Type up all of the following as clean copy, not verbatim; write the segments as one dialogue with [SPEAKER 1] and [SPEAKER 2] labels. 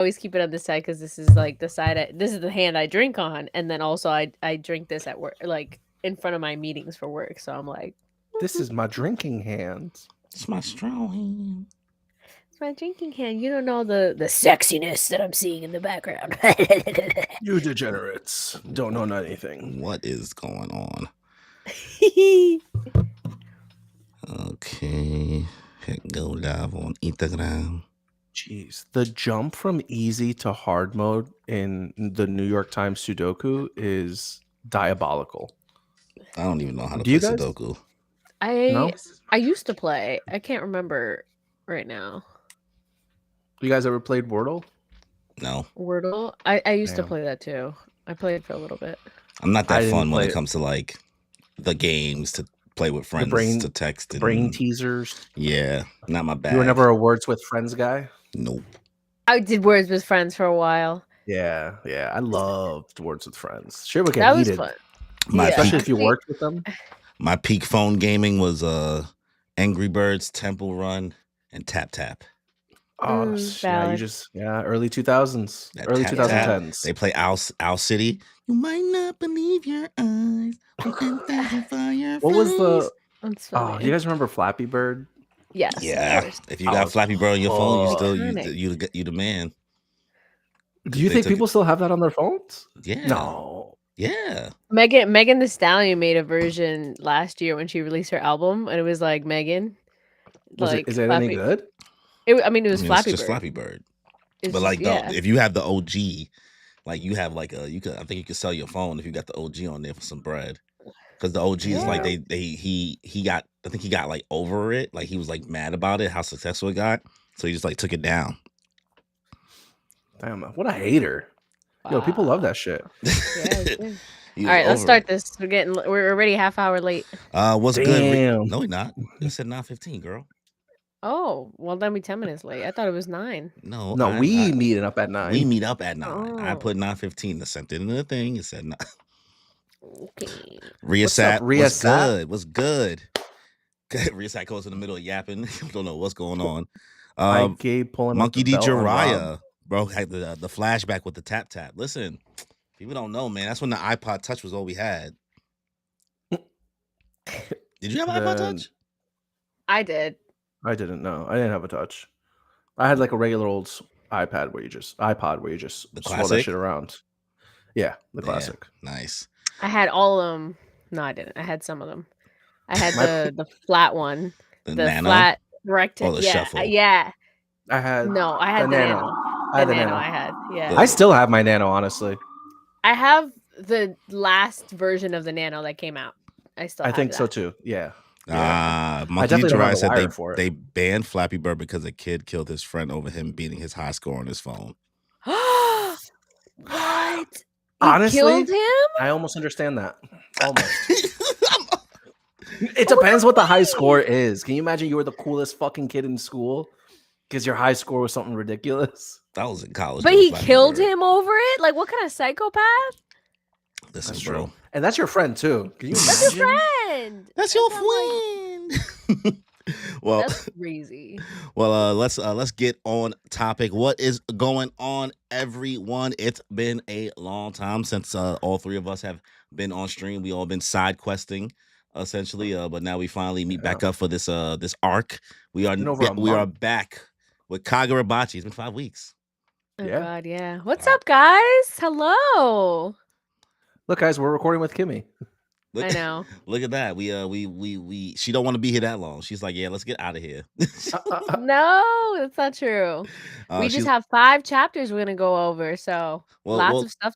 [SPEAKER 1] always keep it on this side because this is like the side. This is the hand I drink on, and then also I drink this at work, like in front of my meetings for work. So I'm like,
[SPEAKER 2] This is my drinking hand.
[SPEAKER 3] It's my strong hand.
[SPEAKER 1] it's my drinking hand. You don't know the sexiness that I'm seeing in the background.
[SPEAKER 2] You degenerates don't know anything.
[SPEAKER 3] What is going on? Okay. Hit go live on Instagram.
[SPEAKER 2] Jeez, the jump from easy to hard mode in the New York Times Sudoku is diabolical.
[SPEAKER 3] I don't even know how to
[SPEAKER 2] Do
[SPEAKER 3] play
[SPEAKER 2] you guys?
[SPEAKER 3] Sudoku.
[SPEAKER 2] No?
[SPEAKER 1] I used to play. I can't remember right now.
[SPEAKER 2] You guys ever played Wordle?
[SPEAKER 3] No.
[SPEAKER 1] Wordle. I used to
[SPEAKER 2] Damn.
[SPEAKER 1] play that too. I played for a little bit.
[SPEAKER 3] I'm not
[SPEAKER 2] I
[SPEAKER 3] that
[SPEAKER 2] didn't
[SPEAKER 3] fun when
[SPEAKER 2] play
[SPEAKER 3] it
[SPEAKER 2] it.
[SPEAKER 3] comes to like the games to play with friends,
[SPEAKER 2] brain-
[SPEAKER 3] to text.
[SPEAKER 2] Brain
[SPEAKER 3] And,
[SPEAKER 2] teasers.
[SPEAKER 3] yeah, not my bag.
[SPEAKER 2] You were never a Words with Friends guy?
[SPEAKER 3] Nope.
[SPEAKER 1] I did Words with Friends for a while.
[SPEAKER 2] Yeah. I loved Words with Friends. Shit would get
[SPEAKER 1] That was
[SPEAKER 2] heated.
[SPEAKER 1] fun.
[SPEAKER 3] My
[SPEAKER 1] Yeah.
[SPEAKER 2] Especially
[SPEAKER 3] peak,
[SPEAKER 2] if you worked with them.
[SPEAKER 3] my peak phone gaming was Angry Birds, Temple Run, and Tap Tap.
[SPEAKER 2] Oh,
[SPEAKER 1] valid.
[SPEAKER 2] early 2000s,
[SPEAKER 3] That
[SPEAKER 2] early
[SPEAKER 3] Tap
[SPEAKER 2] 2010s.
[SPEAKER 3] They play Owl City. You might not believe your eyes.
[SPEAKER 2] What was the?
[SPEAKER 1] That's
[SPEAKER 2] Oh,
[SPEAKER 1] funny.
[SPEAKER 2] you guys remember Flappy Bird?
[SPEAKER 1] Yes. of
[SPEAKER 3] Yeah,
[SPEAKER 1] course.
[SPEAKER 3] if you got
[SPEAKER 2] was
[SPEAKER 3] Flappy Bird on your phone, you still
[SPEAKER 1] Iconic.
[SPEAKER 3] you the man.
[SPEAKER 2] Do you
[SPEAKER 3] They
[SPEAKER 2] think
[SPEAKER 3] took
[SPEAKER 2] people still have that on their phones?
[SPEAKER 3] Yeah.
[SPEAKER 2] No.
[SPEAKER 3] Yeah.
[SPEAKER 1] Megan Thee Stallion made a version last year when she released her album, and it was like Megan.
[SPEAKER 2] Is it any good?
[SPEAKER 1] It was
[SPEAKER 3] I mean, it's
[SPEAKER 1] Flappy
[SPEAKER 3] just
[SPEAKER 1] Bird.
[SPEAKER 3] Flappy Bird.
[SPEAKER 1] It's
[SPEAKER 3] But
[SPEAKER 1] just,
[SPEAKER 3] like
[SPEAKER 1] yeah.
[SPEAKER 3] if you have the OG, like you have like you could, I think you could sell your phone if you got the OG on there for some bread. Because the OG is like he got, I think he got like over it, like he was like mad about it, how successful it got, so he just like took it down.
[SPEAKER 2] Damn, what a hater! Wow. Yo, people love that shit.
[SPEAKER 1] Yeah, all right, let's start this. We're already half hour late.
[SPEAKER 3] What's
[SPEAKER 2] Damn.
[SPEAKER 3] good? No, we're not. It said 9:15, girl.
[SPEAKER 1] Oh, well, then we 10 minutes late. I thought it was 9.
[SPEAKER 3] No,
[SPEAKER 2] we meeting up at 9.
[SPEAKER 3] We meet up at 9.
[SPEAKER 1] Oh.
[SPEAKER 3] I put 9:15. I sent it in the thing. It said 9.
[SPEAKER 1] Okay.
[SPEAKER 3] Riasat,
[SPEAKER 2] what's
[SPEAKER 3] good? What's good? Riasat goes in the middle of yapping. Don't know what's going on. Monkey D. Jiraiya, bro, had the flashback with the tap tap. Listen, people don't know, man. That's when the iPod Touch was all we had. Did you have an iPod Touch?
[SPEAKER 1] I did.
[SPEAKER 2] I didn't know. I didn't have a touch. I had like a regular old iPod where you just swirl that shit around. Yeah, the classic.
[SPEAKER 3] Nice.
[SPEAKER 1] I had all of them. No, I didn't. I had some of them. I had the flat one, the
[SPEAKER 3] Nano?
[SPEAKER 1] flat rectangle.
[SPEAKER 3] Or the shuffle.
[SPEAKER 1] Yeah.
[SPEAKER 2] I had
[SPEAKER 1] the Nano. I had the Nano. I had. Yeah.
[SPEAKER 2] I still have my Nano, honestly.
[SPEAKER 1] I have the last version of the Nano that came out. I think
[SPEAKER 2] so too. Yeah.
[SPEAKER 3] Monkey D. Jiraiya said they banned Flappy Bird because a kid killed his friend over him beating his high score on his phone.
[SPEAKER 1] What?
[SPEAKER 2] Honestly,
[SPEAKER 1] killed him?
[SPEAKER 2] I almost understand that. Almost. It depends what the high score is. Can you imagine you were the coolest fucking kid in school because your high score was something ridiculous?
[SPEAKER 3] That was in college.
[SPEAKER 1] But he killed him over it? Like, what kind of psychopath?
[SPEAKER 3] This is true.
[SPEAKER 2] And that's your friend too. Can you imagine?
[SPEAKER 1] That's your friend.
[SPEAKER 3] That's your friend. Well,
[SPEAKER 1] that's crazy.
[SPEAKER 3] Well, let's get on topic. What is going on, everyone? It's been a long time since all three of us have been on stream. We all been side questing, essentially. But now we finally meet back up for this arc. We are back with Kagurabachi. It's been 5 weeks.
[SPEAKER 1] Oh God, yeah. What's up, guys? Hello.
[SPEAKER 2] Look, guys, we're recording with Kimmy.
[SPEAKER 1] I know.
[SPEAKER 3] Look at that. She don't want to be here that long. She's like, yeah, let's get out of here.
[SPEAKER 1] No, that's not true. We just have 5 chapters we're gonna go over, so lots of stuff.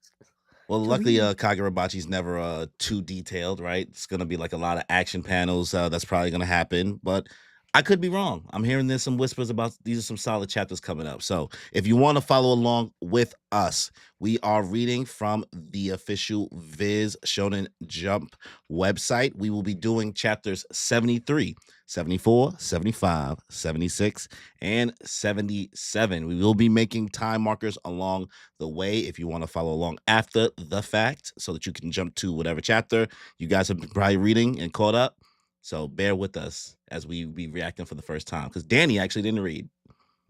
[SPEAKER 3] Well, luckily, Kagurabachi's never too detailed, right? It's gonna be like a lot of action panels. That's probably gonna happen, but I could be wrong. I'm hearing there's some whispers about these are some solid chapters coming up. So if you want to follow along with us, we are reading from the official Viz Shonen Jump website. We will be doing chapters 73, 74, 75, 76, and 77. We will be making time markers along the way if you want to follow along after the fact so that you can jump to whatever chapter you guys have been probably reading and caught up. So bear with us as we be reacting for the first time because Danny actually didn't read.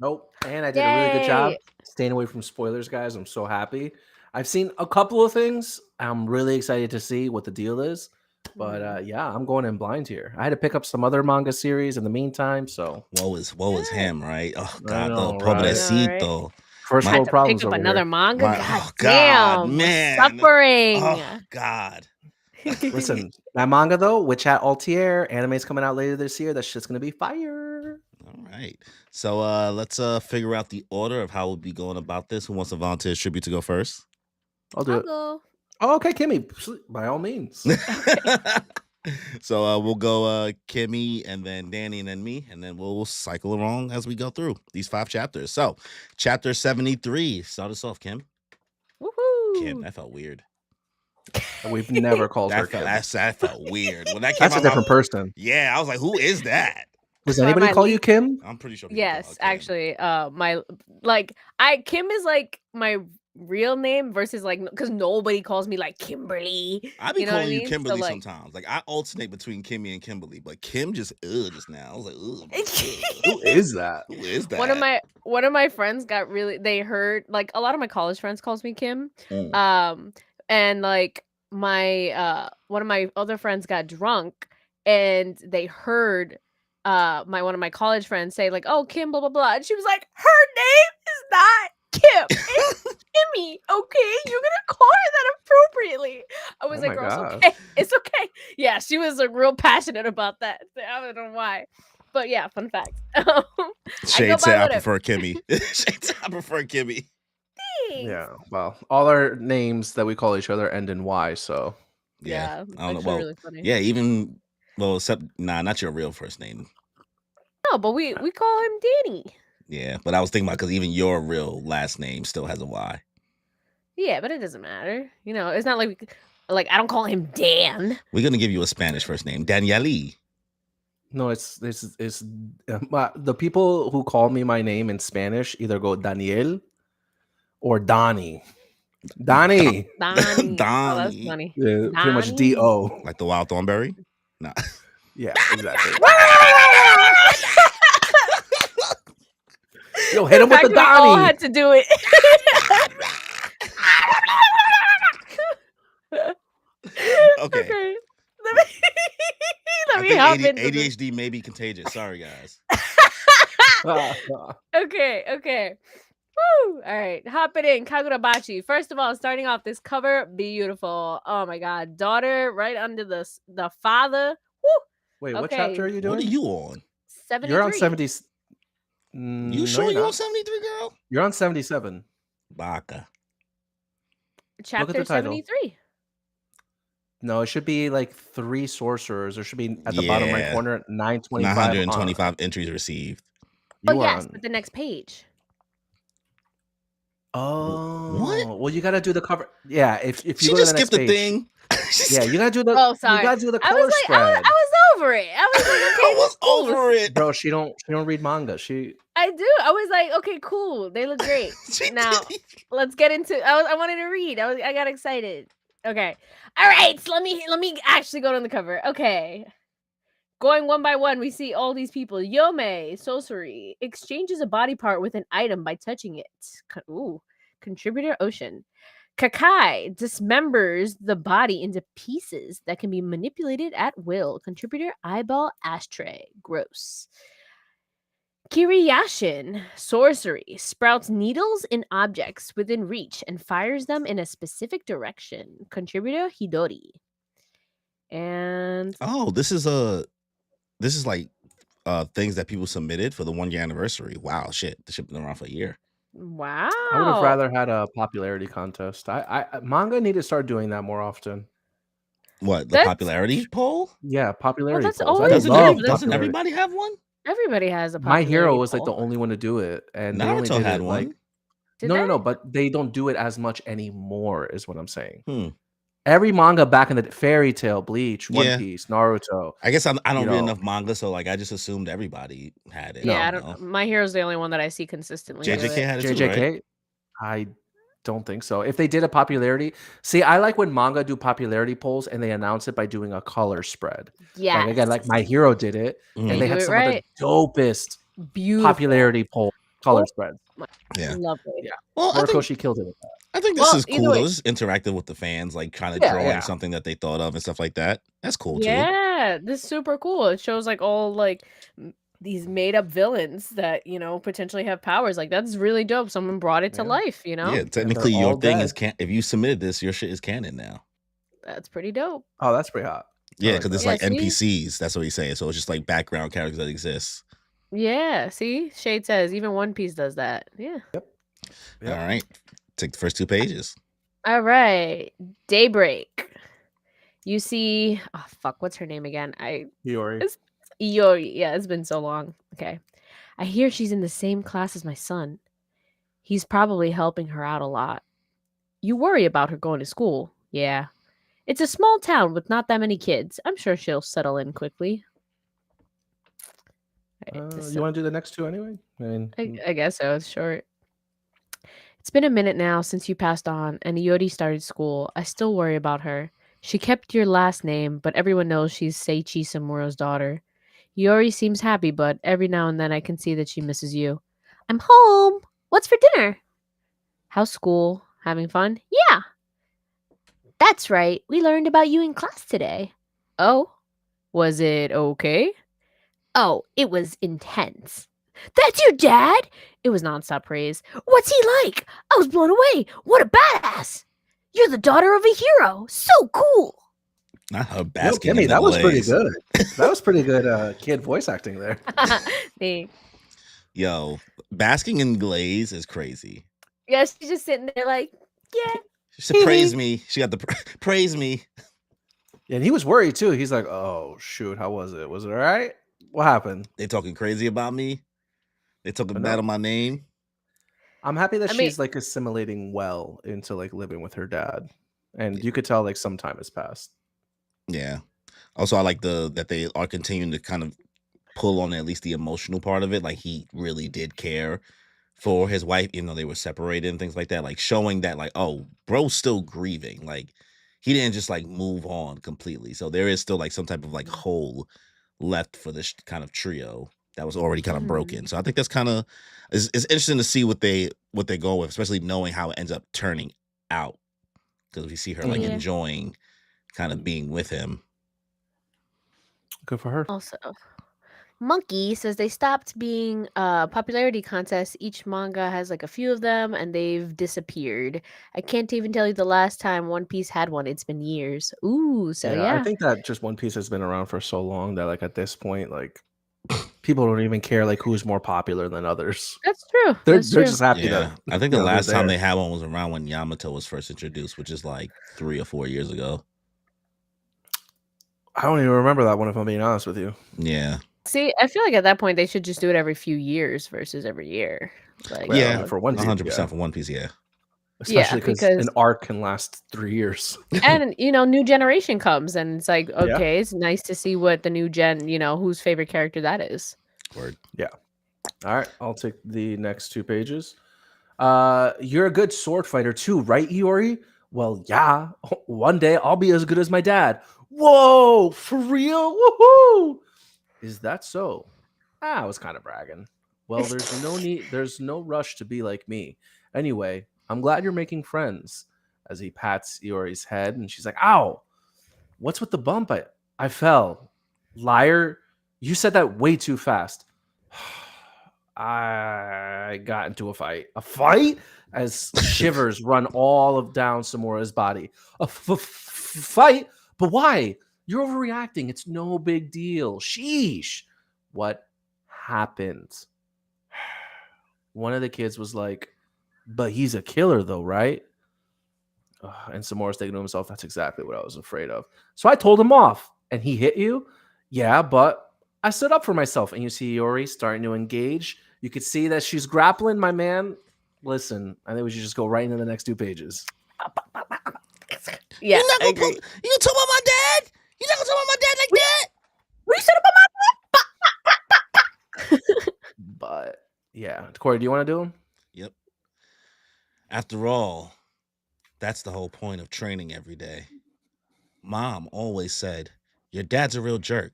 [SPEAKER 2] Nope. And I did a really good job
[SPEAKER 1] Yay!
[SPEAKER 2] staying away from spoilers, guys. I'm so happy. I've seen a couple of things. I'm really excited to see what the deal is. But
[SPEAKER 1] Mhm.
[SPEAKER 2] yeah, I'm going in blind here. I had to pick up some other manga series in the meantime. So
[SPEAKER 3] Woe is
[SPEAKER 1] Good.
[SPEAKER 3] him, right? Oh
[SPEAKER 2] I
[SPEAKER 3] God, the
[SPEAKER 2] know, right?
[SPEAKER 1] Right?
[SPEAKER 3] pobrecito.
[SPEAKER 2] First
[SPEAKER 3] My
[SPEAKER 1] Had
[SPEAKER 2] world
[SPEAKER 1] to pick
[SPEAKER 2] problems
[SPEAKER 1] up
[SPEAKER 2] over
[SPEAKER 1] another
[SPEAKER 2] here.
[SPEAKER 1] manga. God
[SPEAKER 3] oh God,
[SPEAKER 1] damn,
[SPEAKER 3] man.
[SPEAKER 1] suffering.
[SPEAKER 3] Oh God.
[SPEAKER 2] Listen, that manga though, Witch Hat Altier, anime's coming out later this year. That shit's gonna be fire.
[SPEAKER 3] All right. So let's figure out the order of how we'll be going about this. Who wants to volunteer as tribute to go first?
[SPEAKER 2] I'll do
[SPEAKER 1] I'll
[SPEAKER 2] it.
[SPEAKER 1] go.
[SPEAKER 2] Oh, okay, Kimmy, by all means.
[SPEAKER 1] Okay.
[SPEAKER 3] So we'll go Kimmy and then Danny and then me, and then we'll cycle along as we go through these 5 chapters. So chapter 73. Start us off, Kim. Kim,
[SPEAKER 1] Woohoo!
[SPEAKER 3] that felt weird.
[SPEAKER 2] We've never called her
[SPEAKER 3] That felt
[SPEAKER 2] Kim.
[SPEAKER 3] that felt weird. When that came
[SPEAKER 2] That's a
[SPEAKER 3] out, my
[SPEAKER 2] different person.
[SPEAKER 3] yeah, I was like, who is that?
[SPEAKER 2] Does
[SPEAKER 1] Or
[SPEAKER 2] anybody
[SPEAKER 1] my
[SPEAKER 2] call
[SPEAKER 1] le-
[SPEAKER 2] you Kim?
[SPEAKER 3] I'm pretty sure people call her
[SPEAKER 1] Yes,
[SPEAKER 3] Kim.
[SPEAKER 1] actually, my Kim is like my real name versus like because nobody calls me like Kimberly.
[SPEAKER 3] I be
[SPEAKER 1] You know what I
[SPEAKER 3] calling you
[SPEAKER 1] mean?
[SPEAKER 3] Kimberly
[SPEAKER 1] So like,
[SPEAKER 3] sometimes. Like I alternate between Kimmy and Kimberly, but Kim just now. I was like,
[SPEAKER 2] Who is that?
[SPEAKER 3] who is that?
[SPEAKER 1] one of my friends got really they heard like a lot of my college friends calls me Kim.
[SPEAKER 3] Mm.
[SPEAKER 1] And like my one of my other friends got drunk and they heard one of my college friends say like, "Oh, Kim, blah blah blah," and she was like, "Her name is not Kim, it's Kimmy. Okay, you're gonna call her that appropriately." I was
[SPEAKER 2] Oh
[SPEAKER 1] like,
[SPEAKER 2] my
[SPEAKER 1] "Girl, it's
[SPEAKER 2] god.
[SPEAKER 1] okay, it's okay." Yeah, she was like real passionate about that. I don't know why, but yeah, fun fact. I go
[SPEAKER 3] Shade said
[SPEAKER 1] by
[SPEAKER 3] I
[SPEAKER 1] whatever.
[SPEAKER 3] prefer Kimmy. Shade said I prefer Kimmy.
[SPEAKER 1] Thanks.
[SPEAKER 2] Yeah. Well, all our names that we call each other end in Y. So
[SPEAKER 1] Yeah,
[SPEAKER 3] I don't know.
[SPEAKER 1] actually
[SPEAKER 3] Well,
[SPEAKER 1] really funny.
[SPEAKER 3] yeah, even except not your real first name.
[SPEAKER 1] No, but we call him Danny.
[SPEAKER 3] Yeah, but I was thinking about because even your real last name still has a Y.
[SPEAKER 1] Yeah, but it doesn't matter. You know, it's not like I don't call him Dan.
[SPEAKER 3] We're gonna give you a Spanish first name, Daniele.
[SPEAKER 2] no, it's the people who call me my name in Spanish either go Daniel or Donnie. Donnie.
[SPEAKER 1] Donnie. Oh, that's
[SPEAKER 3] Donnie,
[SPEAKER 1] funny.
[SPEAKER 2] Yeah, pretty much
[SPEAKER 1] Donnie.
[SPEAKER 2] D-O.
[SPEAKER 3] like the wild thornberry. Nah.
[SPEAKER 2] Yeah, exactly. Yo, hit him with the
[SPEAKER 1] We all
[SPEAKER 2] Donnie.
[SPEAKER 1] had to do it.
[SPEAKER 3] Okay.
[SPEAKER 1] Let
[SPEAKER 3] I
[SPEAKER 1] me
[SPEAKER 3] think
[SPEAKER 1] hop into this.
[SPEAKER 3] ADHD may be contagious. Sorry, guys.
[SPEAKER 1] Okay. Woo! All right, hop it in. Kagurabachi. First of all, starting off this cover, beautiful. Oh my god, daughter right under the father. Woo!
[SPEAKER 2] Wait, what chapter are
[SPEAKER 1] Okay,
[SPEAKER 2] you doing?
[SPEAKER 3] What are you on?
[SPEAKER 1] 73.
[SPEAKER 2] You're on 70.
[SPEAKER 3] You
[SPEAKER 2] No,
[SPEAKER 3] sure
[SPEAKER 2] you're
[SPEAKER 3] you're on
[SPEAKER 2] not.
[SPEAKER 3] 73, girl?
[SPEAKER 2] You're on 77.
[SPEAKER 3] Baka.
[SPEAKER 1] Chapter
[SPEAKER 2] the title.
[SPEAKER 1] 73.
[SPEAKER 2] No, it should be like 3 sorcerers. There should be at the bottom right
[SPEAKER 3] Yeah.
[SPEAKER 2] corner 925.
[SPEAKER 3] 925 entries received.
[SPEAKER 2] You
[SPEAKER 1] Oh
[SPEAKER 2] are
[SPEAKER 1] yes,
[SPEAKER 2] on.
[SPEAKER 1] but the next page.
[SPEAKER 2] Oh, well, you gotta do the cover. Yeah, if you
[SPEAKER 3] She
[SPEAKER 2] go to
[SPEAKER 3] just
[SPEAKER 2] the next
[SPEAKER 3] skipped the
[SPEAKER 2] page,
[SPEAKER 3] thing.
[SPEAKER 2] yeah, you gotta do the.
[SPEAKER 1] Oh,
[SPEAKER 2] You
[SPEAKER 1] sorry.
[SPEAKER 2] gotta do the
[SPEAKER 1] I
[SPEAKER 2] color
[SPEAKER 1] was like,
[SPEAKER 2] spread.
[SPEAKER 1] I was over it. I was like, okay,
[SPEAKER 3] I was
[SPEAKER 1] cool.
[SPEAKER 3] over it.
[SPEAKER 2] Bro, she don't read manga. She
[SPEAKER 1] I do. I was like, okay, cool. They look great.
[SPEAKER 3] She
[SPEAKER 1] Now
[SPEAKER 3] didn't.
[SPEAKER 1] let's get into. I wanted to read. I got excited. Okay. All right. So let me actually go on the cover. Okay. Going one by one, we see all these people. Yome, sorcery, exchanges a body part with an item by touching it. Ooh. Contributor Ocean. Kakai dismembers the body into pieces that can be manipulated at will. Contributor Eyeball Ashtray. Gross. Kiriyashin, sorcery, sprouts needles in objects within reach and fires them in a specific direction. Contributor Hidori. And
[SPEAKER 3] Oh, this is like things that people submitted for the 1 year anniversary. Wow, shit. This should have been around for a year.
[SPEAKER 1] wow.
[SPEAKER 2] I would have rather had a popularity contest. I manga need to start doing that more often.
[SPEAKER 3] What, the
[SPEAKER 1] That's
[SPEAKER 3] popularity poll?
[SPEAKER 2] Yeah, popularity
[SPEAKER 1] that's
[SPEAKER 2] polls. I
[SPEAKER 1] always
[SPEAKER 2] love
[SPEAKER 1] good.
[SPEAKER 3] Doesn't
[SPEAKER 2] popularity.
[SPEAKER 3] everybody have one?
[SPEAKER 1] Everybody has a
[SPEAKER 2] My Hero
[SPEAKER 1] popularity
[SPEAKER 2] was like the
[SPEAKER 1] poll.
[SPEAKER 2] only one to do it, and they only
[SPEAKER 3] Naruto
[SPEAKER 2] did
[SPEAKER 3] had
[SPEAKER 2] it
[SPEAKER 3] one.
[SPEAKER 2] like
[SPEAKER 1] Did
[SPEAKER 2] no,
[SPEAKER 1] they?
[SPEAKER 2] no, no. But they don't do it as much anymore. Is what I'm saying.
[SPEAKER 3] Hmm.
[SPEAKER 2] Every manga back in the Fairy Tale, Bleach,
[SPEAKER 3] Yeah.
[SPEAKER 2] One Piece, Naruto.
[SPEAKER 3] I guess I don't
[SPEAKER 2] You
[SPEAKER 3] read
[SPEAKER 2] know.
[SPEAKER 3] enough manga, so like I just assumed everybody had it.
[SPEAKER 1] Yeah, I
[SPEAKER 3] you
[SPEAKER 1] don't.
[SPEAKER 3] know?
[SPEAKER 1] My Hero's the only one that I see consistently. do
[SPEAKER 3] JJK
[SPEAKER 1] it.
[SPEAKER 3] had it too,
[SPEAKER 2] JJK.
[SPEAKER 3] right?
[SPEAKER 2] I don't think so. If they did a popularity, see, I like when manga do popularity polls and they announce it by doing a color spread.
[SPEAKER 1] Yeah.
[SPEAKER 2] Like again, like My Hero did it,
[SPEAKER 3] Mhm.
[SPEAKER 2] and they
[SPEAKER 1] Do
[SPEAKER 2] had
[SPEAKER 1] it
[SPEAKER 2] some
[SPEAKER 1] right.
[SPEAKER 2] of the dopest
[SPEAKER 1] Beautiful.
[SPEAKER 2] popularity polls. color spreads.
[SPEAKER 3] Yeah.
[SPEAKER 1] Lovely.
[SPEAKER 2] Yeah.
[SPEAKER 3] Well, I think
[SPEAKER 2] Horikoshi killed it with that.
[SPEAKER 3] I think this
[SPEAKER 1] Well,
[SPEAKER 3] is
[SPEAKER 1] either
[SPEAKER 3] cool
[SPEAKER 1] way.
[SPEAKER 3] though. This is interactive with the fans, like kind of
[SPEAKER 2] Yeah,
[SPEAKER 3] drawing
[SPEAKER 2] yeah.
[SPEAKER 3] something that they thought of and stuff like that. That's cool too.
[SPEAKER 1] Yeah, this is super cool. It shows like all like these made up villains that, you know, potentially have powers. Like that's really dope. Someone brought it to
[SPEAKER 2] Yeah.
[SPEAKER 1] life, you know?
[SPEAKER 3] Yeah, technically
[SPEAKER 2] they're
[SPEAKER 3] your
[SPEAKER 2] all
[SPEAKER 3] thing is
[SPEAKER 2] dead.
[SPEAKER 3] if you submitted this, your shit is canon now.
[SPEAKER 1] That's pretty dope.
[SPEAKER 2] Oh, that's pretty hot. I
[SPEAKER 3] Yeah,
[SPEAKER 2] like
[SPEAKER 3] because it's
[SPEAKER 2] that.
[SPEAKER 3] like
[SPEAKER 1] Yeah, see?
[SPEAKER 3] NPCs. That's what he's saying. So it's just like background characters that exist.
[SPEAKER 1] Yeah, see? Shade says even One Piece does that. Yeah.
[SPEAKER 2] Yep.
[SPEAKER 3] All right. Take the first 2 pages.
[SPEAKER 1] All right. Daybreak. You see, oh fuck, what's her name again?
[SPEAKER 2] Hiyori.
[SPEAKER 1] It's Iori. Yeah, it's been so long. Okay. I hear she's in the same class as my son. He's probably helping her out a lot. You worry about her going to school. Yeah. It's a small town with not that many kids. I'm sure she'll settle in quickly.
[SPEAKER 2] You want to do the next 2 anyway? I mean,
[SPEAKER 1] I guess so. It's short. It's been a minute now since you passed on and Iori started school. I still worry about her. She kept your last name, but everyone knows she's Seiichi Samuro's daughter. Iori seems happy, but every now and then I can see that she misses you. I'm home. What's for dinner? How's school? Having fun? Yeah. That's right. We learned about you in class today. Oh? Was it okay? Oh, it was intense. That's your dad? It was nonstop praise. What's he like? I was blown away. What a badass. You're the daughter of a hero. So cool.
[SPEAKER 3] Not her
[SPEAKER 2] Yo,
[SPEAKER 3] basking
[SPEAKER 2] Kimmy,
[SPEAKER 3] in the
[SPEAKER 2] that was pretty
[SPEAKER 3] glaze.
[SPEAKER 2] good. That was pretty good kid voice acting there.
[SPEAKER 1] Thanks.
[SPEAKER 3] Yo, basking in glaze is crazy.
[SPEAKER 1] Yeah, she's just sitting there like, yeah.
[SPEAKER 3] She said, praise me. She got the praise me.
[SPEAKER 2] And he was worried too. He's like, "Oh shoot, how was it? Was it all right? What happened?"
[SPEAKER 3] They talking crazy about me. They talking
[SPEAKER 2] But
[SPEAKER 3] bad
[SPEAKER 2] no.
[SPEAKER 3] on my name.
[SPEAKER 2] I'm happy that
[SPEAKER 1] I mean-
[SPEAKER 2] she's like assimilating well into like living with her dad, and you could tell like some time has passed.
[SPEAKER 3] Yeah. Also, I like that they are continuing to kind of pull on at least the emotional part of it. Like he really did care for his wife, even though they were separated and things like that. Like showing that, like, oh, bro's still grieving. Like he didn't just like move on completely. So there is still like some type of like hole left for this kind of trio that was already kind of broken. So I think that's kind of it's interesting to see what they go with, especially knowing how it ends up turning out. Because we see her like
[SPEAKER 1] Yeah.
[SPEAKER 3] enjoying kind of being with him.
[SPEAKER 2] Good for her.
[SPEAKER 1] Also, Monkey says they stopped being popularity contests. Each manga has like a few of them and they've disappeared. I can't even tell you the last time One Piece had one. It's been years. Ooh, so yeah.
[SPEAKER 2] I think that just One Piece has been around for so long that like at this point, like people don't even care like who's more popular than others.
[SPEAKER 1] That's true.
[SPEAKER 2] They're
[SPEAKER 1] That's true.
[SPEAKER 2] just happy
[SPEAKER 3] Yeah,
[SPEAKER 2] that
[SPEAKER 3] I think the
[SPEAKER 2] they're
[SPEAKER 3] last time
[SPEAKER 2] there.
[SPEAKER 3] they had one was around when Yamato was first introduced, which is like 3 or 4 years ago.
[SPEAKER 2] I don't even remember that one if I'm being honest with you.
[SPEAKER 3] Yeah.
[SPEAKER 1] See, I feel like at that point they should just do it every few years versus every year. Like,
[SPEAKER 2] Well,
[SPEAKER 3] Yeah,
[SPEAKER 2] for One Piece,
[SPEAKER 3] 100% for One Piece. Yeah.
[SPEAKER 2] especially
[SPEAKER 1] because-
[SPEAKER 2] because an arc can last 3 years.
[SPEAKER 1] and you know, new generation comes and it's like,
[SPEAKER 2] Yeah.
[SPEAKER 1] okay, it's nice to see what the new gen, you know, whose favorite character that is.
[SPEAKER 3] Word.
[SPEAKER 2] All right, I'll take the next 2 pages. You're a good sword fighter too, right, Iori? Well, yeah. One day I'll be as good as my dad. Whoa, for real? Woohoo! Is that so? I was kind of bragging. Well, there's no need, there's no rush to be like me. Anyway, I'm glad you're making friends. As he pats Iori's head, and she's like, "Ow! What's with the bump? I fell. Liar! You said that way too fast." I got into a fight. A fight? As shivers run all of down Samura's body. A fight? But why? You're overreacting. It's no big deal. Sheesh. What happened? One of the kids was like, "But he's a killer though, right?" And Samura's thinking to himself, "That's exactly what I was afraid of." So I told him off. And he hit you? Yeah, but I stood up for myself. And you see Iori starting to engage. You could see that she's grappling, my man. Listen, I think we should just go right into the next 2 pages.
[SPEAKER 1] Yeah,
[SPEAKER 3] You're not
[SPEAKER 1] I
[SPEAKER 3] gonna
[SPEAKER 1] agree.
[SPEAKER 3] you gonna talk about my dad? You're not gonna talk about my dad like that?
[SPEAKER 1] What you said about
[SPEAKER 2] But yeah, Corey, do you want to do them?
[SPEAKER 3] Yep. After all, that's the whole point of training every day. Mom always said, your dad's a real jerk,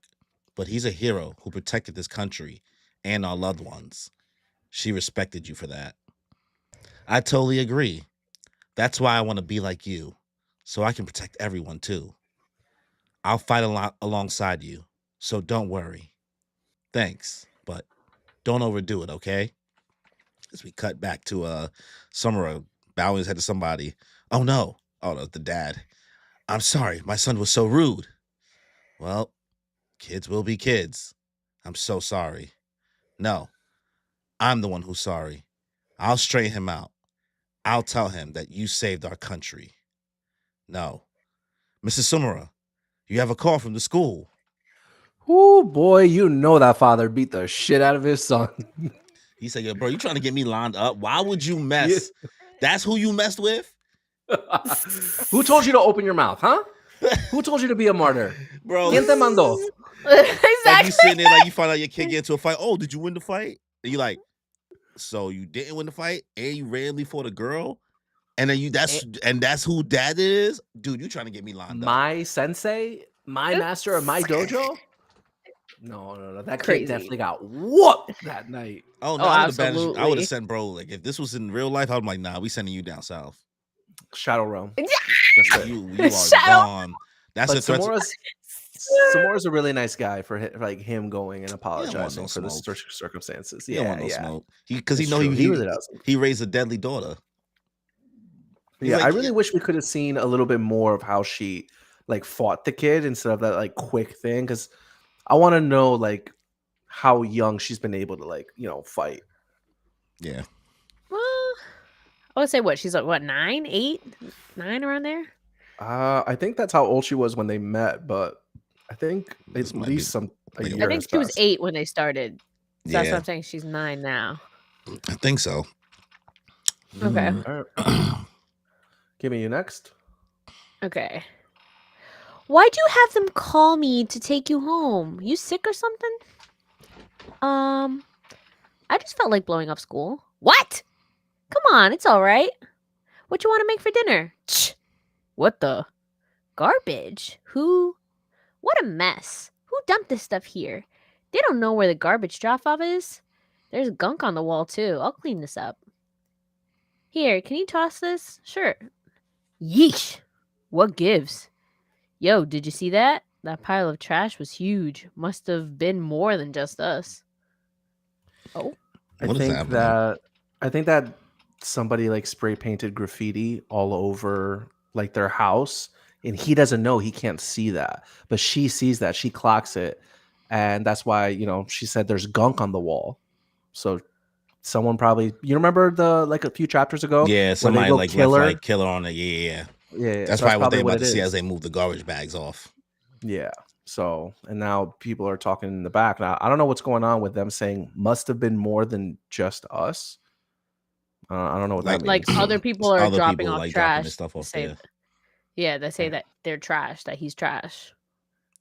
[SPEAKER 3] but he's a hero who protected this country and our loved ones. She respected you for that. I totally agree. That's why I want to be like you, so I can protect everyone too. I'll fight alongside you, so don't worry. Thanks, but don't overdo it, okay? As we cut back to Summer bowing his head to somebody. Oh no! Oh, no, the dad. I'm sorry, my son was so rude. Well, kids will be kids. I'm so sorry. No, I'm the one who's sorry. I'll straighten him out. I'll tell him that you saved our country. No, Mrs. Sumera, you have a call from the school.
[SPEAKER 2] Oh boy, you know that father beat the shit out of his son.
[SPEAKER 3] He said, yo, bro, you trying to get me lined up? Why would you
[SPEAKER 2] Yeah.
[SPEAKER 3] mess? That's who you messed with?
[SPEAKER 2] Who told you to open your mouth, huh? Who told you to be a martyr?
[SPEAKER 3] Bro,
[SPEAKER 2] ¿Quién te mandó?
[SPEAKER 1] Exactly.
[SPEAKER 3] like you sitting there, like you find out your kid get into a fight. Oh, did you win the fight? And you like, so you didn't win the fight and you randomly fought a girl? And then that's who dad is? Dude, you trying to get me lined up.
[SPEAKER 2] My sensei, my master of my dojo? No. That
[SPEAKER 1] Crazy.
[SPEAKER 2] kid definitely got whooped that night.
[SPEAKER 3] Oh, no,
[SPEAKER 1] Oh,
[SPEAKER 3] I would have
[SPEAKER 1] absolutely.
[SPEAKER 3] sent bro. Like, if this was in real life, I'm like, nah, we sending you down south.
[SPEAKER 2] Shadow Realm.
[SPEAKER 1] Yeah.
[SPEAKER 2] That's it.
[SPEAKER 3] You are
[SPEAKER 1] Shadow.
[SPEAKER 3] gone. That's
[SPEAKER 2] But
[SPEAKER 3] a threat.
[SPEAKER 2] Samora's a really nice guy for like him going and apologizing
[SPEAKER 3] no
[SPEAKER 2] for the
[SPEAKER 3] smoke.
[SPEAKER 2] circumstances.
[SPEAKER 3] He don't
[SPEAKER 2] Yeah,
[SPEAKER 3] want no
[SPEAKER 2] yeah.
[SPEAKER 3] smoke. Because he
[SPEAKER 2] It's
[SPEAKER 3] know
[SPEAKER 2] true.
[SPEAKER 3] he
[SPEAKER 2] really doesn't.
[SPEAKER 3] he raised a deadly daughter. He's
[SPEAKER 2] Yeah,
[SPEAKER 3] like,
[SPEAKER 2] I really wish we could have seen a little bit more of how she like fought the kid instead of that like quick thing, because I want to know like how young she's been able to like fight.
[SPEAKER 3] Yeah.
[SPEAKER 1] Well, I would say what she's like. What 9, 8, 9 around there?
[SPEAKER 2] I think that's how old she was when they met, but I think
[SPEAKER 3] This
[SPEAKER 2] at
[SPEAKER 3] might
[SPEAKER 2] least
[SPEAKER 3] be
[SPEAKER 2] a
[SPEAKER 3] like a
[SPEAKER 2] year
[SPEAKER 1] I think
[SPEAKER 2] has
[SPEAKER 1] she was
[SPEAKER 2] passed.
[SPEAKER 1] 8 when they started. So that's
[SPEAKER 3] Yeah.
[SPEAKER 1] what I'm saying. She's 9 now.
[SPEAKER 3] I think so.
[SPEAKER 1] Okay.
[SPEAKER 2] All right. Give me you next.
[SPEAKER 1] Okay. Why'd you have them call me to take you home? You sick or something? I just felt like blowing up school. What? Come on, it's all right. What you want to make for dinner? What the? Garbage? Who? What a mess. Who dumped this stuff here? They don't know where the garbage drop-off is. There's gunk on the wall, too. I'll clean this up. Here, can you toss this? Sure. Yeesh. What gives? Yo, did you see that? That pile of trash was huge. Must have been more than just us. Oh.
[SPEAKER 3] What is happening?
[SPEAKER 2] I think that somebody like spray painted graffiti all over like their house, and he doesn't know, he can't see that, but she sees that, she clocks it, and that's why she said there's gunk on the wall. So someone probably, remember the like a few chapters ago,
[SPEAKER 3] Yeah, somebody like left like killer on it. Yeah. That's
[SPEAKER 2] so
[SPEAKER 3] probably what they're
[SPEAKER 2] what
[SPEAKER 3] about
[SPEAKER 2] it
[SPEAKER 3] to see
[SPEAKER 2] is.
[SPEAKER 3] as they move the garbage bags off.
[SPEAKER 2] Yeah. So, and now people are talking in the back. Now, I don't know what's going on with them saying must have been more than just us. I don't know what that means.
[SPEAKER 1] Like other people are
[SPEAKER 3] Other
[SPEAKER 1] dropping
[SPEAKER 3] people,
[SPEAKER 1] off
[SPEAKER 3] like, dropping
[SPEAKER 1] trash.
[SPEAKER 3] their stuff off
[SPEAKER 1] say,
[SPEAKER 3] there.
[SPEAKER 1] yeah, they say that they're trash, that he's trash.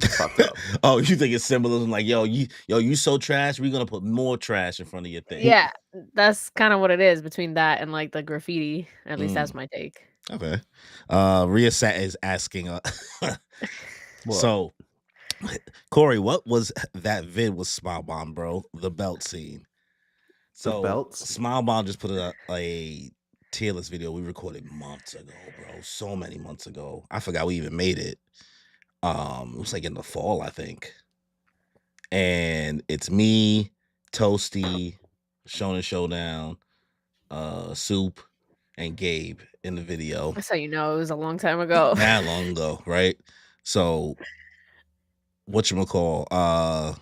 [SPEAKER 2] Fucked up.
[SPEAKER 3] Oh, you think it's symbolism? Like, you so trash, we're gonna put more trash in front of your thing.
[SPEAKER 1] Yeah, that's kind of what it is between that and like the graffiti. At least that's my take.
[SPEAKER 3] Okay. Rhea Sat is asking so Corey, what was that vid with Smile Bomb, bro? The belt scene. So
[SPEAKER 2] belts?
[SPEAKER 3] Smile Bomb just put a tier list video we recorded months ago, bro. So many months ago. I forgot we even made it. It was like in the fall, I think. And it's me, Toasty, Shonen Showdown, Soup, and Gabe in the video.
[SPEAKER 1] That's how you know it was a long time ago.
[SPEAKER 3] That long ago, right? So whatchamacall,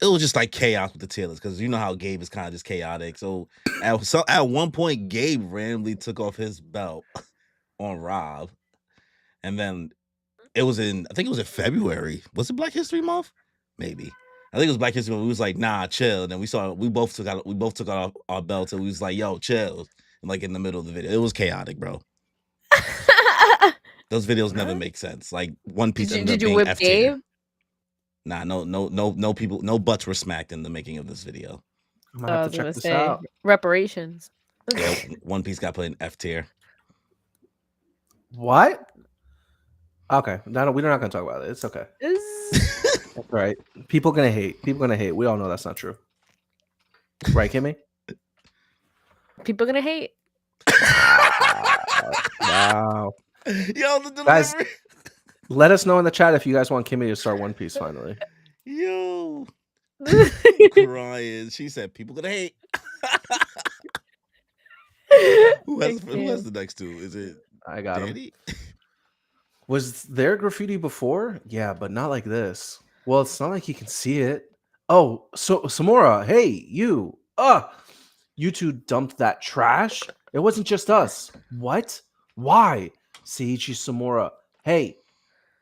[SPEAKER 3] it was just like chaos with the tier list, because you know how Gabe is kind of just chaotic. So at one point, Gabe randomly took off his belt on Rob, and then I think it was in February. Was it Black History Month? Maybe. I think it was Black History Month. We was like, nah, chill. And then we both took out our belts, and we was like, yo, chill. And like in the middle of the video, it was chaotic, bro. Those videos never make sense. Like One Piece
[SPEAKER 1] did you whip
[SPEAKER 3] F tier.
[SPEAKER 1] Gabe?
[SPEAKER 3] Nah, no people, no butts were smacked in the making of this video.
[SPEAKER 2] I'm gonna have to check this out.
[SPEAKER 1] Reparations.
[SPEAKER 3] Yeah, One Piece got put in F tier.
[SPEAKER 2] What? Okay, no, we're not gonna talk about it. It's okay. That's right. People gonna hate. We all know that's not true. Right, Kimmy?
[SPEAKER 1] People gonna hate.
[SPEAKER 2] Wow.
[SPEAKER 3] Yo, the
[SPEAKER 2] Guys,
[SPEAKER 3] delivery.
[SPEAKER 2] let us know in the chat if you guys want Kimmy to start One Piece finally.
[SPEAKER 3] Yo, crying. She said, "People gonna hate." Who has the next two? Is it
[SPEAKER 2] I got him.
[SPEAKER 3] Danny?
[SPEAKER 2] Was there graffiti before? Yeah, but not like this. Well, it's not like you can see it. Oh, so Samora, hey, you. You two dumped that trash? It wasn't just us. What? Why? Seiichi Samora, hey,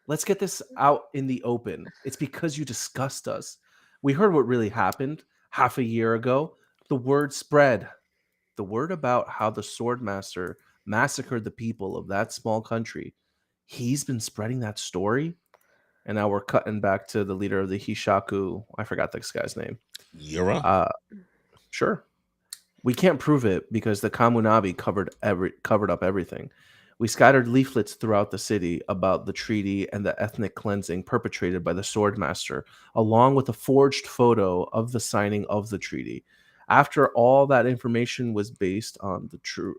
[SPEAKER 2] let's get this out in the open. It's because you discussed us. We heard what really happened half a year ago. The word spread. The word about how the sword master massacred the people of that small country. He's been spreading that story. And now we're cutting back to the leader of the Hishaku. I forgot this guy's name.
[SPEAKER 3] Yura?
[SPEAKER 2] Sure. We can't prove it because the Kamunabi covered up everything. We scattered leaflets throughout the city about the treaty and the ethnic cleansing perpetrated by the swordmaster, along with a forged photo of the signing of the treaty. After all that information was based on the truth,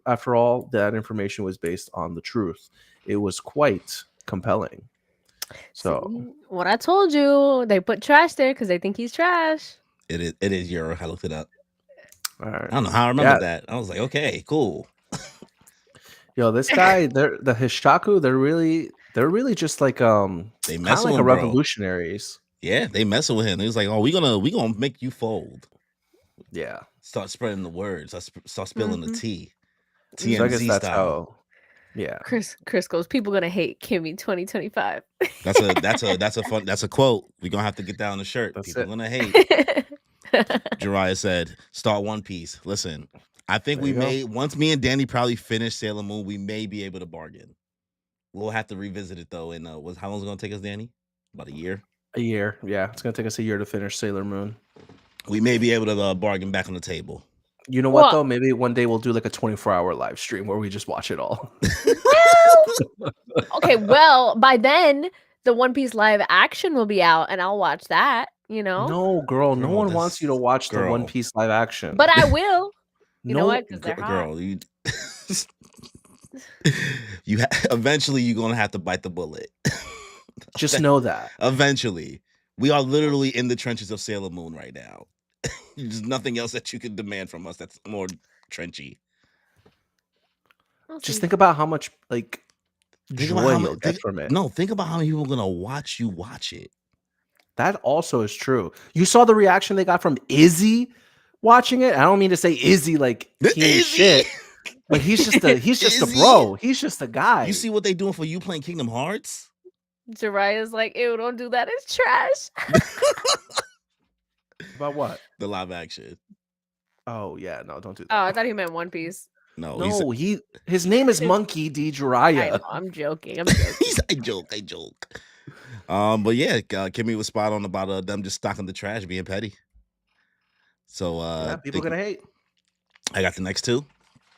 [SPEAKER 2] it was quite compelling. So,
[SPEAKER 1] see, what I told you, they put trash there because they think he's trash.
[SPEAKER 3] It is Yura. I looked it up.
[SPEAKER 2] all right.
[SPEAKER 3] I don't know how I remembered that. I was like, okay, cool.
[SPEAKER 2] Yo, this guy, the Hishaku, they're really just like
[SPEAKER 3] They
[SPEAKER 2] kind of
[SPEAKER 3] messing
[SPEAKER 2] like
[SPEAKER 3] with
[SPEAKER 2] a
[SPEAKER 3] him, bro.
[SPEAKER 2] revolutionaries.
[SPEAKER 3] Yeah, they messing with him. He was like, "Oh, we gonna make you fold."
[SPEAKER 2] Yeah.
[SPEAKER 3] Start spreading the words. Start spilling the tea.
[SPEAKER 2] So I guess
[SPEAKER 3] TMZ
[SPEAKER 2] that's
[SPEAKER 3] style.
[SPEAKER 2] how. Yeah.
[SPEAKER 1] Chris goes, people gonna hate Kimmy 2025.
[SPEAKER 3] That's a quote. We're gonna have to get down the shirt.
[SPEAKER 2] That's
[SPEAKER 3] People
[SPEAKER 2] it.
[SPEAKER 3] gonna hate. Jiraiya said, "Start One Piece." Listen, I think once me and Danny probably finish Sailor Moon, we may be able to bargain. We'll have to revisit it though. And how long is it gonna take us, Danny? About a year.
[SPEAKER 2] A year. Yeah, it's gonna take us a year to finish Sailor Moon.
[SPEAKER 3] We may be able to bargain back on the table.
[SPEAKER 2] You know what though? Maybe one day we'll do like a 24-hour live stream where we just watch it all.
[SPEAKER 1] Well, okay. Well, by then the One Piece live action will be out, and I'll watch that. You know.
[SPEAKER 2] No, girl, no one wants you to watch the One Piece live action.
[SPEAKER 1] But I will. You know
[SPEAKER 2] No,
[SPEAKER 1] what? Because they're hot.
[SPEAKER 3] Girl, eventually you're gonna have to bite the bullet.
[SPEAKER 2] Just know that.
[SPEAKER 3] Eventually. We are literally in the trenches of Sailor Moon right now. There's nothing else that you can demand from us that's more trenchy.
[SPEAKER 2] Just think about how much joy you'll get from it.
[SPEAKER 3] No, think about how many people are gonna watch you watch it.
[SPEAKER 2] That also is true. You saw the reaction they got from Izzy watching it. I don't mean to say Izzy like he ain't shit, but he's just a bro. He's just a guy.
[SPEAKER 3] You see what they doing for you playing Kingdom Hearts?
[SPEAKER 1] Jiraiya's like, ew, don't do that. It's trash.
[SPEAKER 2] About what?
[SPEAKER 3] The live action.
[SPEAKER 2] Oh yeah, no, don't do that.
[SPEAKER 1] Oh, I thought he meant One Piece.
[SPEAKER 3] No,
[SPEAKER 2] his name is Monkey D. Jiraiya.
[SPEAKER 1] I know, I'm joking.
[SPEAKER 3] I joke. But yeah, Kimmy was spot on about them just stocking the trash, being petty. So
[SPEAKER 2] people gonna hate.
[SPEAKER 3] I got the next two.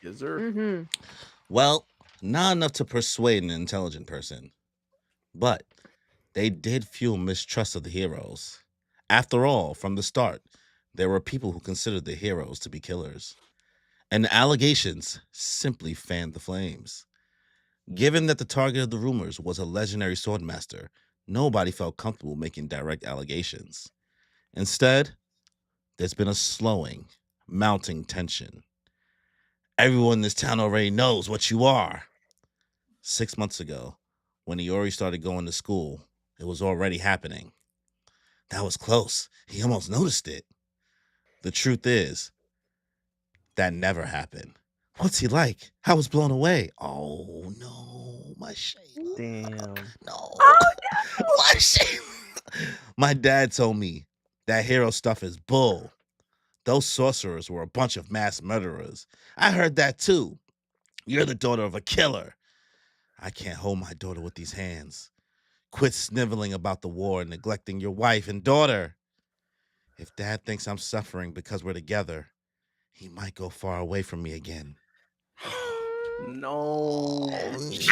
[SPEAKER 2] Yes, sir.
[SPEAKER 1] Mm-hmm.
[SPEAKER 3] Well, not enough to persuade an intelligent person, but they did fuel mistrust of the heroes. After all, from the start, there were people who considered the heroes to be killers, and the allegations simply fanned the flames. Given that the target of the rumors was a legendary swordmaster, nobody felt comfortable making direct allegations. Instead, there's been a slowing, mounting tension. Everyone in this town already knows what you are. 6 months ago, when Iori started going to school, it was already happening. That was close. He almost noticed it. The truth is, that never happened. What's he like? I was blown away. Oh, no, my Shayla.
[SPEAKER 2] Damn.
[SPEAKER 3] No.
[SPEAKER 1] Oh, no.
[SPEAKER 3] My Shayla. My dad told me that hero stuff is bull. Those sorcerers were a bunch of mass murderers. I heard that too. You're the daughter of a killer. I can't hold my daughter with these hands. Quit sniveling about the war and neglecting your wife and daughter. If Dad thinks I'm suffering because we're together, he might go far away from me again.
[SPEAKER 2] No.
[SPEAKER 3] She's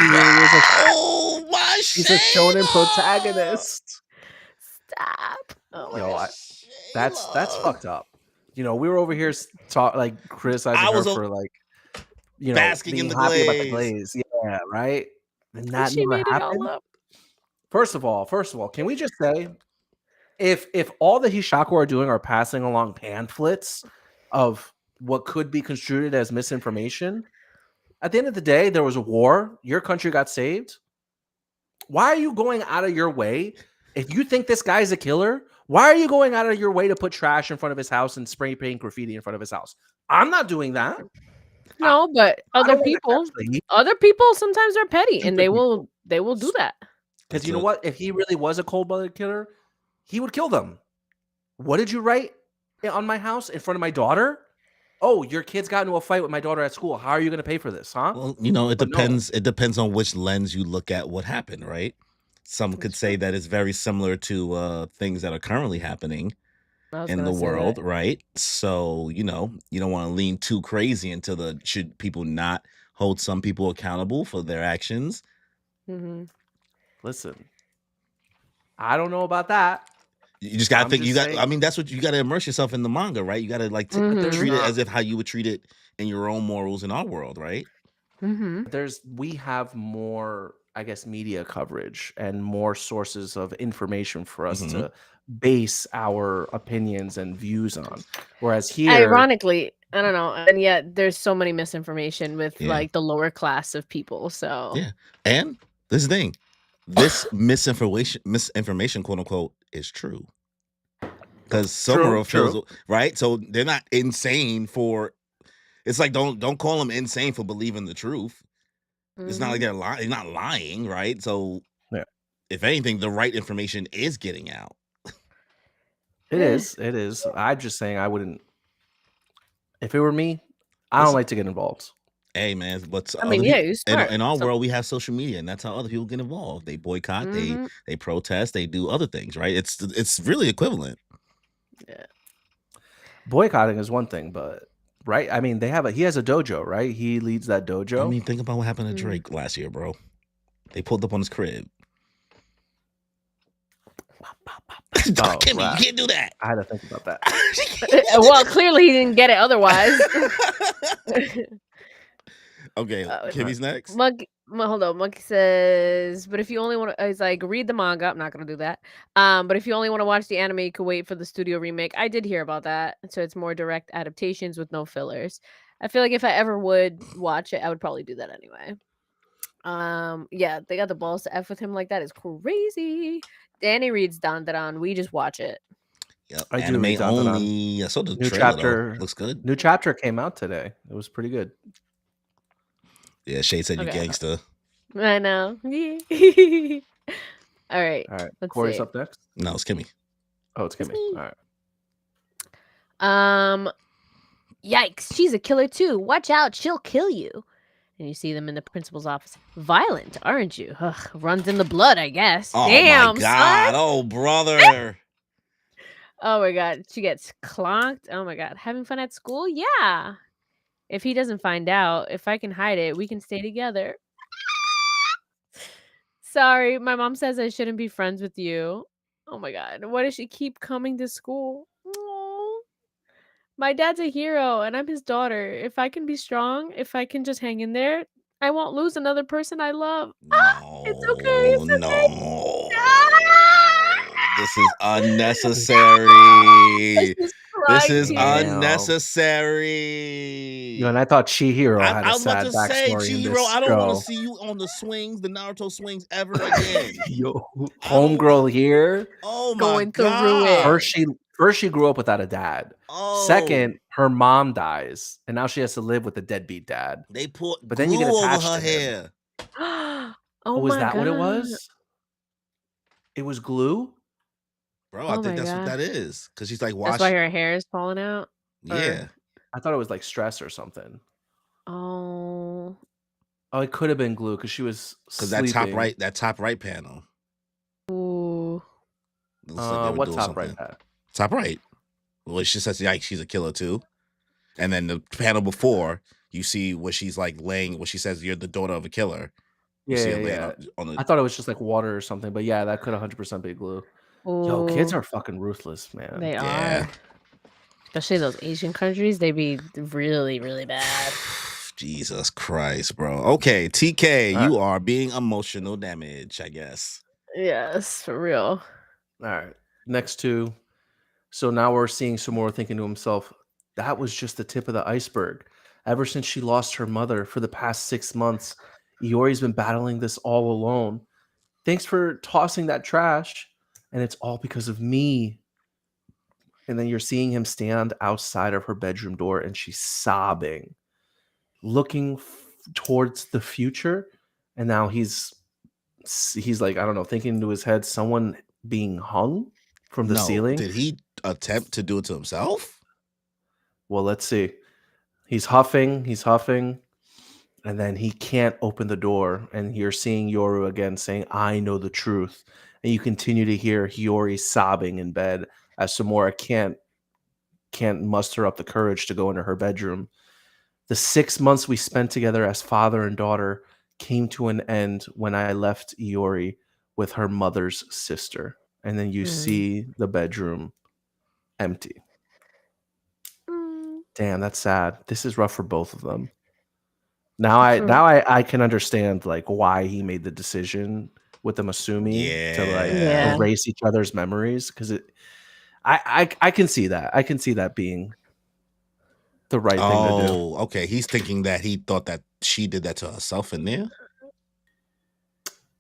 [SPEAKER 2] a shonen protagonist.
[SPEAKER 1] Stop. Oh my
[SPEAKER 2] Yo,
[SPEAKER 1] God.
[SPEAKER 2] that's fucked up. we were over here like criticizing
[SPEAKER 3] I
[SPEAKER 2] her
[SPEAKER 3] was
[SPEAKER 2] for like,
[SPEAKER 3] basking in
[SPEAKER 2] being
[SPEAKER 3] the
[SPEAKER 2] happy about the
[SPEAKER 3] glaze.
[SPEAKER 2] glaze. Yeah, right. And
[SPEAKER 1] And
[SPEAKER 2] that
[SPEAKER 1] she
[SPEAKER 2] never
[SPEAKER 1] made it all
[SPEAKER 2] happened.
[SPEAKER 1] up.
[SPEAKER 2] First of all, can we just say, if all the Hishaku are doing are passing along pamphlets of what could be construed as misinformation, at the end of the day, there was a war. Your country got saved. Why are you going out of your way? If you think this guy's a killer, why are you going out of your way to put trash in front of his house and spray paint graffiti in front of his house? I'm not doing that.
[SPEAKER 1] No, but
[SPEAKER 2] I
[SPEAKER 1] other
[SPEAKER 2] don't want to
[SPEAKER 1] people,
[SPEAKER 2] catch the heat.
[SPEAKER 1] sometimes are petty, and
[SPEAKER 2] Stupid
[SPEAKER 1] they
[SPEAKER 2] people.
[SPEAKER 1] will do that.
[SPEAKER 2] Because
[SPEAKER 3] That's
[SPEAKER 2] you know
[SPEAKER 3] it.
[SPEAKER 2] what? If he really was a cold-blooded killer, he would kill them. What did you write on my house in front of my daughter? Oh, your kids got into a fight with my daughter at school. How are you going to pay for this, huh?
[SPEAKER 3] Well, it
[SPEAKER 2] But no.
[SPEAKER 3] depends. It depends on which lens you look at what happened, right? Some could
[SPEAKER 1] That's
[SPEAKER 3] say
[SPEAKER 1] true.
[SPEAKER 3] that it's very similar to things that are currently happening
[SPEAKER 1] I was
[SPEAKER 3] in
[SPEAKER 1] gonna
[SPEAKER 3] the
[SPEAKER 1] say
[SPEAKER 3] world,
[SPEAKER 1] that.
[SPEAKER 3] right? So, you don't want to lean too crazy into should people not hold some people accountable for their actions?
[SPEAKER 1] Mm-hmm.
[SPEAKER 2] Listen, I don't know about that.
[SPEAKER 3] You just gotta
[SPEAKER 2] I'm
[SPEAKER 3] think.
[SPEAKER 2] just saying.
[SPEAKER 3] I mean, that's what you gotta immerse yourself in the manga, right? You gotta like
[SPEAKER 1] Mhm.
[SPEAKER 3] treat it
[SPEAKER 2] not-
[SPEAKER 3] as if how you would treat it in your own morals in our world, right?
[SPEAKER 1] Mm-hmm.
[SPEAKER 2] we have more, I guess, media coverage and more sources of information for us
[SPEAKER 3] Mhm.
[SPEAKER 2] to base our opinions and views on. Whereas here,
[SPEAKER 1] Ironically, I don't know, and yet there's so many misinformation with
[SPEAKER 3] Yeah.
[SPEAKER 1] like the lower class of people. So
[SPEAKER 3] Yeah. And this thing, this misinformation, quote unquote, is true. Because Somura feels right. So they're not insane for. It's like don't call them insane for believing the truth. It's not like they're lying. They're not lying, right? So,
[SPEAKER 2] Yeah.
[SPEAKER 3] if anything, the right information is getting out.
[SPEAKER 2] It is. I'm just saying, I wouldn't. If it were me, I don't like to get involved.
[SPEAKER 3] Hey, man, but
[SPEAKER 1] I mean, yeah, you're smart.
[SPEAKER 3] in our world, we have social media, and that's how other people get involved. They boycott, they protest, they do other things, right? It's really equivalent.
[SPEAKER 1] Yeah.
[SPEAKER 2] Boycotting is one thing, but right? I mean, he has a dojo, right? He leads that dojo.
[SPEAKER 3] I mean, think about what happened to Drake last year, bro. They pulled up on his crib. Kimmy, you can't do that.
[SPEAKER 2] I had to think about that.
[SPEAKER 1] Well, clearly he didn't get it otherwise.
[SPEAKER 3] Okay, Kimmy's next.
[SPEAKER 1] Hold on. Monkey says, but if you only want to, he's like, read the manga. I'm not gonna do that. But if you only want to watch the anime, you could wait for the studio remake. I did hear about that. So it's more direct adaptations with no fillers. I feel like if I ever would watch it, I would probably do that anyway. Yeah, they got the balls to F with him like that. Is crazy. Danny reads Dandadan. We just watch it.
[SPEAKER 3] Yep,
[SPEAKER 2] I do
[SPEAKER 3] anime
[SPEAKER 2] read Dandadan.
[SPEAKER 3] only. I saw the
[SPEAKER 2] new
[SPEAKER 3] trailer,
[SPEAKER 2] chapter.
[SPEAKER 3] though. Looks good.
[SPEAKER 2] New chapter came out today. It was pretty good.
[SPEAKER 3] Yeah, Shade said you gangster.
[SPEAKER 1] I know. All right. Let's
[SPEAKER 2] Corey's
[SPEAKER 1] see.
[SPEAKER 2] up next.
[SPEAKER 3] No, it's Kimmy.
[SPEAKER 2] Oh, it's Kimmy. All
[SPEAKER 1] right. Yikes! She's a killer too. Watch out! She'll kill you. And you see them in the principal's office. Violent, aren't you? Ugh, runs in the blood, I guess.
[SPEAKER 3] Oh,
[SPEAKER 1] damn,
[SPEAKER 3] my God!
[SPEAKER 1] son.
[SPEAKER 3] Oh, brother.
[SPEAKER 1] Oh my God! She gets clonked. Oh my God! Having fun at school? Yeah. If he doesn't find out, if I can hide it, we can stay together. Sorry, my mom says I shouldn't be friends with you. Oh my God. Why does she keep coming to school? Aww. My dad's a hero and I'm his daughter. If I can be strong, if I can just hang in there, I won't lose another person I love.
[SPEAKER 3] No,
[SPEAKER 1] it's okay. It's okay.
[SPEAKER 3] No. This is unnecessary. This is unnecessary.
[SPEAKER 2] And I thought Chihiro had
[SPEAKER 3] I
[SPEAKER 2] a
[SPEAKER 3] was about
[SPEAKER 2] sad
[SPEAKER 3] to say,
[SPEAKER 2] backstory in
[SPEAKER 3] Chihiro,
[SPEAKER 2] this
[SPEAKER 3] I don't want to
[SPEAKER 2] show.
[SPEAKER 3] see you on the swings, the Naruto swings ever again.
[SPEAKER 2] Yo, homegirl here.
[SPEAKER 3] Oh my
[SPEAKER 1] Going
[SPEAKER 3] God.
[SPEAKER 1] through it.
[SPEAKER 2] First she grew up without a dad.
[SPEAKER 3] Oh.
[SPEAKER 2] Second, her mom dies, and now she has to live with a deadbeat dad.
[SPEAKER 3] They put
[SPEAKER 2] but then you get
[SPEAKER 3] glue
[SPEAKER 2] attached
[SPEAKER 3] over her
[SPEAKER 2] to him.
[SPEAKER 3] hair.
[SPEAKER 1] Oh,
[SPEAKER 2] was
[SPEAKER 1] my
[SPEAKER 2] that
[SPEAKER 1] God.
[SPEAKER 2] what it was? It was glue?
[SPEAKER 3] Bro, I think that's what that is. Because she's like,
[SPEAKER 1] That's why her hair is falling out?
[SPEAKER 3] Yeah.
[SPEAKER 2] I thought it was like stress or something.
[SPEAKER 1] Oh.
[SPEAKER 2] Oh, it could have been glue because she was sleeping.
[SPEAKER 3] that top right panel.
[SPEAKER 1] Ooh.
[SPEAKER 2] What top right panel?
[SPEAKER 3] Top right. Well, she says, like, she's a killer too. And then the panel before, you see where she's like laying, where she says, you're the daughter of a killer.
[SPEAKER 2] Yeah. I thought it was just like water or something, but yeah, that could 100% be glue.
[SPEAKER 1] Ooh.
[SPEAKER 2] Yo, kids are fucking ruthless, man.
[SPEAKER 1] They are. Especially those Asian countries, they be really, really bad.
[SPEAKER 3] Jesus Christ, bro. Okay, TK,
[SPEAKER 2] All right.
[SPEAKER 3] you are being emotional damage, I guess.
[SPEAKER 1] Yes, for real.
[SPEAKER 2] All right. Next two. So now we're seeing Samura thinking to himself, that was just the tip of the iceberg. Ever since she lost her mother for the past 6 months, Iori's been battling this all alone. Thanks for tossing that trash. And it's all because of me. And then you're seeing him stand outside of her bedroom door and she's sobbing, looking towards the future. And now he's like, I don't know, thinking into his head, someone being hung from the
[SPEAKER 3] No,
[SPEAKER 2] ceiling.
[SPEAKER 3] did he attempt to do it to himself?
[SPEAKER 2] Well, let's see. He's huffing, and then he can't open the door. And you're seeing Yoru again saying, I know the truth. And you continue to hear Hiyori sobbing in bed as Samura can't muster up the courage to go into her bedroom. The 6 months we spent together as father and daughter came to an end when I left Iori with her mother's sister. And then you see the bedroom empty. Damn, that's sad. This is rough for both of them. Now I can understand like why he made the decision with the Masumi to like erase each other's memories, because I can see that. I can see that being the right thing to do.
[SPEAKER 3] Oh, okay. He's thinking that he thought that she did that to herself in there.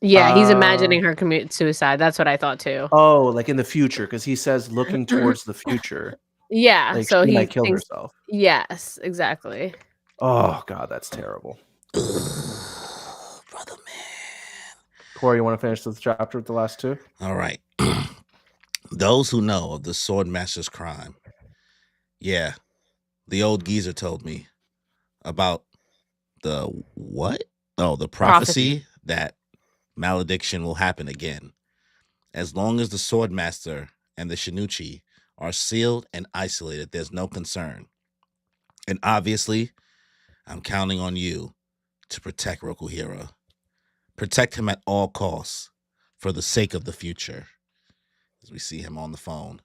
[SPEAKER 1] Yeah, he's imagining her commit suicide. That's what I thought too.
[SPEAKER 2] Oh, like in the future, because he says looking towards the future.
[SPEAKER 1] Yeah,
[SPEAKER 2] Like
[SPEAKER 1] so
[SPEAKER 2] she
[SPEAKER 1] he
[SPEAKER 2] might kill
[SPEAKER 1] thinks,
[SPEAKER 2] herself.
[SPEAKER 1] Yes, exactly.
[SPEAKER 2] Oh God, that's terrible.
[SPEAKER 3] Brother man.
[SPEAKER 2] Corey, you want to finish this chapter with the last two?
[SPEAKER 3] All right. Those who know of the sword master's crime. Yeah, the old geezer told me about the what? Oh, the prophecy that malediction will happen again. As long as the sword master and the Shinichi are sealed and isolated, there's no concern. And obviously, I'm counting on you to protect Rokuhira. Protect him at all costs for the sake of the future. As we see him on the phone,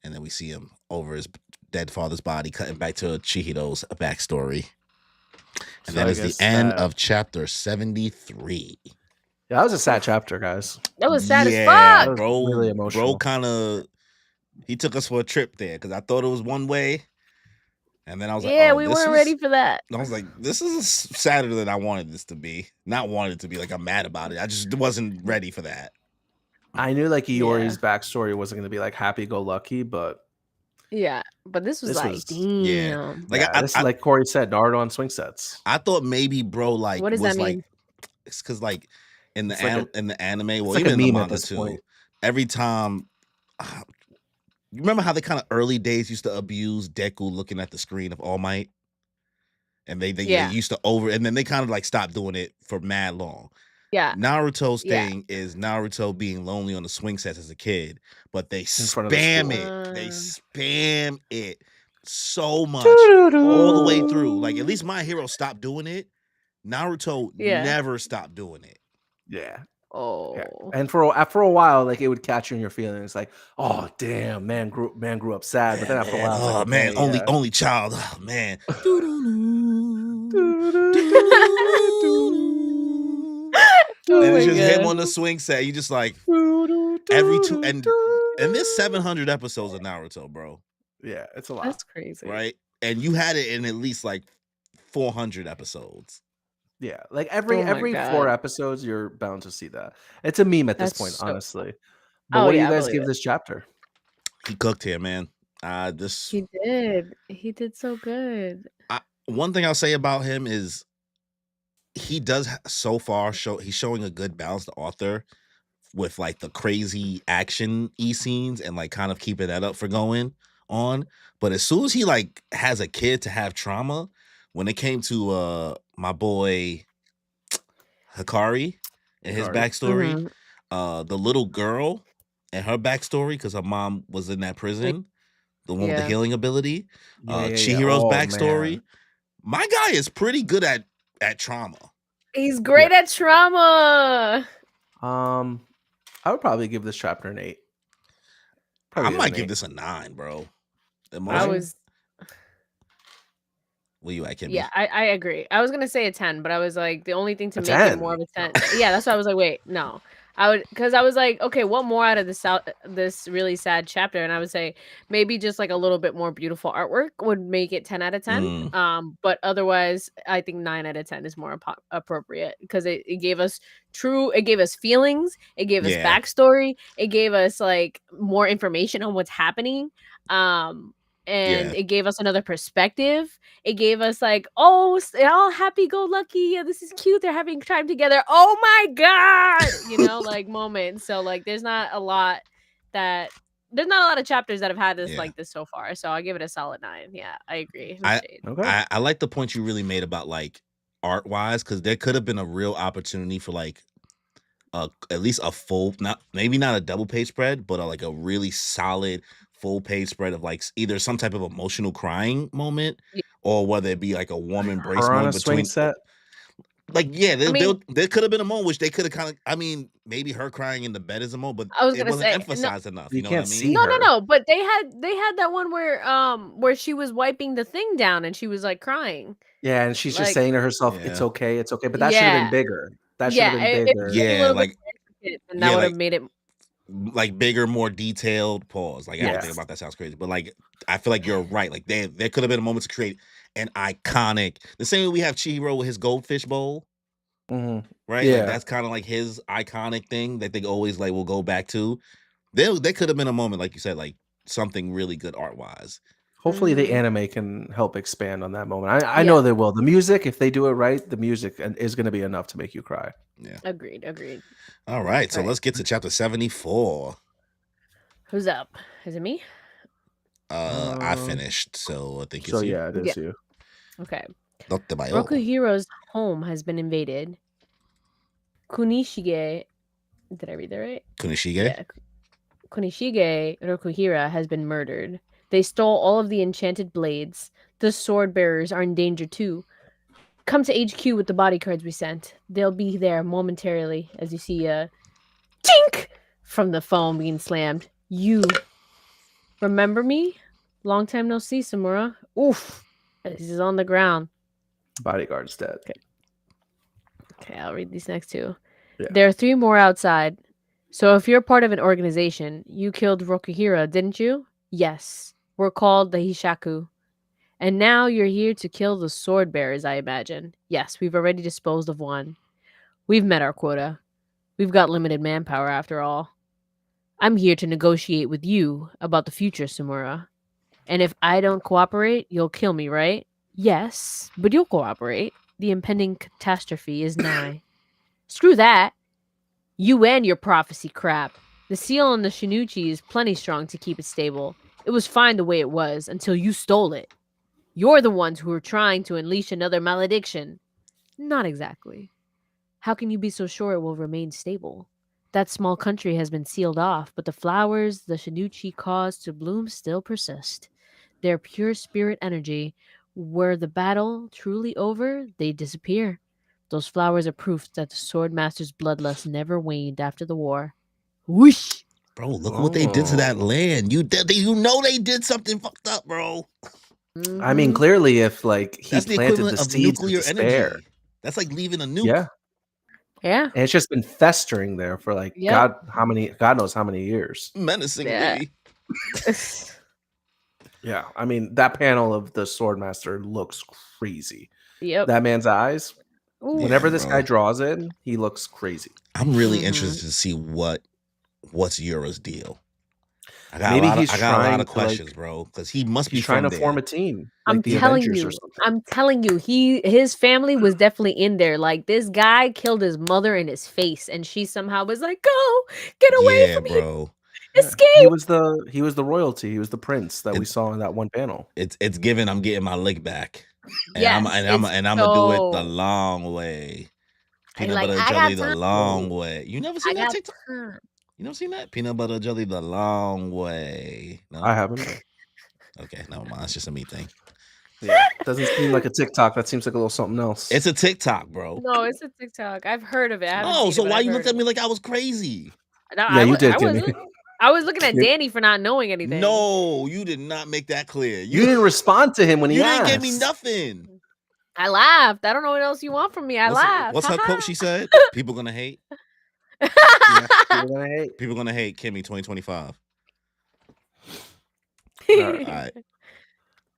[SPEAKER 3] and then we see him over his dead father's body, cutting back to Chihiro's backstory. And
[SPEAKER 2] So
[SPEAKER 3] that
[SPEAKER 2] I
[SPEAKER 3] is the
[SPEAKER 2] guess
[SPEAKER 3] end of chapter 73.
[SPEAKER 2] Yeah, that was a sad chapter, guys.
[SPEAKER 1] That was sad as
[SPEAKER 3] Yeah,
[SPEAKER 1] fuck.
[SPEAKER 3] bro.
[SPEAKER 2] Really emotional.
[SPEAKER 3] Bro kind of, he took us for a trip there because I thought it was one way. And then I was like,
[SPEAKER 1] Yeah,
[SPEAKER 3] oh,
[SPEAKER 1] we
[SPEAKER 3] this
[SPEAKER 1] weren't
[SPEAKER 3] is,
[SPEAKER 1] ready for that.
[SPEAKER 3] I was like, this is sadder than I wanted this to be. Not wanted it to be like I'm mad about it. I just wasn't ready for that.
[SPEAKER 2] I knew like Iori's backstory wasn't going to be like happy-go-lucky, but
[SPEAKER 1] Yeah, but this was like, damn.
[SPEAKER 3] Yeah. Like,
[SPEAKER 2] yeah, this is like Corey said, Naruto on swing sets.
[SPEAKER 3] I thought maybe bro like
[SPEAKER 1] What does
[SPEAKER 3] was
[SPEAKER 1] that
[SPEAKER 3] like
[SPEAKER 1] mean?
[SPEAKER 3] it's because like in the in the anime, well,
[SPEAKER 2] like
[SPEAKER 3] even
[SPEAKER 2] a
[SPEAKER 3] in the
[SPEAKER 2] meme at
[SPEAKER 3] manga
[SPEAKER 2] this
[SPEAKER 3] too,
[SPEAKER 2] point.
[SPEAKER 3] every time you remember how they kind of early days used to abuse Deku looking at the screen of All Might? And they used to and then they kind of like stopped doing it for mad long.
[SPEAKER 1] Yeah.
[SPEAKER 3] Naruto's thing is Naruto being lonely on the swing sets as a kid, but they
[SPEAKER 2] spam
[SPEAKER 3] it. They spam it so much all the way through. Like at least My Hero stopped doing it. Naruto never stopped doing it.
[SPEAKER 2] Yeah.
[SPEAKER 1] Oh.
[SPEAKER 2] Yeah. And for a while, like it would catch you in your feelings, like, oh damn, man grew up sad. But then after a while, it's like,
[SPEAKER 3] man,
[SPEAKER 2] okay,
[SPEAKER 3] only child. Oh man. And it's just him on the swing set. You just like every two and there's 700 episodes of Naruto, bro.
[SPEAKER 2] Yeah, it's a lot.
[SPEAKER 1] That's crazy.
[SPEAKER 3] Right? And you had it in at least like 400 episodes.
[SPEAKER 2] Yeah, like every 4 episodes, you're bound to see that. It's a meme at this point, honestly. But what do you guys give this chapter?
[SPEAKER 3] He cooked here, man.
[SPEAKER 1] He did. He did so good.
[SPEAKER 3] One thing I'll say about him is he does so far he's showing a good balance, the author, with like the crazy action scenes and like kind of keeping that up for going on. But as soon as he like has a kid to have trauma, when it came to my boy Hikari and his backstory, the little girl and her backstory, because her mom was in that prison, the one with the healing ability, Chihiro's backstory. Man. My guy is pretty good at trauma.
[SPEAKER 1] He's great at trauma.
[SPEAKER 2] I would probably give this chapter an 8.
[SPEAKER 3] I might give this a 9, bro. Emotion?
[SPEAKER 1] was
[SPEAKER 3] Where you at, Kimmy?
[SPEAKER 1] Yeah, I agree. I was gonna say a 10, but I was like, the only thing to
[SPEAKER 2] A
[SPEAKER 1] make it
[SPEAKER 2] 10?
[SPEAKER 1] more of a 10. Yeah, that's why I was like, wait, no. Because I was like, okay, what more out of this really sad chapter? And I would say maybe just like a little bit more beautiful artwork would make it 10 out of 10. But otherwise, I think 9 out of 10 is more appropriate because it gave us it gave us feelings, it gave us
[SPEAKER 3] Yeah.
[SPEAKER 1] backstory, it gave us like more information on what's happening. And
[SPEAKER 3] Yeah.
[SPEAKER 1] it gave us another perspective. It gave us like, oh, all happy go lucky. Yeah, this is cute. They're having time together. Oh my god, like moments. So like, there's not a lot of chapters that have had this like this so far. So I give it a solid 9. Yeah, I agree.
[SPEAKER 2] Okay.
[SPEAKER 3] I like the point you really made about like art wise, because there could have been a real opportunity for like at least a full, maybe not a double page spread, but like a really solid full page spread of like either some type of emotional crying moment, or whether it be like a warm embrace
[SPEAKER 2] Her on
[SPEAKER 3] moment
[SPEAKER 2] a swing
[SPEAKER 3] between
[SPEAKER 2] set.
[SPEAKER 3] Like, yeah,
[SPEAKER 1] I mean-
[SPEAKER 3] there could have been a moment which they could have kind of, I mean, maybe her crying in the bed is a moment, but
[SPEAKER 1] I was
[SPEAKER 3] it
[SPEAKER 1] gonna
[SPEAKER 3] wasn't
[SPEAKER 1] say,
[SPEAKER 3] emphasized enough.
[SPEAKER 2] You
[SPEAKER 3] You know what I
[SPEAKER 2] can't
[SPEAKER 3] mean?
[SPEAKER 2] see
[SPEAKER 1] No,
[SPEAKER 2] her.
[SPEAKER 1] but they had that one where she was wiping the thing down and she was like crying.
[SPEAKER 2] Yeah, and she's just
[SPEAKER 1] Like-
[SPEAKER 2] saying to herself, "It's
[SPEAKER 3] Yeah.
[SPEAKER 2] okay, it's okay." But that should have
[SPEAKER 1] Yeah.
[SPEAKER 2] been bigger. That should have been
[SPEAKER 1] it
[SPEAKER 2] bigger.
[SPEAKER 1] was a
[SPEAKER 3] Yeah,
[SPEAKER 1] little
[SPEAKER 3] like-
[SPEAKER 1] bit more intricate, and
[SPEAKER 3] yeah,
[SPEAKER 1] that would
[SPEAKER 3] like-
[SPEAKER 1] have made it.
[SPEAKER 3] Like bigger, more detailed pause. Like
[SPEAKER 2] Yes.
[SPEAKER 3] everything about that sounds crazy, but like I feel like you're right. Like there could have been a moment to create an iconic, the same way we have Chihiro with his goldfish bowl,
[SPEAKER 2] Mhm.
[SPEAKER 3] right?
[SPEAKER 2] Yeah.
[SPEAKER 3] Like that's kind of like his iconic thing that they always like will go back to. There could have been a moment, like you said, like something really good art wise.
[SPEAKER 2] Hopefully, the
[SPEAKER 1] Mhm.
[SPEAKER 2] anime can help expand on that moment. I know they will. The music, if they do it right, the music is going to be enough to make you cry.
[SPEAKER 3] Yeah.
[SPEAKER 1] Agreed.
[SPEAKER 3] All right, so
[SPEAKER 1] Right.
[SPEAKER 3] let's get to chapter 74.
[SPEAKER 1] Who's up? Is it me?
[SPEAKER 3] I finished, so I think it's
[SPEAKER 2] So
[SPEAKER 3] you.
[SPEAKER 2] yeah, it is you.
[SPEAKER 1] Okay.
[SPEAKER 3] Dr. Bayo.
[SPEAKER 1] Rokuhiro's home has been invaded. Kunishige, did I read that right?
[SPEAKER 3] Kunishige?
[SPEAKER 1] Yeah. Kunishige Rokuhira has been murdered. They stole all of the enchanted blades. The sword bearers are in danger too. Come to HQ with the body cards we sent. They'll be there momentarily as you see a tink from the phone being slammed. You remember me? Long time no see, Samura. Oof. He's on the ground.
[SPEAKER 2] Bodyguard's dead.
[SPEAKER 1] Okay, I'll read these next two.
[SPEAKER 2] Yeah.
[SPEAKER 1] There are 3 more outside. So if you're part of an organization, you killed Rokuhira, didn't you? Yes. We're called the Hishaku. And now you're here to kill the sword bearers, I imagine. Yes, we've already disposed of one. We've met our quota. We've got limited manpower after all. I'm here to negotiate with you about the future, Samura. And if I don't cooperate, you'll kill me, right? Yes, but you'll cooperate. The impending catastrophe is nigh. Screw that. You and your prophecy crap. The seal on the Shinuchi is plenty strong to keep it stable. It was fine the way it was until you stole it. You're the ones who are trying to unleash another malediction. Not exactly. How can you be so sure it will remain stable? That small country has been sealed off, but the flowers the Shinuchi caused to bloom still persist. Their pure spirit energy. Were the battle truly over, they disappear. Those flowers are proof that the Swordmaster's bloodlust never waned after the war. Whoosh!
[SPEAKER 3] Bro, look what they did to that land. You know they did something fucked up, bro.
[SPEAKER 2] I mean, clearly, if like he
[SPEAKER 3] That's the
[SPEAKER 2] planted
[SPEAKER 3] equivalent
[SPEAKER 2] the
[SPEAKER 3] of
[SPEAKER 2] seeds
[SPEAKER 3] nuclear
[SPEAKER 2] of despair,
[SPEAKER 3] energy. That's like leaving a nuke.
[SPEAKER 2] yeah,
[SPEAKER 1] Yeah.
[SPEAKER 2] and it's just been festering there for like
[SPEAKER 1] Yep.
[SPEAKER 2] God knows how many years.
[SPEAKER 3] Menacingly.
[SPEAKER 1] Yeah.
[SPEAKER 2] Yeah, I mean that panel of the Swordmaster looks crazy.
[SPEAKER 1] Yep.
[SPEAKER 2] That man's eyes.
[SPEAKER 1] Ooh.
[SPEAKER 2] Whenever
[SPEAKER 3] Yeah,
[SPEAKER 2] this
[SPEAKER 3] bro.
[SPEAKER 2] guy draws in, he looks crazy.
[SPEAKER 3] I'm really
[SPEAKER 1] Mhm.
[SPEAKER 3] interested to see what's Yura's deal. I got
[SPEAKER 2] Maybe
[SPEAKER 3] a lot
[SPEAKER 2] he's
[SPEAKER 3] of
[SPEAKER 2] trying to,
[SPEAKER 3] questions, bro, because he must be
[SPEAKER 2] He's trying
[SPEAKER 3] from
[SPEAKER 2] to
[SPEAKER 3] there.
[SPEAKER 2] form a team.
[SPEAKER 1] I'm
[SPEAKER 2] Like the
[SPEAKER 1] telling
[SPEAKER 2] Avengers
[SPEAKER 1] you.
[SPEAKER 2] or something.
[SPEAKER 1] I'm telling you. His family was definitely in there. Like this guy killed his mother in his face, and she somehow was like, "Go, get away
[SPEAKER 3] Yeah,
[SPEAKER 1] from me,
[SPEAKER 3] bro.
[SPEAKER 1] escape."
[SPEAKER 2] He was the royalty. He was the prince that we saw in that one panel.
[SPEAKER 3] It's given. I'm getting my lick back, and
[SPEAKER 1] Yes,
[SPEAKER 3] I'm gonna do it the long way. Peanut
[SPEAKER 1] like,
[SPEAKER 3] butter
[SPEAKER 1] I
[SPEAKER 3] jelly
[SPEAKER 1] got
[SPEAKER 3] the
[SPEAKER 1] time.
[SPEAKER 3] long way. You never
[SPEAKER 1] I
[SPEAKER 3] seen that
[SPEAKER 1] got
[SPEAKER 3] TikTok?
[SPEAKER 1] time.
[SPEAKER 3] You never seen that? Peanut butter jelly the long way. No?
[SPEAKER 2] I haven't.
[SPEAKER 3] Okay, never mind. It's just a me thing.
[SPEAKER 2] Yeah, doesn't seem like a TikTok. That seems like a little something else.
[SPEAKER 3] It's a TikTok, bro.
[SPEAKER 1] No, it's a TikTok. I've heard of it. I haven't
[SPEAKER 3] No,
[SPEAKER 1] seen
[SPEAKER 3] so
[SPEAKER 1] it, but
[SPEAKER 3] why
[SPEAKER 1] I've
[SPEAKER 3] you
[SPEAKER 1] heard
[SPEAKER 3] looked at
[SPEAKER 1] of
[SPEAKER 3] me like I was crazy?
[SPEAKER 1] it. No,
[SPEAKER 2] Yeah, you did,
[SPEAKER 1] I
[SPEAKER 2] Kimmy.
[SPEAKER 1] wasn't. I was looking at Danny for not knowing anything.
[SPEAKER 3] No, you did not make that clear.
[SPEAKER 2] You didn't respond to him when he
[SPEAKER 3] You
[SPEAKER 2] asked.
[SPEAKER 3] didn't give me nothing.
[SPEAKER 1] I laughed. I don't know what else you want from me. I laughed.
[SPEAKER 3] What's her quote? She said, "People gonna hate.
[SPEAKER 2] Yeah, you're gonna hate.
[SPEAKER 3] People gonna hate Kimmy 2025."
[SPEAKER 2] All right.
[SPEAKER 3] All right.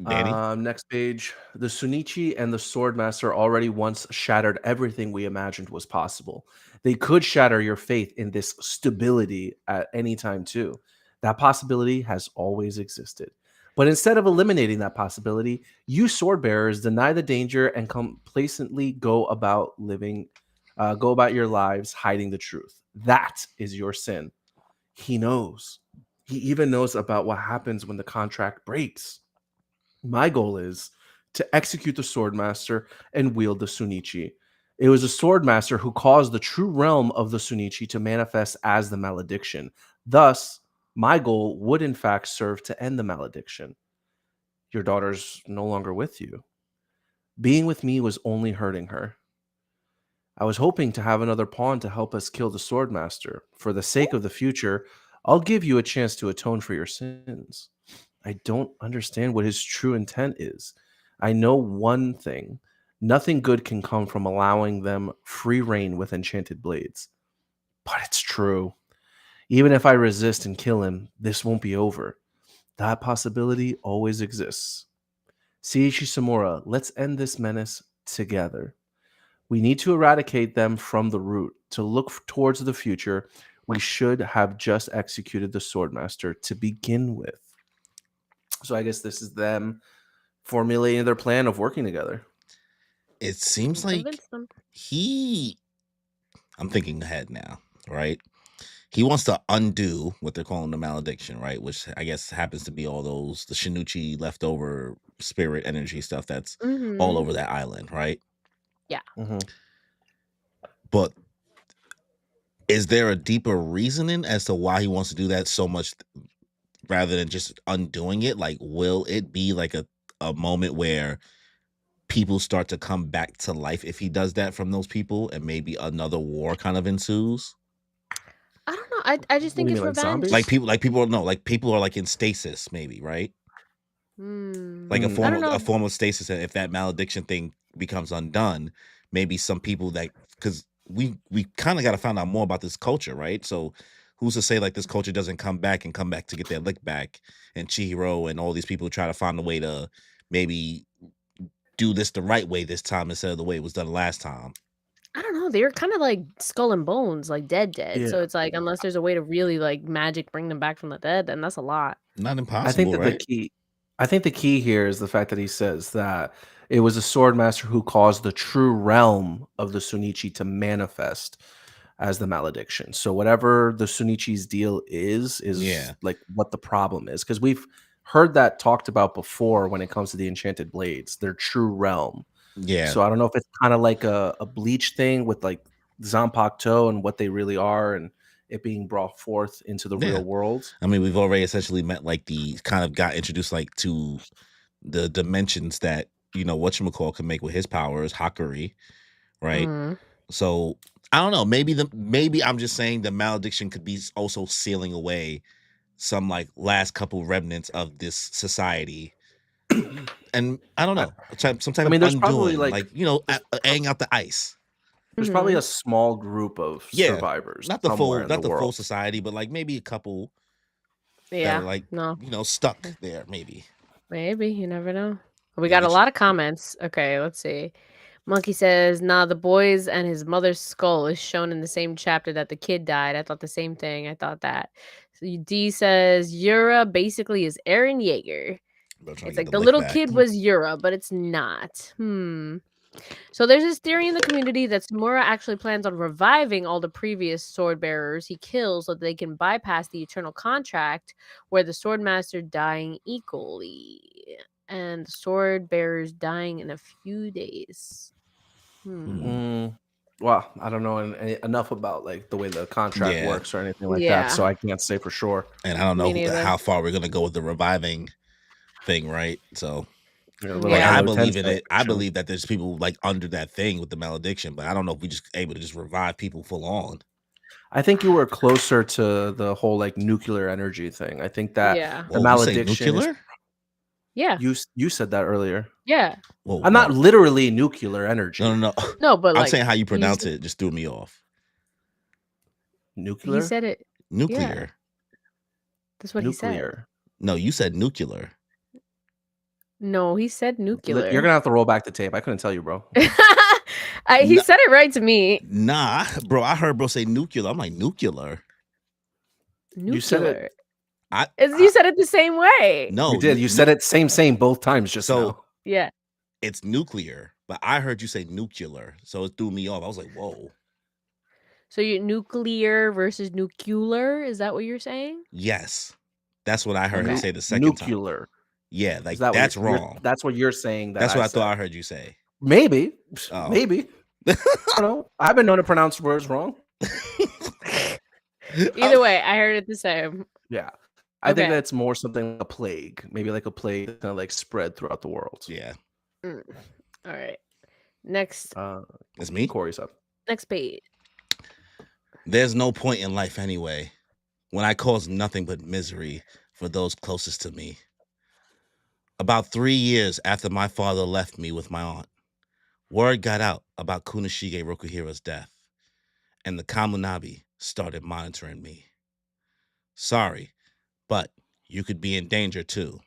[SPEAKER 3] Danny?
[SPEAKER 2] Next page. The Sunichi and the Swordmaster already once shattered everything we imagined was possible. They could shatter your faith in this stability at any time, too. That possibility has always existed. But instead of eliminating that possibility, you swordbearers deny the danger and complacently go about your lives hiding the truth. That is your sin. He knows. He even knows about what happens when the contract breaks. My goal is to execute the Swordmaster and wield the Sunichi. It was the Swordmaster who caused the true realm of the Sunichi to manifest as the malediction. Thus, my goal would in fact serve to end the malediction. Your daughter's no longer with you. Being with me was only hurting her. I was hoping to have another pawn to help us kill the Swordmaster. For the sake of the future, I'll give you a chance to atone for your sins. I don't understand what his true intent is. I know one thing. Nothing good can come from allowing them free reign with enchanted blades. But it's true. Even if I resist and kill him, this won't be over. That possibility always exists. Seiichi Samura, let's end this menace together. We need to eradicate them from the root. To look towards the future, we should have just executed the Swordmaster to begin with. So I guess this is them formulating their plan of working together.
[SPEAKER 3] It seems like I'm thinking ahead now, right? He wants to undo what they're calling the malediction, right? Which I guess happens to be all the Shinichi leftover spirit energy stuff that's all over that island, right?
[SPEAKER 1] Yeah.
[SPEAKER 2] Mm-hmm.
[SPEAKER 3] But is there a deeper reasoning as to why he wants to do that so much rather than just undoing it? Like, will it be like a moment where people start to come back to life if he does that from those people and maybe another war kind of ensues?
[SPEAKER 1] I don't know. I just think it's revenge.
[SPEAKER 3] Like people are like in stasis, maybe, right? Like a form of stasis. If that malediction thing becomes undone, maybe some people that, because we kind of got to find out more about this culture, right? So who's to say like this culture doesn't come back to get their lick back, and Chihiro and all these people try to find a way to maybe do this the right way this time instead of the way it was done last time.
[SPEAKER 1] I don't know. They're kind of like skull and bones, like dead.
[SPEAKER 2] Yeah.
[SPEAKER 1] So it's like, unless there's a way to really like magic bring them back from the dead, then that's a lot.
[SPEAKER 3] Not impossible.
[SPEAKER 2] I think that
[SPEAKER 3] right?
[SPEAKER 2] I think the key here is the fact that he says that it was a Swordmaster who caused the true realm of the Sunichi to manifest as the malediction. So whatever the Sunichi's deal is like what the problem is. Because we've heard that talked about before when it comes to the enchanted blades, their true realm.
[SPEAKER 3] Yeah.
[SPEAKER 2] So I don't know if it's kind of like a Bleach thing with like Zanpakuto and what they really are and it being brought forth into the real world.
[SPEAKER 3] I mean, we've already essentially met like the kind of got introduced like to the dimensions that, you know, whatchamacall can make with his powers, Hakuri, right? So I don't know. Maybe I'm just saying the malediction could be also sealing away some like last couple remnants of this society. And I don't know. Some type of undoing, probably like you know, airing out the ice.
[SPEAKER 2] There's probably a small group of survivors,
[SPEAKER 3] not the full society, but like maybe a couple.
[SPEAKER 1] Yeah,
[SPEAKER 3] that are you know, stuck there. Maybe
[SPEAKER 1] you never know. We got a lot of comments. Okay, let's see. Monkey says, "Nah, the boys and his mother's skull is shown in the same chapter that the kid died. I thought the same thing. I thought that." So D says, "Yura basically is Eren Yeager." It's like the little kid was Yura, but it's not. So there's this theory in the community that Samura actually plans on reviving all the previous sword bearers he kills so that they can bypass the eternal contract where the swordmaster dying equally and the sword bearers dying in a few days.
[SPEAKER 2] Well, I don't know enough about like the way the contract works or anything like that, so I can't say for sure.
[SPEAKER 3] And I don't know how far we're gonna go with the reviving thing, right? So like, I believe in it. I believe that there's people like under that thing with the malediction, but I don't know if we just able to just revive people full on.
[SPEAKER 2] I think you were closer to the whole like nuclear energy thing. I think that
[SPEAKER 1] Yeah.
[SPEAKER 2] the
[SPEAKER 3] Whoa, you say
[SPEAKER 2] malediction is,
[SPEAKER 3] nuclear?
[SPEAKER 1] Yeah.
[SPEAKER 2] you said that earlier.
[SPEAKER 1] Yeah.
[SPEAKER 3] Whoa,
[SPEAKER 2] I'm
[SPEAKER 3] no.
[SPEAKER 2] not literally nuclear energy.
[SPEAKER 3] No.
[SPEAKER 1] No, but
[SPEAKER 3] I'm
[SPEAKER 1] like
[SPEAKER 3] saying how you pronounce
[SPEAKER 1] said-
[SPEAKER 3] it just threw me off.
[SPEAKER 2] Nuclear.
[SPEAKER 1] He said it.
[SPEAKER 3] Nuclear.
[SPEAKER 1] That's what he said.
[SPEAKER 2] Nuclear.
[SPEAKER 3] No, you said nuclear.
[SPEAKER 1] No, he said nuclear.
[SPEAKER 2] You're gonna have to roll back the tape. I couldn't tell you, bro.
[SPEAKER 1] He
[SPEAKER 3] No.
[SPEAKER 1] said it right to me.
[SPEAKER 3] Nah, bro. I heard bro say nuclear. I'm like nuclear.
[SPEAKER 1] Nuclear.
[SPEAKER 2] You said it.
[SPEAKER 1] You said it the same way.
[SPEAKER 3] No,
[SPEAKER 2] You did. You said it same both times just
[SPEAKER 3] So-
[SPEAKER 2] now.
[SPEAKER 1] Yeah.
[SPEAKER 3] it's nuclear, but I heard you say nuclear, so it threw me off. I was like, whoa.
[SPEAKER 1] So you nuclear versus nuclear? Is that what you're saying?
[SPEAKER 3] Yes, that's what I heard him
[SPEAKER 1] Okay.
[SPEAKER 3] say the second time.
[SPEAKER 2] Nuclear.
[SPEAKER 3] Yeah,
[SPEAKER 2] Is
[SPEAKER 3] like
[SPEAKER 2] that what
[SPEAKER 3] that's
[SPEAKER 2] you're-
[SPEAKER 3] wrong.
[SPEAKER 2] That's what you're saying.
[SPEAKER 3] That's what I thought I
[SPEAKER 2] said.
[SPEAKER 3] heard you say.
[SPEAKER 2] Maybe.
[SPEAKER 3] Oh.
[SPEAKER 2] Maybe. I don't know. I've been known to pronounce words wrong.
[SPEAKER 1] Either way, I heard it the same.
[SPEAKER 2] Yeah. I think
[SPEAKER 1] Okay.
[SPEAKER 2] that's more something like a plague. Maybe like a plague that kind of like spread throughout the world.
[SPEAKER 3] Yeah,
[SPEAKER 1] All right. Next
[SPEAKER 3] it's me.
[SPEAKER 2] Corey's up.
[SPEAKER 1] next page.
[SPEAKER 3] There's no point in life anyway when I cause nothing but misery for those closest to me. About 3 years after my father left me with my aunt, word got out about Kunishige Rokuhira's death, and the Kamunabi started monitoring me. Sorry, but you could be in danger too,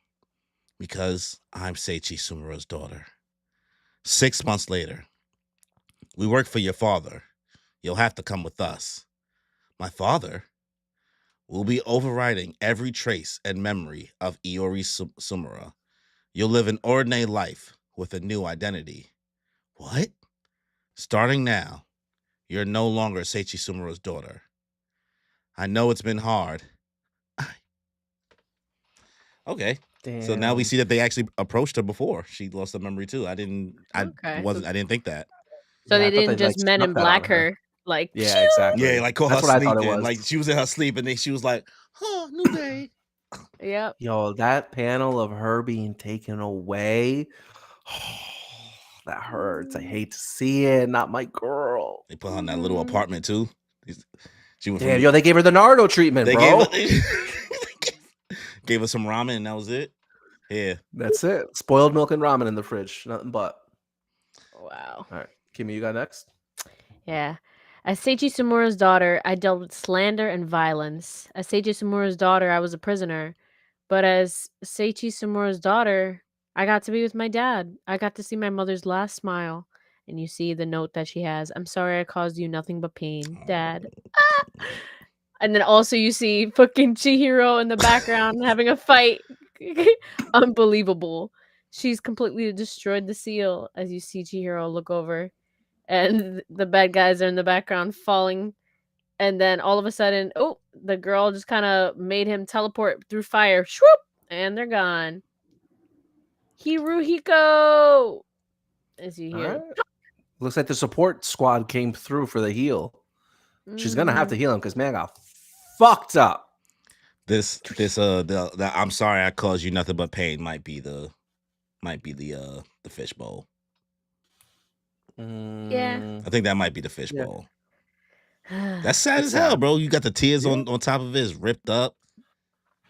[SPEAKER 3] because I'm Seiichi Sumura's daughter. 6 months later, we work for your father. You'll have to come with us. My father will be overriding every trace and memory of Iori Sumura. You'll live an ordinary life with a new identity. What? Starting now, you're no longer Seiichi Sumura's daughter. I know it's been hard. Okay.
[SPEAKER 2] Damn.
[SPEAKER 3] So now we see that they actually approached her before. She lost her memory too. I didn't think that.
[SPEAKER 1] So
[SPEAKER 2] Yeah, I
[SPEAKER 1] they
[SPEAKER 2] thought
[SPEAKER 1] didn't just
[SPEAKER 2] like,
[SPEAKER 1] Men
[SPEAKER 2] snuck
[SPEAKER 1] in
[SPEAKER 2] that on
[SPEAKER 1] Black her. Like,
[SPEAKER 2] Yeah,
[SPEAKER 1] phew.
[SPEAKER 2] exactly.
[SPEAKER 3] Yeah, like call
[SPEAKER 2] That's
[SPEAKER 3] her
[SPEAKER 2] what I thought it
[SPEAKER 3] sleeping.
[SPEAKER 2] was.
[SPEAKER 3] Like she was in her sleep and then she was like, "Huh, new day."
[SPEAKER 1] Yep.
[SPEAKER 2] Yo, that panel of her being taken away, that hurts. I hate to see it. Not my girl.
[SPEAKER 3] They put her in that little apartment too. She went
[SPEAKER 2] Damn, yo, they gave her the Naruto treatment,
[SPEAKER 3] they
[SPEAKER 2] bro.
[SPEAKER 3] gave her some ramen and that was it. Yeah.
[SPEAKER 2] That's it. Spoiled milk and ramen in the fridge. Nothing but.
[SPEAKER 1] Wow.
[SPEAKER 2] All right. Kimmy, you got next?
[SPEAKER 1] Yeah. As Seiichi Sumura's daughter, I dealt with slander and violence. As Seiichi Sumura's daughter, I was a prisoner. But as Seiichi Sumura's daughter, I got to be with my dad. I got to see my mother's last smile. And you see the note that she has. I'm sorry I caused you nothing but pain, Dad. Ah! And then also you see fucking Chihiro in the background having a fight. Unbelievable. She's completely destroyed the seal as you see Chihiro look over. And the bad guys are in the background falling. And then all of a sudden, oh, the girl just kind of made him teleport through fire. Shwoop! And they're gone. Hiruhiko! As you
[SPEAKER 2] All
[SPEAKER 1] hear.
[SPEAKER 2] right. Looks like the support squad came through for the heal. She's gonna have to heal him because man got fucked up.
[SPEAKER 3] The I'm sorry I caused you nothing but pain might be the fishbowl.
[SPEAKER 1] Yeah.
[SPEAKER 3] I think that might be the fishbowl. That's sad
[SPEAKER 2] It's
[SPEAKER 3] as hell,
[SPEAKER 2] sad.
[SPEAKER 3] bro. You got the tears
[SPEAKER 2] Yeah.
[SPEAKER 3] on top of it, it's ripped up.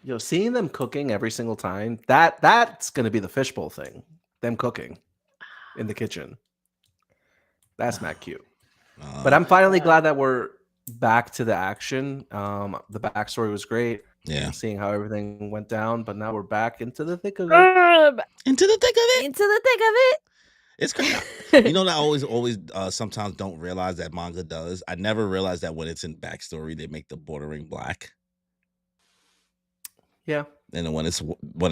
[SPEAKER 2] Yo, seeing them cooking every single time, that's gonna be the fishbowl thing. Them cooking in the kitchen. That's not cute. But I'm finally glad that we're back to the action. The backstory was great.
[SPEAKER 3] Yeah.
[SPEAKER 2] Seeing how everything went down, but now we're back into the thick of it.
[SPEAKER 3] Into the thick of it.
[SPEAKER 1] Into the thick of it.
[SPEAKER 3] It's crazy. You know that I always sometimes don't realize that manga does. I never realized that when it's in backstory, they make the bordering black.
[SPEAKER 2] Yeah.
[SPEAKER 3] And then when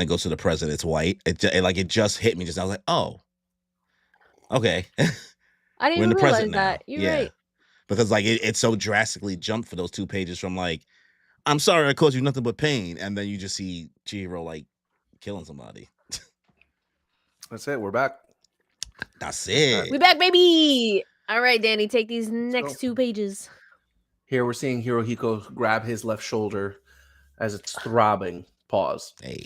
[SPEAKER 3] it goes to the present, it's white. It just hit me. I was like, oh, okay.
[SPEAKER 1] I didn't
[SPEAKER 3] We're in
[SPEAKER 1] even
[SPEAKER 3] the
[SPEAKER 1] realize
[SPEAKER 3] present now.
[SPEAKER 1] that. You're right.
[SPEAKER 3] Because like it so drastically jumped for those 2 pages from like, I'm sorry I caused you nothing but pain, and then you just see Chihiro like killing somebody.
[SPEAKER 2] That's it. We're back.
[SPEAKER 3] That's it.
[SPEAKER 1] We back, baby. All right, Danny, take these next 2 pages.
[SPEAKER 2] Here we're seeing Hirohiko grab his left shoulder as it's throbbing. Pause.
[SPEAKER 3] Hey.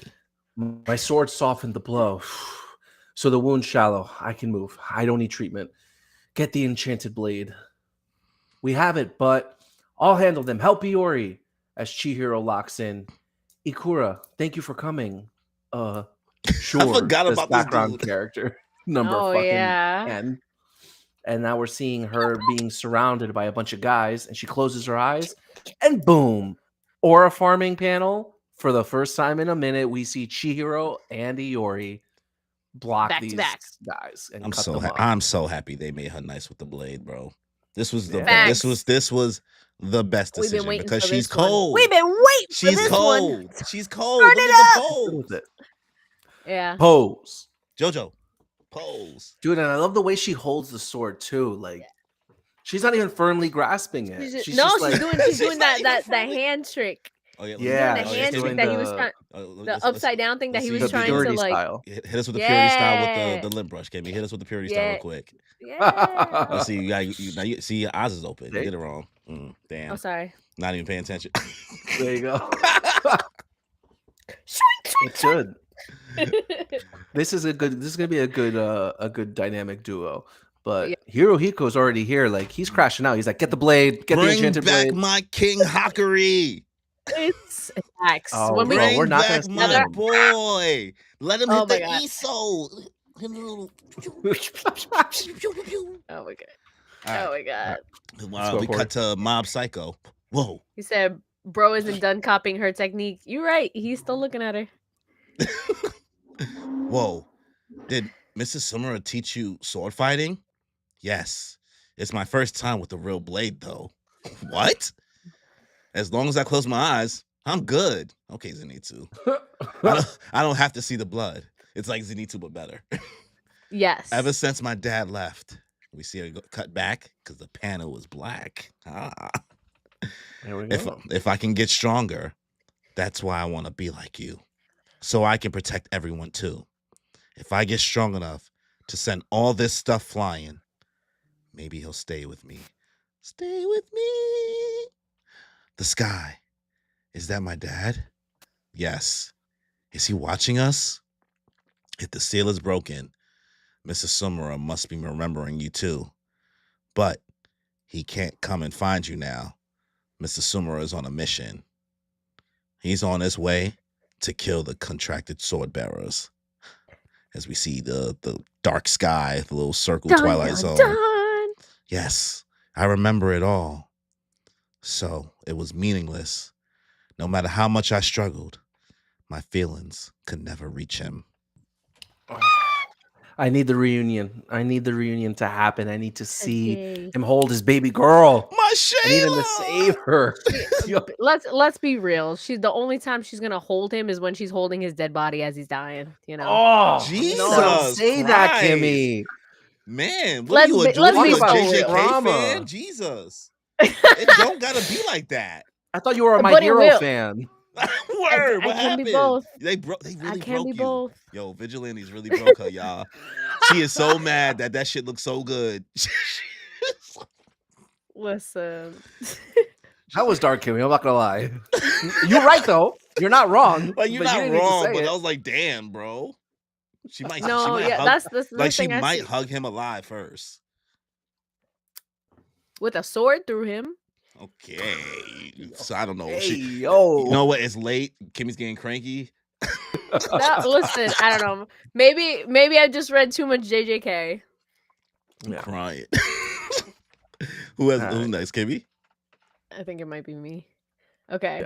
[SPEAKER 2] My sword softened the blow. So the wound's shallow. I can move. I don't need treatment. Get the enchanted blade. We have it, but I'll handle them. Help Iori. As Chihiro locks in. Ikura, thank you for coming. Sure.
[SPEAKER 3] I forgot
[SPEAKER 2] This
[SPEAKER 3] about this
[SPEAKER 2] background
[SPEAKER 3] dude.
[SPEAKER 2] character. Number
[SPEAKER 1] Oh,
[SPEAKER 2] fucking
[SPEAKER 1] yeah.
[SPEAKER 2] 10. And now we're seeing her being surrounded by a bunch of guys, and she closes her eyes, and boom, aura farming panel. For the first time in a minute, we see Chihiro and Iori block
[SPEAKER 1] Back to
[SPEAKER 2] these
[SPEAKER 1] back.
[SPEAKER 2] guys and
[SPEAKER 3] I'm
[SPEAKER 2] cut
[SPEAKER 3] so
[SPEAKER 2] them up.
[SPEAKER 3] I'm so happy they made her nice with the blade, bro. This was the
[SPEAKER 2] Yeah.
[SPEAKER 3] this was the best
[SPEAKER 1] We've been
[SPEAKER 3] decision
[SPEAKER 1] waiting
[SPEAKER 3] because
[SPEAKER 1] for
[SPEAKER 3] she's
[SPEAKER 1] this one.
[SPEAKER 3] cold.
[SPEAKER 1] We've been waiting for
[SPEAKER 3] She's
[SPEAKER 1] this
[SPEAKER 3] cold.
[SPEAKER 1] one.
[SPEAKER 3] She's cold.
[SPEAKER 1] Turn
[SPEAKER 3] Look
[SPEAKER 1] it
[SPEAKER 3] at
[SPEAKER 1] up.
[SPEAKER 3] the
[SPEAKER 2] Good
[SPEAKER 3] pose.
[SPEAKER 2] with it.
[SPEAKER 1] Yeah.
[SPEAKER 2] Pose.
[SPEAKER 3] Jojo, pose.
[SPEAKER 2] Dude, and I love the way she holds the sword too. Like she's not even firmly grasping it. She's
[SPEAKER 1] No,
[SPEAKER 2] just
[SPEAKER 1] she's
[SPEAKER 2] like
[SPEAKER 1] doing
[SPEAKER 3] She's
[SPEAKER 1] that
[SPEAKER 3] not even
[SPEAKER 1] that
[SPEAKER 3] firmly-
[SPEAKER 1] hand trick.
[SPEAKER 3] Oh yeah,
[SPEAKER 2] Yeah,
[SPEAKER 1] Doing the
[SPEAKER 2] she's
[SPEAKER 1] hand
[SPEAKER 2] doing
[SPEAKER 1] trick that he was
[SPEAKER 2] the-
[SPEAKER 1] trying,
[SPEAKER 3] the
[SPEAKER 1] the upside down thing that he was
[SPEAKER 2] the
[SPEAKER 1] trying to
[SPEAKER 2] purity
[SPEAKER 1] like.
[SPEAKER 2] style.
[SPEAKER 3] hit us with the purity style with
[SPEAKER 1] Yeah.
[SPEAKER 3] the lint brush, Kimmy. Hit us with the purity style
[SPEAKER 1] Yeah.
[SPEAKER 3] real quick.
[SPEAKER 1] Yeah.
[SPEAKER 3] Let's see. Now you see your eyes is open. You
[SPEAKER 2] See?
[SPEAKER 3] get it wrong. Damn.
[SPEAKER 1] Oh, sorry.
[SPEAKER 3] Not even paying attention.
[SPEAKER 2] There you go. It's good. This is gonna be a good dynamic duo. But
[SPEAKER 1] Yeah.
[SPEAKER 2] Hirohiko's already here. Like he's crashing out. He's like, get the blade, get the
[SPEAKER 3] Bring
[SPEAKER 2] enchanted
[SPEAKER 3] back
[SPEAKER 2] blade.
[SPEAKER 3] my King Hakurei.
[SPEAKER 1] It's facts.
[SPEAKER 2] Oh,
[SPEAKER 1] When we
[SPEAKER 2] bro,
[SPEAKER 3] Bring
[SPEAKER 2] we're not
[SPEAKER 3] back
[SPEAKER 2] gonna
[SPEAKER 3] my
[SPEAKER 2] see him.
[SPEAKER 3] boy. Let him
[SPEAKER 1] Oh
[SPEAKER 3] hit
[SPEAKER 1] my
[SPEAKER 3] the
[SPEAKER 1] God.
[SPEAKER 3] ESO. Hit a little.
[SPEAKER 1] Oh my god.
[SPEAKER 3] All
[SPEAKER 1] Oh my god.
[SPEAKER 3] right.
[SPEAKER 2] go,
[SPEAKER 3] We
[SPEAKER 2] Corey.
[SPEAKER 3] cut to Mob Psycho. Whoa.
[SPEAKER 1] He said, "Bro isn't done copying her technique." You're right. He's still looking at her.
[SPEAKER 3] Whoa. Did Mrs. Summer teach you sword fighting? Yes. It's my first time with a real blade, though. What? As long as I close my eyes, I'm good. Okay, Zenitsu. I don't have to see the blood. It's like Zenitsu, but better.
[SPEAKER 1] Yes.
[SPEAKER 3] Ever since my dad left, we see her cut back because the panel was black.
[SPEAKER 2] There we go.
[SPEAKER 3] If I can get stronger, that's why I want to be like you. So I can protect everyone too. If I get strong enough to send all this stuff flying, maybe he'll stay with me. Stay with me. The sky. Is that my dad? Yes. Is he watching us? If the seal is broken, Mrs. Sumura must be remembering you too. But he can't come and find you now. Mr. Sumura is on a mission. He's on his way to kill the contracted sword bearers. As we see the dark sky, the little circle Twilight Zone.
[SPEAKER 1] Dun.
[SPEAKER 3] Yes, I remember it all. So it was meaningless. No matter how much I struggled, my feelings could never reach him.
[SPEAKER 2] I need the reunion. I need the reunion to happen. I need to see
[SPEAKER 1] Okay.
[SPEAKER 2] him hold his baby girl.
[SPEAKER 3] My
[SPEAKER 2] I need him to
[SPEAKER 3] Shayla!
[SPEAKER 2] save her. Yo,
[SPEAKER 1] Let's be real. She's the only time she's gonna hold him is when she's holding his dead body as he's dying. You know.
[SPEAKER 2] oh,
[SPEAKER 3] Jesus
[SPEAKER 2] no, don't say that,
[SPEAKER 3] Christ.
[SPEAKER 2] Kimmy.
[SPEAKER 3] Man, what
[SPEAKER 1] Let's
[SPEAKER 3] are you,
[SPEAKER 1] be-
[SPEAKER 3] a
[SPEAKER 1] let's
[SPEAKER 3] Jordan
[SPEAKER 1] be
[SPEAKER 3] or
[SPEAKER 1] for
[SPEAKER 3] JJK
[SPEAKER 1] real.
[SPEAKER 2] Drama.
[SPEAKER 3] fan? Jesus. It don't gotta be like that.
[SPEAKER 2] I thought you were a My
[SPEAKER 1] But it
[SPEAKER 2] Hero
[SPEAKER 1] will.
[SPEAKER 2] fan.
[SPEAKER 3] Word,
[SPEAKER 1] I
[SPEAKER 3] what
[SPEAKER 1] can be
[SPEAKER 3] happened?
[SPEAKER 1] both.
[SPEAKER 3] They really
[SPEAKER 1] I
[SPEAKER 3] broke
[SPEAKER 1] can be
[SPEAKER 3] you.
[SPEAKER 1] both.
[SPEAKER 3] Yo, Vigilantes really broke her, y'all. She is so mad that shit looks so good.
[SPEAKER 1] Listen.
[SPEAKER 2] That was dark, Kimmy. I'm not gonna lie. You're right though. You're not wrong.
[SPEAKER 3] Like you're
[SPEAKER 2] but you
[SPEAKER 3] not
[SPEAKER 2] didn't need to
[SPEAKER 3] wrong,
[SPEAKER 2] say
[SPEAKER 3] but
[SPEAKER 2] it.
[SPEAKER 3] I was like, damn, bro. She might.
[SPEAKER 1] No,
[SPEAKER 3] she might
[SPEAKER 1] yeah,
[SPEAKER 3] hug,
[SPEAKER 1] that's the
[SPEAKER 3] like she
[SPEAKER 1] thing I
[SPEAKER 3] might
[SPEAKER 1] see.
[SPEAKER 3] hug him alive first.
[SPEAKER 1] With a sword through him.
[SPEAKER 3] Okay, so I don't know.
[SPEAKER 2] Hey,
[SPEAKER 3] She,
[SPEAKER 2] yo.
[SPEAKER 3] you know what? It's late. Kimmy's getting cranky.
[SPEAKER 1] Listen, I don't know. Maybe I just read too much JJK.
[SPEAKER 3] I'm
[SPEAKER 2] Yeah.
[SPEAKER 3] crying. Who's
[SPEAKER 2] Alright.
[SPEAKER 3] next, Kimmy?
[SPEAKER 1] I think it might be me. Okay.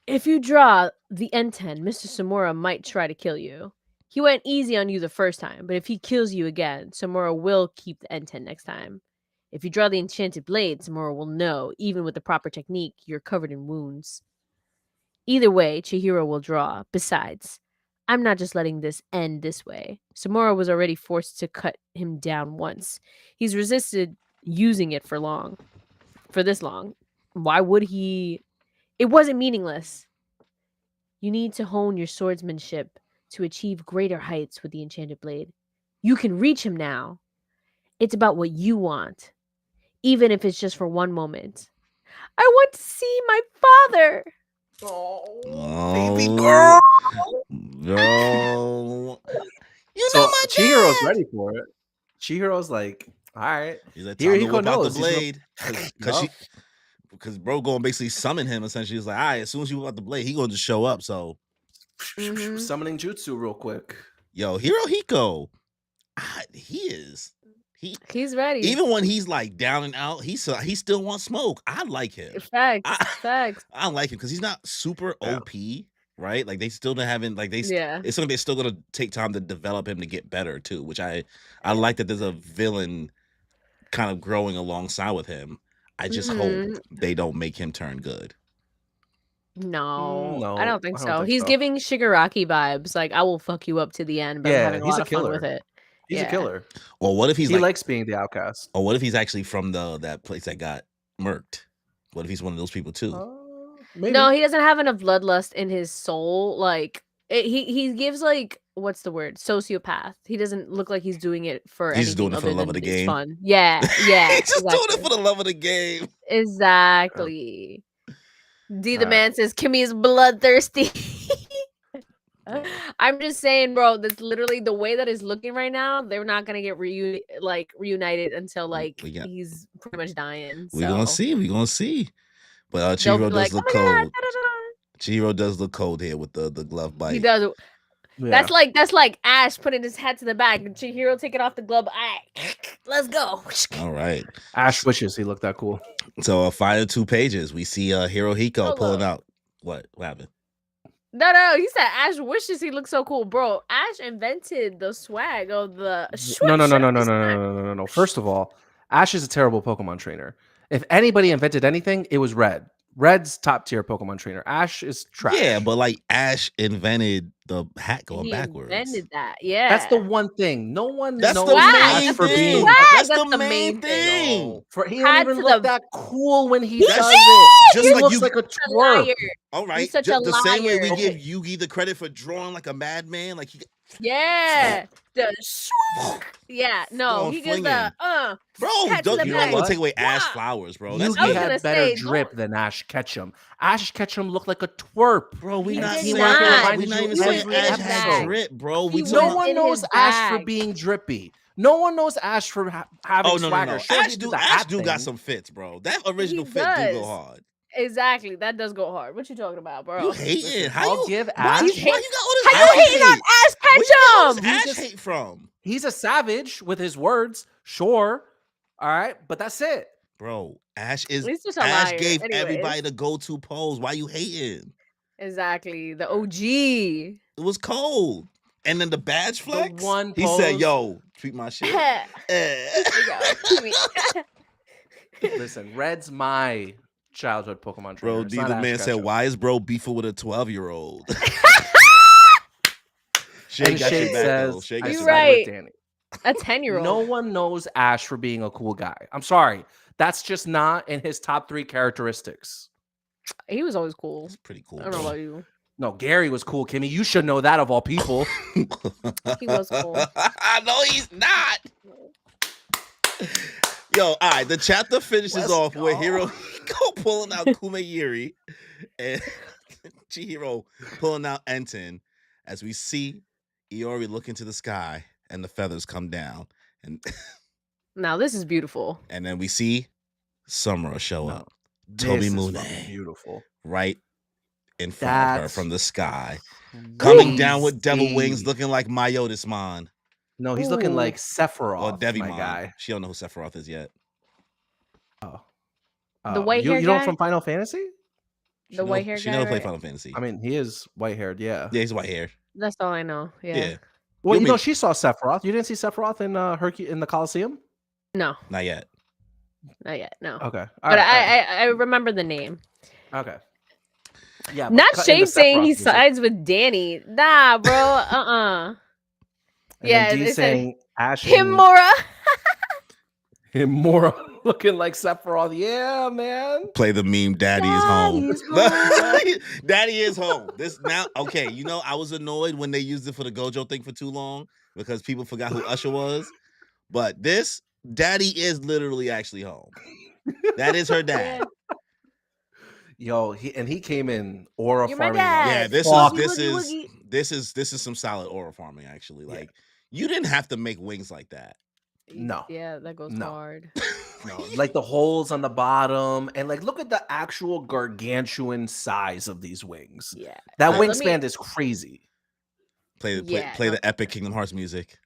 [SPEAKER 1] If you draw the N10, Mr. Samura might try to kill you. He went easy on you the first time, but if he kills you again, Samura will keep the N10 next time. If you draw the enchanted blade, Samura will know, even with the proper technique, you're covered in wounds. Either way, Chihiro will draw. Besides, I'm not just letting this end this way. Samura was already forced to cut him down once. He's resisted using it for this long. Why would he? It wasn't meaningless. You need to hone your swordsmanship to achieve greater heights with the enchanted blade. You can reach him now. It's about what you want, even if it's just for one moment. I want to see my father.
[SPEAKER 3] Oh,
[SPEAKER 2] Baby girl.
[SPEAKER 3] No. You
[SPEAKER 2] So
[SPEAKER 3] know my
[SPEAKER 2] Chihiro's
[SPEAKER 3] dad.
[SPEAKER 2] ready for it. Chihiro's like, All right.
[SPEAKER 3] He's like,
[SPEAKER 2] Here
[SPEAKER 3] time to
[SPEAKER 2] Hiko
[SPEAKER 3] whip out the
[SPEAKER 2] knows.
[SPEAKER 3] blade.
[SPEAKER 2] Yup.
[SPEAKER 3] Because bro going basically summon him essentially. He's like, all right, as soon as you whip out the blade, he gonna just show up. So
[SPEAKER 2] Summoning jutsu real quick.
[SPEAKER 3] yo, Hirohiko,
[SPEAKER 1] He's ready.
[SPEAKER 3] even when he's like down and out, he still wants smoke. I like him.
[SPEAKER 1] Facts.
[SPEAKER 3] I like him because he's not super OP, right? Like they still haven't like it's something they're still gonna take time to develop him to get better too, which I like that there's a villain kind of growing alongside with him. I just hope they don't make him turn good.
[SPEAKER 1] No, I don't think so. He's giving Shigaraki vibes. Like, I will fuck you up to the end, but I'm having a lot of fun with it.
[SPEAKER 2] He's a killer.
[SPEAKER 3] Or what if he
[SPEAKER 2] likes being the outcast?
[SPEAKER 3] Or what if he's actually from that place that got murked? What if he's one of those people too?
[SPEAKER 1] Maybe. No, he doesn't have enough bloodlust in his soul. Like he gives like what's the word? Sociopath. He doesn't look like he's doing it for
[SPEAKER 3] he's doing it for the love of the game.
[SPEAKER 1] Fun. Yeah.
[SPEAKER 3] He's just doing it for the love of the game.
[SPEAKER 1] Exactly. The man says Kimmy's bloodthirsty. I'm just saying, bro, that's literally the way that is looking right now. They're not gonna get reunited until like he's pretty much dying.
[SPEAKER 3] We're gonna see. But Chihiro does look cold. Chihiro does look cold here with the glove bite.
[SPEAKER 1] He does. Yeah. That's like Ash putting his hat to the back and Chihiro taking off the glove. Let's go.
[SPEAKER 3] All right.
[SPEAKER 2] Ash wishes he looked that cool.
[SPEAKER 3] So final 2 pages, we see Hirohiko pulling out. What happened?
[SPEAKER 1] No. He said Ash wishes he looked so cool, bro. Ash invented the swag of the.
[SPEAKER 2] No. First of all, Ash is a terrible Pokemon trainer. If anybody invented anything, it was Red. Red's top tier Pokemon trainer. Ash is trash.
[SPEAKER 3] Yeah, but like Ash invented the hat going backwards.
[SPEAKER 1] Invented that. Yeah,
[SPEAKER 2] that's the one thing. No one
[SPEAKER 3] knows
[SPEAKER 2] Ash for being.
[SPEAKER 3] That's the main thing.
[SPEAKER 2] He don't even look that cool when he does it.
[SPEAKER 3] Just
[SPEAKER 2] he
[SPEAKER 3] like
[SPEAKER 2] looks like a twerp.
[SPEAKER 3] All right, the same way we give Yugi the credit for drawing like a madman, like he.
[SPEAKER 1] Yeah. Yeah, no, he gets the
[SPEAKER 3] bro. You don't want to take away Ash Flowers, bro.
[SPEAKER 2] Yugi had better drip than Ash Ketchum. Ash Ketchum looked like a twerp.
[SPEAKER 3] Bro, we not even saying Ash had drip, bro.
[SPEAKER 2] No one knows Ash for being drippy. No one knows Ash for having swagger.
[SPEAKER 3] No. Ash do got some fits, bro. That original fit do go hard.
[SPEAKER 1] Exactly, that does go hard. What you talking about, bro?
[SPEAKER 3] You hating?
[SPEAKER 2] How you got all this?
[SPEAKER 1] How you hating on Ash Ketchum?
[SPEAKER 3] Where Ash hate from?
[SPEAKER 2] He's a savage with his words, sure. All right, but that's it,
[SPEAKER 3] bro. Ash is.
[SPEAKER 1] Ash
[SPEAKER 3] gave everybody the go-to pose. Why you hating?
[SPEAKER 1] Exactly, the OG.
[SPEAKER 3] It was cold, and then the badge flex. He said, "Yo, treat my shit."
[SPEAKER 2] Listen, Red's my childhood Pokemon trainer.
[SPEAKER 3] Bro, the man said, "Why is bro beefing with a 12-year-old?"
[SPEAKER 2] Shade says,
[SPEAKER 1] "You're right." A 10-year-old.
[SPEAKER 2] No one knows Ash for being a cool guy. I'm sorry, that's just not in his top 3 characteristics.
[SPEAKER 1] He was always cool.
[SPEAKER 3] It's pretty cool.
[SPEAKER 1] I don't know about you.
[SPEAKER 2] No, Gary was cool, Kimmy. You should know that of all people.
[SPEAKER 1] He was cool.
[SPEAKER 3] No, he's not. Yo, all right. The chapter finishes off with Hirohiko pulling out Kumeiri and Chihiro pulling out Enten as we see Iori look into the sky and the feathers come down. And
[SPEAKER 1] now this is beautiful.
[SPEAKER 3] And then we see Samura show up. Toby Mune.
[SPEAKER 2] Beautiful.
[SPEAKER 3] Right in front of her from the sky. Coming down with devil wings looking like Myotismon.
[SPEAKER 2] No, he's looking like Sephiroth.
[SPEAKER 3] Or Devimon.
[SPEAKER 2] My guy.
[SPEAKER 3] She don't know who Sephiroth is yet.
[SPEAKER 1] The white hair guy?
[SPEAKER 2] You know him from Final Fantasy?
[SPEAKER 1] The white hair guy.
[SPEAKER 3] She never played Final Fantasy.
[SPEAKER 2] I mean, he is white haired, yeah.
[SPEAKER 3] Yeah, he's white haired.
[SPEAKER 1] That's all I know. Yeah.
[SPEAKER 2] Well, you know, she saw Sephiroth. You didn't see Sephiroth in the Coliseum?
[SPEAKER 1] No.
[SPEAKER 3] Not yet.
[SPEAKER 1] Not yet. No.
[SPEAKER 2] Okay.
[SPEAKER 1] But I remember the name.
[SPEAKER 2] Okay. Yeah.
[SPEAKER 1] Not Shade saying he sides with Danny. Nah, bro.
[SPEAKER 2] Yeah. He's saying Ash.
[SPEAKER 1] Himura.
[SPEAKER 2] Himura looking like Sephiroth. Yeah, man.
[SPEAKER 3] Play the meme. Daddy is home. Daddy is home. This now. Okay. You know, I was annoyed when they used it for the Gojo thing for too long because people forgot who Usher was. But this Daddy is literally actually home. That is her dad.
[SPEAKER 2] Yo, he came in aura farming.
[SPEAKER 3] Yeah, this is some solid aura farming actually. Like you didn't have to make wings like that.
[SPEAKER 2] No.
[SPEAKER 1] Yeah, that goes
[SPEAKER 2] No.
[SPEAKER 1] hard.
[SPEAKER 2] No, like the holes on the bottom, and like look at the actual gargantuan size of these wings.
[SPEAKER 1] Yeah.
[SPEAKER 2] That
[SPEAKER 1] Let me.
[SPEAKER 2] wingspan is crazy.
[SPEAKER 3] Play
[SPEAKER 1] Yeah.
[SPEAKER 3] the
[SPEAKER 1] No.
[SPEAKER 3] epic Kingdom Hearts music.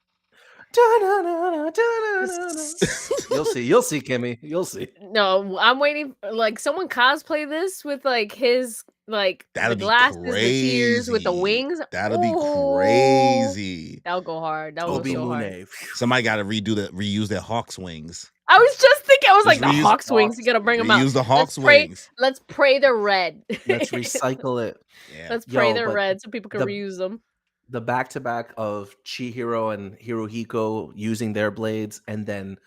[SPEAKER 2] You'll see, Kimmy. You'll see.
[SPEAKER 1] No, I'm waiting. Like someone cosplay this with like his like the
[SPEAKER 3] That'd be
[SPEAKER 1] glasses, the tears with the
[SPEAKER 3] crazy.
[SPEAKER 1] wings.
[SPEAKER 3] That'd be
[SPEAKER 1] Ooh,
[SPEAKER 3] crazy.
[SPEAKER 1] That'll go hard. That will go
[SPEAKER 2] Toby
[SPEAKER 1] so hard.
[SPEAKER 2] Mune.
[SPEAKER 3] Somebody got to reuse their Hawk's wings.
[SPEAKER 1] I was just thinking. I was
[SPEAKER 3] Just
[SPEAKER 1] like, the
[SPEAKER 3] reuse
[SPEAKER 1] Hawks wings. You gotta bring them out.
[SPEAKER 3] Reuse the Hawk's
[SPEAKER 1] pray-
[SPEAKER 3] wings.
[SPEAKER 1] Let's pray they're red.
[SPEAKER 2] Let's recycle it.
[SPEAKER 3] Yeah.
[SPEAKER 1] Let's pray they're
[SPEAKER 2] but
[SPEAKER 1] red so people can reuse them.
[SPEAKER 2] The back-to-back of Chihiro and Hirohiko using their blades, and then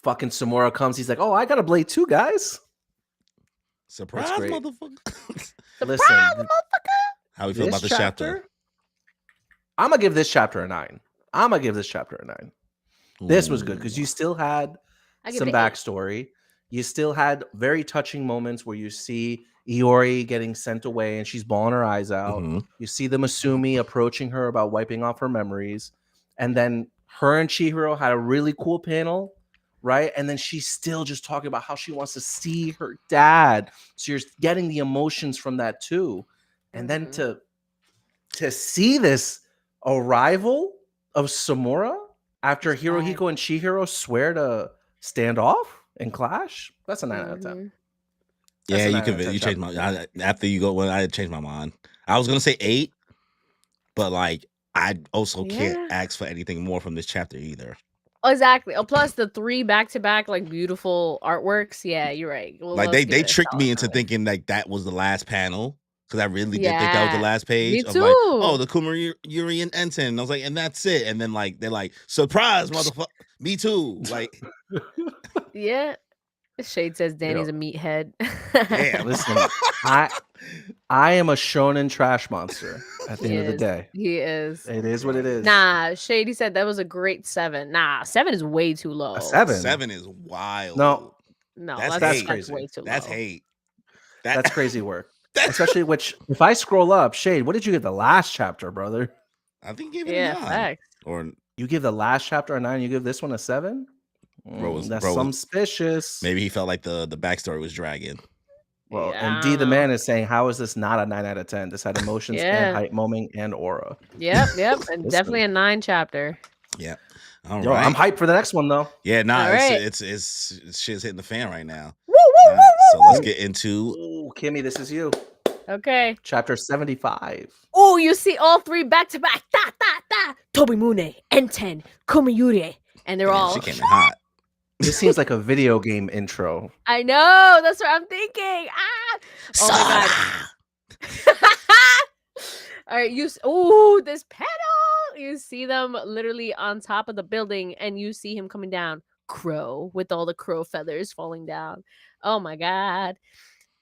[SPEAKER 2] fucking Samura comes. He's like, "Oh, I got a blade too, guys."
[SPEAKER 3] Surprise,
[SPEAKER 2] great.
[SPEAKER 3] motherfucker.
[SPEAKER 2] Listen,
[SPEAKER 3] How we feel about this chapter?
[SPEAKER 2] I'm gonna give this chapter a 9. This was good because
[SPEAKER 3] Ooh.
[SPEAKER 2] you still had
[SPEAKER 1] I give
[SPEAKER 2] some
[SPEAKER 1] it an 8.
[SPEAKER 2] backstory. You still had very touching moments where you see Iori getting sent away and she's bawling her eyes out.
[SPEAKER 3] Mhm.
[SPEAKER 2] You see the Masumi approaching her about wiping off her memories. And then her and Chihiro had a really cool panel, right? And then she's still just talking about how she wants to see her dad. So you're getting the emotions from that too. And then
[SPEAKER 1] Mhm.
[SPEAKER 2] to see this arrival of Samura after
[SPEAKER 1] It's bad.
[SPEAKER 2] Hirohiko and Chihiro swear to stand off and clash, that's a 9 out of 10.
[SPEAKER 1] Mhm.
[SPEAKER 2] That's
[SPEAKER 3] Yeah,
[SPEAKER 2] a
[SPEAKER 3] you
[SPEAKER 2] 9 out of
[SPEAKER 3] could.
[SPEAKER 2] 10
[SPEAKER 3] You changed
[SPEAKER 2] chapter.
[SPEAKER 3] my. After you go, well, I changed my mind. I was gonna say 8, but like I also can't
[SPEAKER 1] Yeah.
[SPEAKER 3] ask for anything more from this chapter either.
[SPEAKER 1] Exactly. Oh, plus the 3 back-to-back like beautiful artworks. Yeah, you're right. Well,
[SPEAKER 3] Like
[SPEAKER 1] let's
[SPEAKER 3] they
[SPEAKER 1] give it a
[SPEAKER 3] tricked me
[SPEAKER 1] solid
[SPEAKER 3] into
[SPEAKER 1] 9.
[SPEAKER 3] thinking like that was the last panel because I really did think that was the
[SPEAKER 1] Yeah,
[SPEAKER 3] last
[SPEAKER 1] me
[SPEAKER 3] page of like, oh,
[SPEAKER 1] too.
[SPEAKER 3] the Kumari and Enten. And I was like, and that's it. And then like they're like, surprise, motherfucker. Me too. Like,
[SPEAKER 1] Yeah. Shade says Danny's
[SPEAKER 2] Yo,
[SPEAKER 1] a meathead.
[SPEAKER 3] damn.
[SPEAKER 2] listen, I am a shonen trash monster at the
[SPEAKER 1] He
[SPEAKER 2] end of the
[SPEAKER 1] is.
[SPEAKER 2] day.
[SPEAKER 1] He is.
[SPEAKER 2] It is what it is.
[SPEAKER 1] Nah, Shady said that was a great 7. Nah, 7 is way too low.
[SPEAKER 2] A 7.
[SPEAKER 3] 7 is wild.
[SPEAKER 2] No,
[SPEAKER 1] No,
[SPEAKER 3] That's
[SPEAKER 1] that's
[SPEAKER 3] hate.
[SPEAKER 2] crazy.
[SPEAKER 1] way too
[SPEAKER 3] That's
[SPEAKER 1] low.
[SPEAKER 3] hate.
[SPEAKER 2] That's crazy work.
[SPEAKER 3] That's
[SPEAKER 2] Especially if I scroll up, Shade, what did you give the last chapter, brother?
[SPEAKER 3] I think he gave it
[SPEAKER 1] Yeah,
[SPEAKER 3] a 9.
[SPEAKER 1] facts.
[SPEAKER 3] Or
[SPEAKER 2] You give the last chapter a 9, you give this one a 7? That's suspicious.
[SPEAKER 3] maybe he felt like the backstory was dragging.
[SPEAKER 2] Well,
[SPEAKER 1] Yeah,
[SPEAKER 2] and
[SPEAKER 1] I
[SPEAKER 2] D
[SPEAKER 1] don't
[SPEAKER 2] the
[SPEAKER 1] know.
[SPEAKER 2] man is saying, how is this not a 9 out of 10? This had emotions and
[SPEAKER 1] Yeah.
[SPEAKER 2] hype moment and aura.
[SPEAKER 1] Yep, and
[SPEAKER 2] Listen.
[SPEAKER 1] definitely a 9 chapter.
[SPEAKER 3] Yeah. All
[SPEAKER 2] Yo,
[SPEAKER 3] right.
[SPEAKER 2] I'm hyped for the next one though.
[SPEAKER 3] Yeah, nah,
[SPEAKER 1] All right.
[SPEAKER 3] it's shit's hitting the fan right now.
[SPEAKER 1] Woo, woo,
[SPEAKER 3] All right, so let's
[SPEAKER 2] woo.
[SPEAKER 3] get into
[SPEAKER 2] Ooh, Kimmy, this is you.
[SPEAKER 1] Okay.
[SPEAKER 2] Chapter 75.
[SPEAKER 1] Oh, you see all 3 back to back. Da da da. Tobimune, Enten, Komiyure, and they're
[SPEAKER 3] Damn,
[SPEAKER 1] all.
[SPEAKER 3] she came in hot.
[SPEAKER 2] This seems like a video game intro.
[SPEAKER 1] I know. That's what I'm thinking. Ah. Oh my god. All right, this panel. You see them literally on top of the building, and you see him coming down. Crow with all the crow feathers falling down. Oh my god.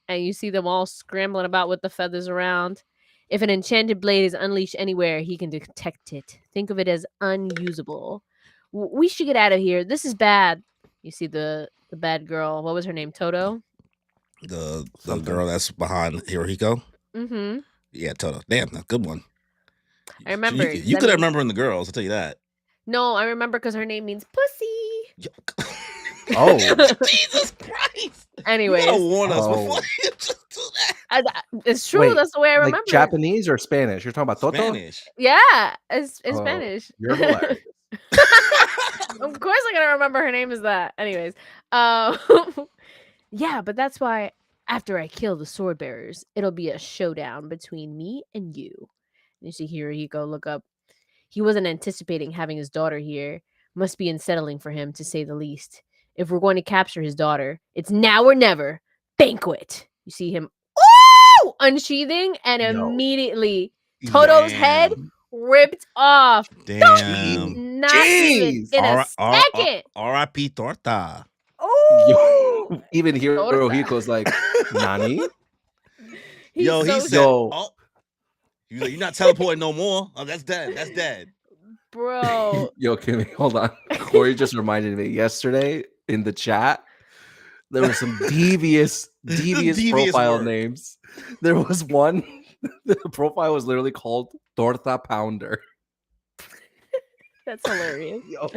[SPEAKER 1] And you see them all scrambling about with the feathers around. If an enchanted blade is unleashed anywhere, he can detect it. Think of it as unusable. We should get out of here. This is bad. You see the bad girl. What was her name? Toto?
[SPEAKER 3] The
[SPEAKER 2] Something.
[SPEAKER 3] girl that's behind Hirohiko.
[SPEAKER 1] Mm-hmm.
[SPEAKER 3] Yeah, Toto. Damn, that's a good one.
[SPEAKER 1] I remember.
[SPEAKER 3] You could remember in the girls, I'll tell you that.
[SPEAKER 1] No, I remember because her name means pussy.
[SPEAKER 3] Yo.
[SPEAKER 2] Oh.
[SPEAKER 3] Jesus Christ.
[SPEAKER 1] Anyways.
[SPEAKER 3] You gotta warn us
[SPEAKER 2] Oh.
[SPEAKER 3] before you just do that.
[SPEAKER 1] It's true.
[SPEAKER 2] Wait,
[SPEAKER 1] That's the way I remember.
[SPEAKER 2] Like Japanese or Spanish? You're talking about Toto?
[SPEAKER 3] Spanish.
[SPEAKER 1] Yeah, it's in
[SPEAKER 2] Oh,
[SPEAKER 1] Spanish.
[SPEAKER 2] You're hilarious.
[SPEAKER 1] Of course I'm gonna remember her name is that. Anyways. Yeah, but that's why after I kill the sword bearers, it'll be a showdown between me and you. And you see Hirohiko look up. He wasn't anticipating having his daughter here. Must be unsettling for him, to say the least. If we're going to capture his daughter, it's now or never. Banquet. You see him unsheathing, and
[SPEAKER 2] Yo.
[SPEAKER 1] immediately Toto's head
[SPEAKER 3] Damn.
[SPEAKER 1] ripped off.
[SPEAKER 3] Damn.
[SPEAKER 1] Not even in a second.
[SPEAKER 3] R.I.P. Torta.
[SPEAKER 1] Oh,
[SPEAKER 2] Yo, even Hirohiko's like, Nani?
[SPEAKER 1] he's
[SPEAKER 3] Yo, he
[SPEAKER 1] so
[SPEAKER 3] said,
[SPEAKER 2] Yo.
[SPEAKER 3] oh. He was like, you're not teleporting no more. Oh, that's dead. That's dead.
[SPEAKER 1] bro.
[SPEAKER 2] Yo, Kimmy, hold on. Corey just reminded me yesterday in the chat, there were some devious
[SPEAKER 3] Devious
[SPEAKER 2] profile
[SPEAKER 3] work.
[SPEAKER 2] names. There was one, the profile was literally called Torta Pounder.
[SPEAKER 1] That's hilarious.
[SPEAKER 2] Yo,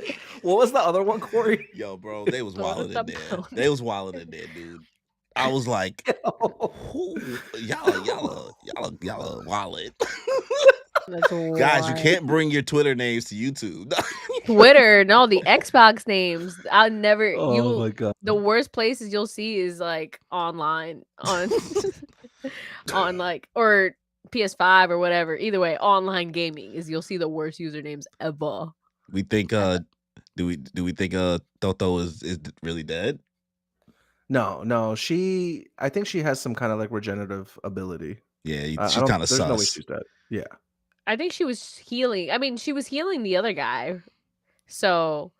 [SPEAKER 2] what was the other one, Corey?
[SPEAKER 3] Yo, bro, they was wilding in there.
[SPEAKER 1] Pound.
[SPEAKER 3] They was wilding in there, dude. I was like, who y'all wildin'.
[SPEAKER 1] That's
[SPEAKER 3] Guys, you
[SPEAKER 1] wild.
[SPEAKER 3] can't bring your Twitter names to YouTube.
[SPEAKER 1] Twitter, no, the Xbox names. I'll never.
[SPEAKER 2] Oh my god.
[SPEAKER 1] The worst places you'll see is like online on, on like or PS5 or whatever. Either way, online gaming is you'll see the worst usernames ever.
[SPEAKER 3] We think do we think Toto is really dead?
[SPEAKER 2] No, I think she has some kind of like regenerative ability.
[SPEAKER 3] Yeah,
[SPEAKER 2] I
[SPEAKER 3] she's
[SPEAKER 2] don't-
[SPEAKER 3] kind of
[SPEAKER 2] there's no way
[SPEAKER 3] sus.
[SPEAKER 2] she's dead. Yeah.
[SPEAKER 1] I think she was healing. I mean, she was healing the other guy. So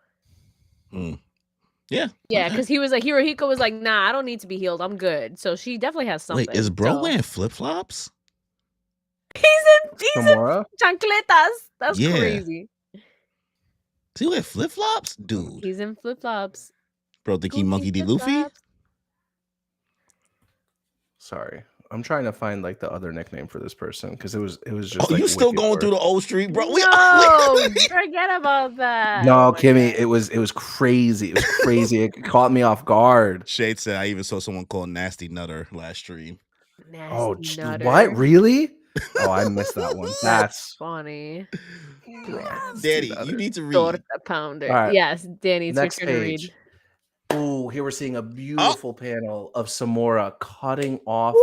[SPEAKER 3] Yeah.
[SPEAKER 1] yeah, because he was like Hirohiko was like, nah, I don't need to be healed. I'm good. So she definitely has something.
[SPEAKER 3] Wait, is bro
[SPEAKER 1] so.
[SPEAKER 3] wearing flip flops?
[SPEAKER 1] He's in
[SPEAKER 2] Samora?
[SPEAKER 1] chancletas. That's
[SPEAKER 3] Yeah.
[SPEAKER 1] crazy.
[SPEAKER 3] Is he wearing flip flops, dude?
[SPEAKER 1] He's in flip flops.
[SPEAKER 3] Bro, think he Monkey D. Luffy?
[SPEAKER 2] Sorry. I'm trying to find like the other nickname for this person because it was just.
[SPEAKER 3] Oh,
[SPEAKER 2] like,
[SPEAKER 3] you still
[SPEAKER 2] wicked
[SPEAKER 3] going
[SPEAKER 2] work.
[SPEAKER 3] through the old street, bro?
[SPEAKER 1] No, forget about that.
[SPEAKER 2] No,
[SPEAKER 1] Oh my
[SPEAKER 2] Kimmy,
[SPEAKER 1] God.
[SPEAKER 2] it was crazy. It was crazy. It caught me off guard.
[SPEAKER 3] Shade said I even saw someone called Nasty Nutter last stream.
[SPEAKER 1] Nasty nutter.
[SPEAKER 2] What? Really? Oh, I missed that one. That's
[SPEAKER 1] funny.
[SPEAKER 3] Daddy, you need to read.
[SPEAKER 1] Torta pounder.
[SPEAKER 2] All right.
[SPEAKER 1] Yes, Danny, it's
[SPEAKER 2] Next
[SPEAKER 1] your turn to read.
[SPEAKER 2] page. Oh, here we're seeing a beautiful panel of Samora cutting off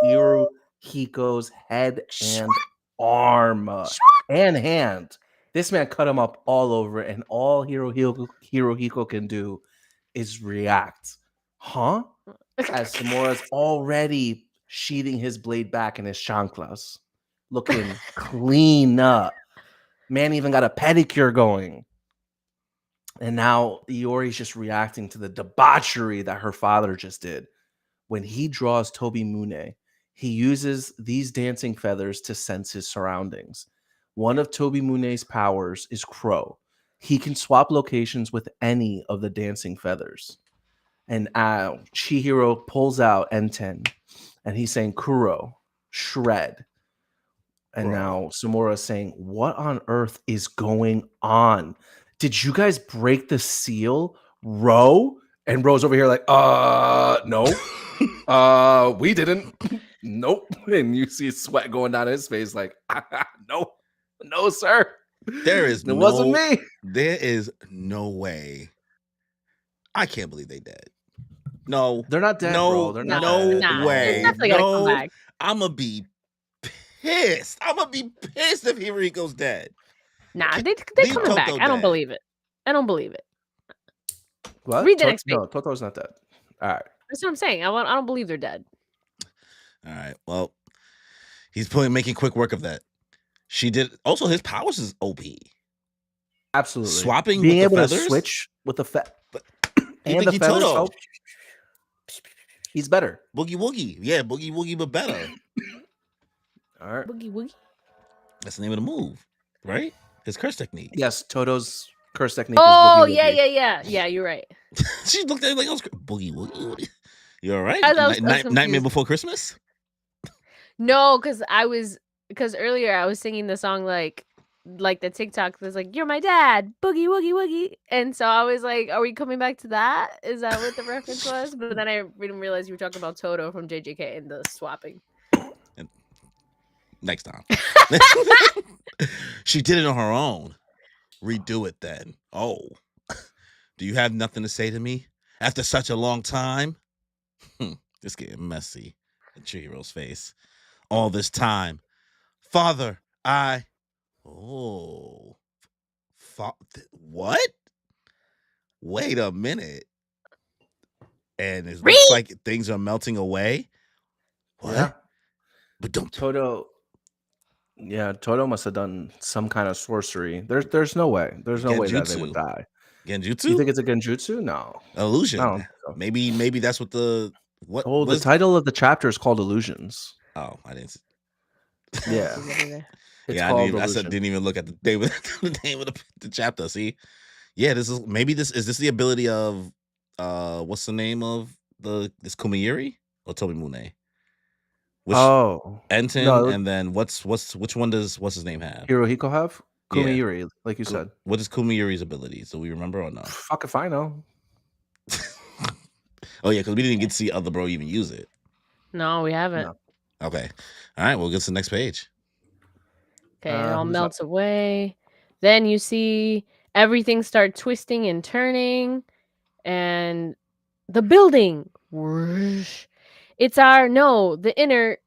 [SPEAKER 2] Hirohiko's head and arm and hand. This man cut him up all over, and all Hirohiko can do is react. Huh? As Samora's already sheathing his blade back in his chanclas, looking clean up. Man even got a pedicure going. And now Iori's just reacting to the debauchery that her father just did. When he draws Tobi Mune, he uses these dancing feathers to sense his surroundings. One of Tobi Mune's powers is Crow. He can swap locations with any of the dancing feathers. And Chihiro pulls out Enten, and he's saying, Kuro, shred. And now Samora's saying, what on earth is going on? Did you guys break the seal? Ro? And Ro's over here like, no. We didn't. Nope. And you see sweat going down his face like, no, sir.
[SPEAKER 3] It
[SPEAKER 2] wasn't me.
[SPEAKER 3] There is no way. I can't believe they dead. No.
[SPEAKER 2] They're not dead, bro. They're not dead.
[SPEAKER 3] way.
[SPEAKER 1] It's definitely gotta come back.
[SPEAKER 3] I'm going to be pissed. I'm going to be pissed if Hirohiko's dead.
[SPEAKER 1] Nah, they
[SPEAKER 3] leave
[SPEAKER 1] coming back.
[SPEAKER 3] Toto
[SPEAKER 1] I don't
[SPEAKER 3] dead.
[SPEAKER 1] believe it. I don't believe it.
[SPEAKER 2] What?
[SPEAKER 1] Read the next page.
[SPEAKER 2] No, Toto's not dead. All right.
[SPEAKER 1] That's what I'm saying. I don't believe they're dead.
[SPEAKER 3] All right. Well, he's making quick work of that. She did. Also, his powers is OP.
[SPEAKER 2] Absolutely.
[SPEAKER 3] Swapping
[SPEAKER 2] being
[SPEAKER 3] with the
[SPEAKER 2] able
[SPEAKER 3] feathers?
[SPEAKER 2] to switch with the
[SPEAKER 3] You
[SPEAKER 2] and
[SPEAKER 3] think
[SPEAKER 2] the
[SPEAKER 3] he
[SPEAKER 2] feathers.
[SPEAKER 3] Toto?
[SPEAKER 2] help. He's better.
[SPEAKER 3] Boogie Woogie. Yeah, Boogie Woogie, but better.
[SPEAKER 2] All right.
[SPEAKER 1] Boogie woogie.
[SPEAKER 3] That's the name of the move, right? His curse technique.
[SPEAKER 2] Yes, Toto's curse technique.
[SPEAKER 1] Oh,
[SPEAKER 2] is
[SPEAKER 1] yeah,
[SPEAKER 2] Boogie Woogie.
[SPEAKER 1] yeah. Yeah, you're right.
[SPEAKER 3] She looked at me like I was Boogie Woogie. You all right?
[SPEAKER 1] I was
[SPEAKER 3] Nightmare
[SPEAKER 1] confused.
[SPEAKER 3] Before Christmas?
[SPEAKER 1] No, because earlier I was singing the song like the TikTok that's like, you're my dad, boogie woogie woogie. And so I was like, are we coming back to that? Is that what the reference was? But then I didn't realize you were talking about Toto from JJK and the swapping.
[SPEAKER 3] Next time. She did it on her own. Redo it then. Oh. Do you have nothing to say to me after such a long time? It's getting messy in Chihiro's face. All this time. Father, what? Wait a minute. And it looks like things are melting away. What?
[SPEAKER 2] Yeah.
[SPEAKER 3] But don't
[SPEAKER 2] Toto must have done some kind of sorcery. There's no way. There's no way that they would die.
[SPEAKER 3] Genjutsu?
[SPEAKER 2] You think it's a genjutsu? No.
[SPEAKER 3] Illusion.
[SPEAKER 2] I don't think so.
[SPEAKER 3] Maybe that's what the
[SPEAKER 2] the title of the chapter is called Illusions.
[SPEAKER 3] Oh, I didn't.
[SPEAKER 2] Yeah. It's
[SPEAKER 3] I
[SPEAKER 2] called
[SPEAKER 3] didn't even look at the name of the chapter. See, yeah, this is the ability of what's the name of this Kumayuri or Tobi Mune? Enten,
[SPEAKER 2] No,
[SPEAKER 3] and then what's his name have?
[SPEAKER 2] Hirohiko have
[SPEAKER 3] Yeah.
[SPEAKER 2] Kumiyuri, like you said.
[SPEAKER 3] What is Kumiyuri's abilities? Do we remember or no?
[SPEAKER 2] Fuck if I know.
[SPEAKER 3] Oh yeah, because we didn't get to see other bro even use it.
[SPEAKER 1] No, we haven't.
[SPEAKER 2] No.
[SPEAKER 3] Okay. All right, we'll get to the next page.
[SPEAKER 1] Okay, it all
[SPEAKER 2] who's
[SPEAKER 1] melts away. Then you see everything start twisting and turning, and the building. Whoosh. It's the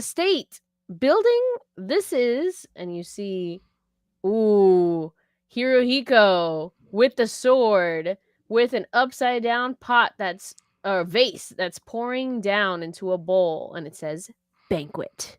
[SPEAKER 1] state building. This is, and you see, ooh, Hirohiko with the sword, with an upside down pot vase that's pouring down into a bowl, and it says banquet.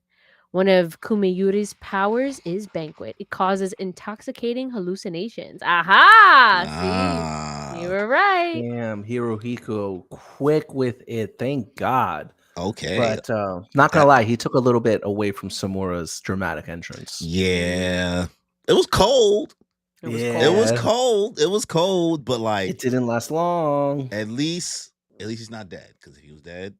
[SPEAKER 1] One of Kumiyuri's powers is banquet. It causes intoxicating hallucinations. Aha! See? You were right.
[SPEAKER 2] Damn, Hirohiko, quick with it. Thank God.
[SPEAKER 3] Okay.
[SPEAKER 2] But not gonna lie, he took a little bit away from Samura's dramatic entrance.
[SPEAKER 3] Yeah. It was cold.
[SPEAKER 1] It was
[SPEAKER 2] Yeah.
[SPEAKER 1] cold.
[SPEAKER 3] It was cold. It was cold, but like
[SPEAKER 2] It didn't last long.
[SPEAKER 3] at least he's not dead. Because if he was dead,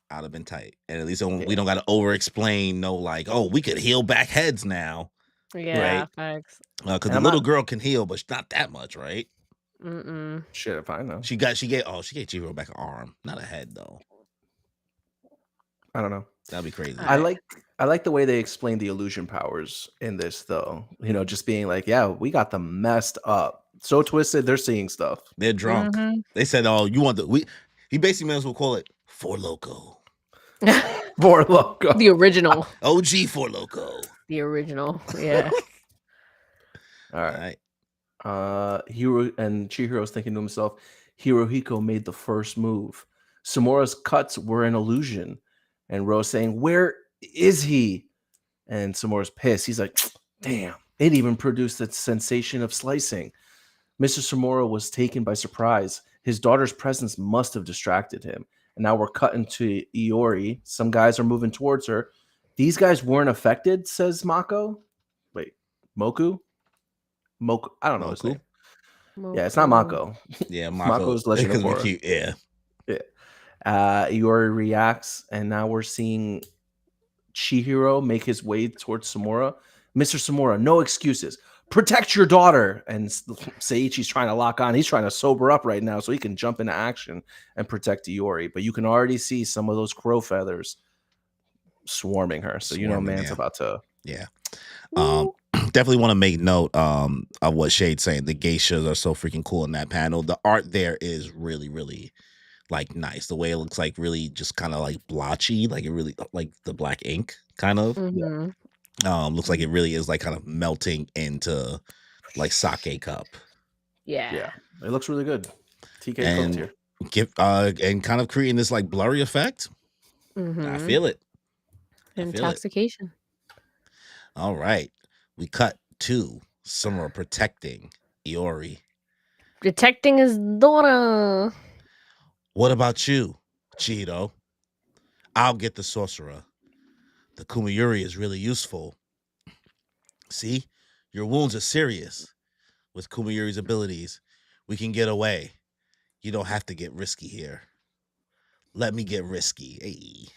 [SPEAKER 3] I'd have been tight. And at least we don't got to over explain. No, like, oh, we could heal back heads now.
[SPEAKER 1] Yeah,
[SPEAKER 3] Right?
[SPEAKER 1] facts.
[SPEAKER 3] Because the little girl can heal, but not that much, right?
[SPEAKER 1] Mm-mm.
[SPEAKER 2] Shit, if I know.
[SPEAKER 3] She gave Chihiro back an arm, not a head though.
[SPEAKER 2] I don't know.
[SPEAKER 3] That'd be crazy.
[SPEAKER 2] I like the way they explained the illusion powers in this, though. You know, just being like, yeah, we got them messed up, so twisted. They're seeing stuff.
[SPEAKER 3] They're drunk. They said, "Oh, you want the He basically may as well call it Four Loko.
[SPEAKER 2] Four Loko.
[SPEAKER 1] The original.
[SPEAKER 3] OG Four Loko.
[SPEAKER 1] The original. Yeah.
[SPEAKER 2] All right. Hiro and Chihiro's thinking to himself, Hirohiko made the first move. Samura's cuts were an illusion. And Rose saying, where is he? And Samura's pissed. He's like, damn, it even produced the sensation of slicing. Mr. Samura was taken by surprise. His daughter's presence must have distracted him. And now we're cutting to Iori. Some guys are moving towards her. These guys weren't affected, says Mako. Wait, Moku? Moku, I don't know his name. Yeah, it's not Mako.
[SPEAKER 3] Yeah,
[SPEAKER 2] Mako's Legend of Korra.
[SPEAKER 3] Cute. Yeah.
[SPEAKER 2] Iori reacts, and now we're seeing Chihiro make his way towards Samura. Mr. Samura, no excuses. Protect your daughter. And Seiichi's trying to lock on. He's trying to sober up right now so he can jump into action and protect Iori. But you can already see some of those crow feathers swarming her. So you know man's about to.
[SPEAKER 3] Yeah. Definitely want to make note of what Shade's saying. The geishas are so freaking cool in that panel. The art there is really, really like nice. The way it looks like really just kind of like blotchy, like it really like the black ink kind of. Looks like it really is like kind of melting into like sake cup.
[SPEAKER 1] Yeah.
[SPEAKER 2] It looks really good. TK cooked here.
[SPEAKER 3] And kind of creating this like blurry effect. I feel it.
[SPEAKER 1] Intoxication.
[SPEAKER 3] All right. We cut to Samura protecting Iori.
[SPEAKER 1] Protecting his daughter.
[SPEAKER 3] What about you, Chihiro? I'll get the sorcerer. The Kumiyuri is really useful. See, your wounds are serious. With Kumiyuri's abilities, we can get away. You don't have to get risky here. Let me get risky. Hey.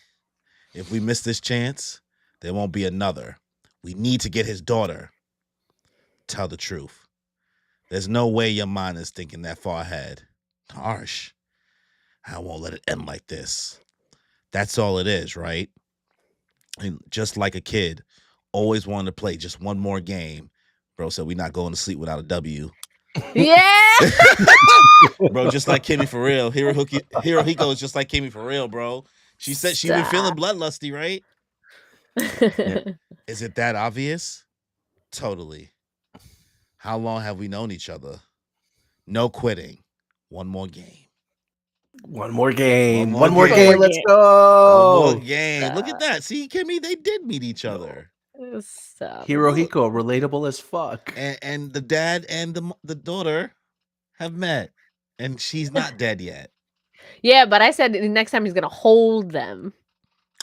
[SPEAKER 3] If we miss this chance, there won't be another. We need to get his daughter. Tell the truth. There's no way your mind is thinking that far ahead. Harsh. I won't let it end like this. That's all it is, right? And just like a kid, always wanted to play just one more game. Bro said we're not going to sleep without a W.
[SPEAKER 1] Yeah.
[SPEAKER 3] Bro, just like Kimmy for real. Hirohiko is just like Kimmy for real, bro. She said she been feeling bloodlusty, right? Is it that obvious? Totally. How long have we known each other? No quitting. One more game.
[SPEAKER 2] One more game.
[SPEAKER 3] One more
[SPEAKER 2] game. Let's go.
[SPEAKER 3] One more game. Look at that. See, Kimmy, they did meet each other.
[SPEAKER 1] Stop.
[SPEAKER 2] Hirohiko, relatable as fuck.
[SPEAKER 3] And the dad and the daughter have met. And she's not dead yet.
[SPEAKER 1] Yeah, but I said the next time he's gonna hold them.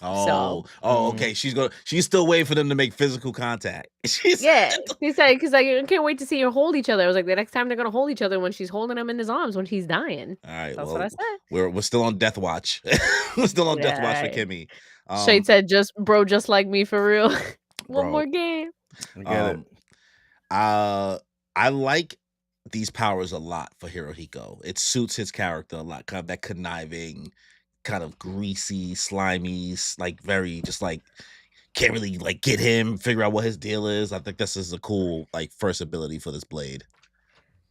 [SPEAKER 3] Okay. She's still waiting for them to make physical contact. He
[SPEAKER 1] said because I can't wait to see her hold each other. I was like, the next time they're gonna hold each other when she's holding him in his arms when he's dying.
[SPEAKER 3] All right,
[SPEAKER 1] that's what I said.
[SPEAKER 3] We're still on death watch. We're still on death watch for Kimmy.
[SPEAKER 1] Shade said, just like me for real. One more game.
[SPEAKER 2] I get it.
[SPEAKER 3] I like these powers a lot for Hirohiko. It suits his character a lot. Kind of that conniving, kind of greasy, slimy, like very just like can't really like get him, figure out what his deal is. I think this is a cool like first ability for this blade.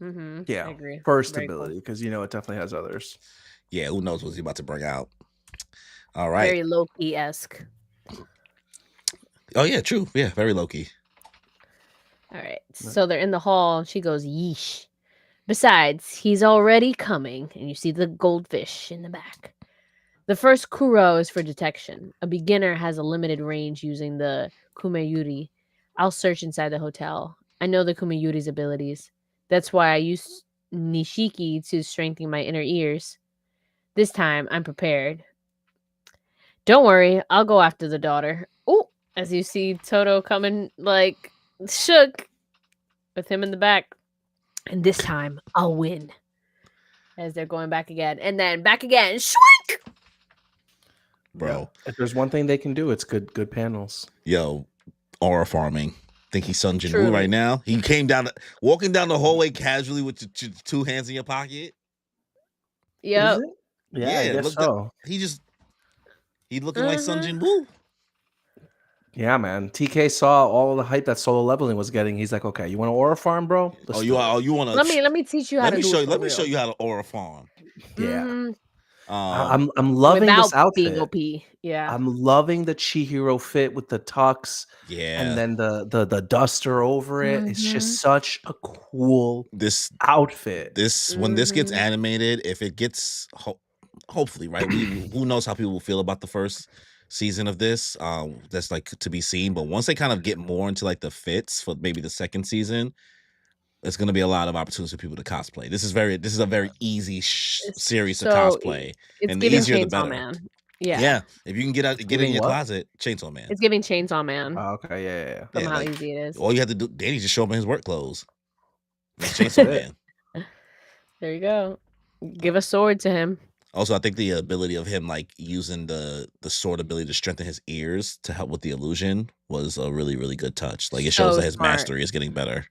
[SPEAKER 1] I
[SPEAKER 2] Yeah,
[SPEAKER 1] agree.
[SPEAKER 2] first
[SPEAKER 1] Very cool.
[SPEAKER 2] ability because it definitely has others.
[SPEAKER 3] Yeah, who knows what he's about to bring out. All right.
[SPEAKER 1] Very Loki-esque.
[SPEAKER 3] Oh yeah, true. Yeah, very Loki.
[SPEAKER 1] All right. So they're in the hall. She goes, yeesh. Besides, he's already coming, and you see the goldfish in the back. The first Kuro is for detection. A beginner has a limited range using the Kumeyuri. I'll search inside the hotel. I know the Kumeyuri's abilities. That's why I used Nishiki to strengthen my inner ears. This time, I'm prepared. Don't worry, I'll go after the daughter. Oh, as you see Toto coming, like, shook with him in the back. And this time, I'll win. As they're going back again. And then back again. Shwink!
[SPEAKER 3] Bro.
[SPEAKER 2] Yeah. If there's one thing they can do, it's good panels.
[SPEAKER 3] Yo, aura farming. Think he's Sun Jin Woo
[SPEAKER 1] Truly.
[SPEAKER 3] right now? He came down, walking down the hallway casually with your two hands in your pocket.
[SPEAKER 1] Yep.
[SPEAKER 2] Is it? Yeah, I guess
[SPEAKER 3] look
[SPEAKER 2] so.
[SPEAKER 3] He looking like Sun Jin Woo.
[SPEAKER 2] Yeah, man. TK saw all the hype that solo leveling was getting. He's like, okay, you want to aura farm, bro? Let's
[SPEAKER 3] You
[SPEAKER 2] do it.
[SPEAKER 3] want to?
[SPEAKER 1] Let me teach you how to do it.
[SPEAKER 3] Let me show you how to aura farm.
[SPEAKER 2] Yeah.
[SPEAKER 1] Mhm.
[SPEAKER 2] I'm loving
[SPEAKER 1] Without
[SPEAKER 2] this outfit.
[SPEAKER 1] being OP. Yeah.
[SPEAKER 2] I'm loving the Chihiro fit with the tux.
[SPEAKER 3] Yeah.
[SPEAKER 2] And then the duster over it. It's
[SPEAKER 1] Mhm.
[SPEAKER 2] just such a cool outfit.
[SPEAKER 3] When this gets animated, if it gets hopefully, right? Who knows how people will feel about the first season of this. That's like to be seen. But once they kind of get more into like the fits for maybe the second season, there's going to be a lot of opportunities for people to cosplay. This is a very easy series to cosplay.
[SPEAKER 1] It's
[SPEAKER 3] and the
[SPEAKER 1] giving
[SPEAKER 3] easier the
[SPEAKER 1] Chainsaw
[SPEAKER 3] better.
[SPEAKER 1] Man. Yeah.
[SPEAKER 3] Yeah. If you can get in your
[SPEAKER 2] what?
[SPEAKER 3] closet, Chainsaw Man.
[SPEAKER 1] It's giving Chainsaw Man.
[SPEAKER 2] Oh, okay, yeah.
[SPEAKER 1] From how
[SPEAKER 3] like,
[SPEAKER 1] easy it is.
[SPEAKER 3] All you have to do, Danny, just show up in his work clothes. Chainsaw Man.
[SPEAKER 1] There you go. Give a sword to him.
[SPEAKER 3] Also, I think the ability of him like using the sword ability to strengthen his ears to help with the illusion was a really, really good touch. Like it shows that his mastery is getting better.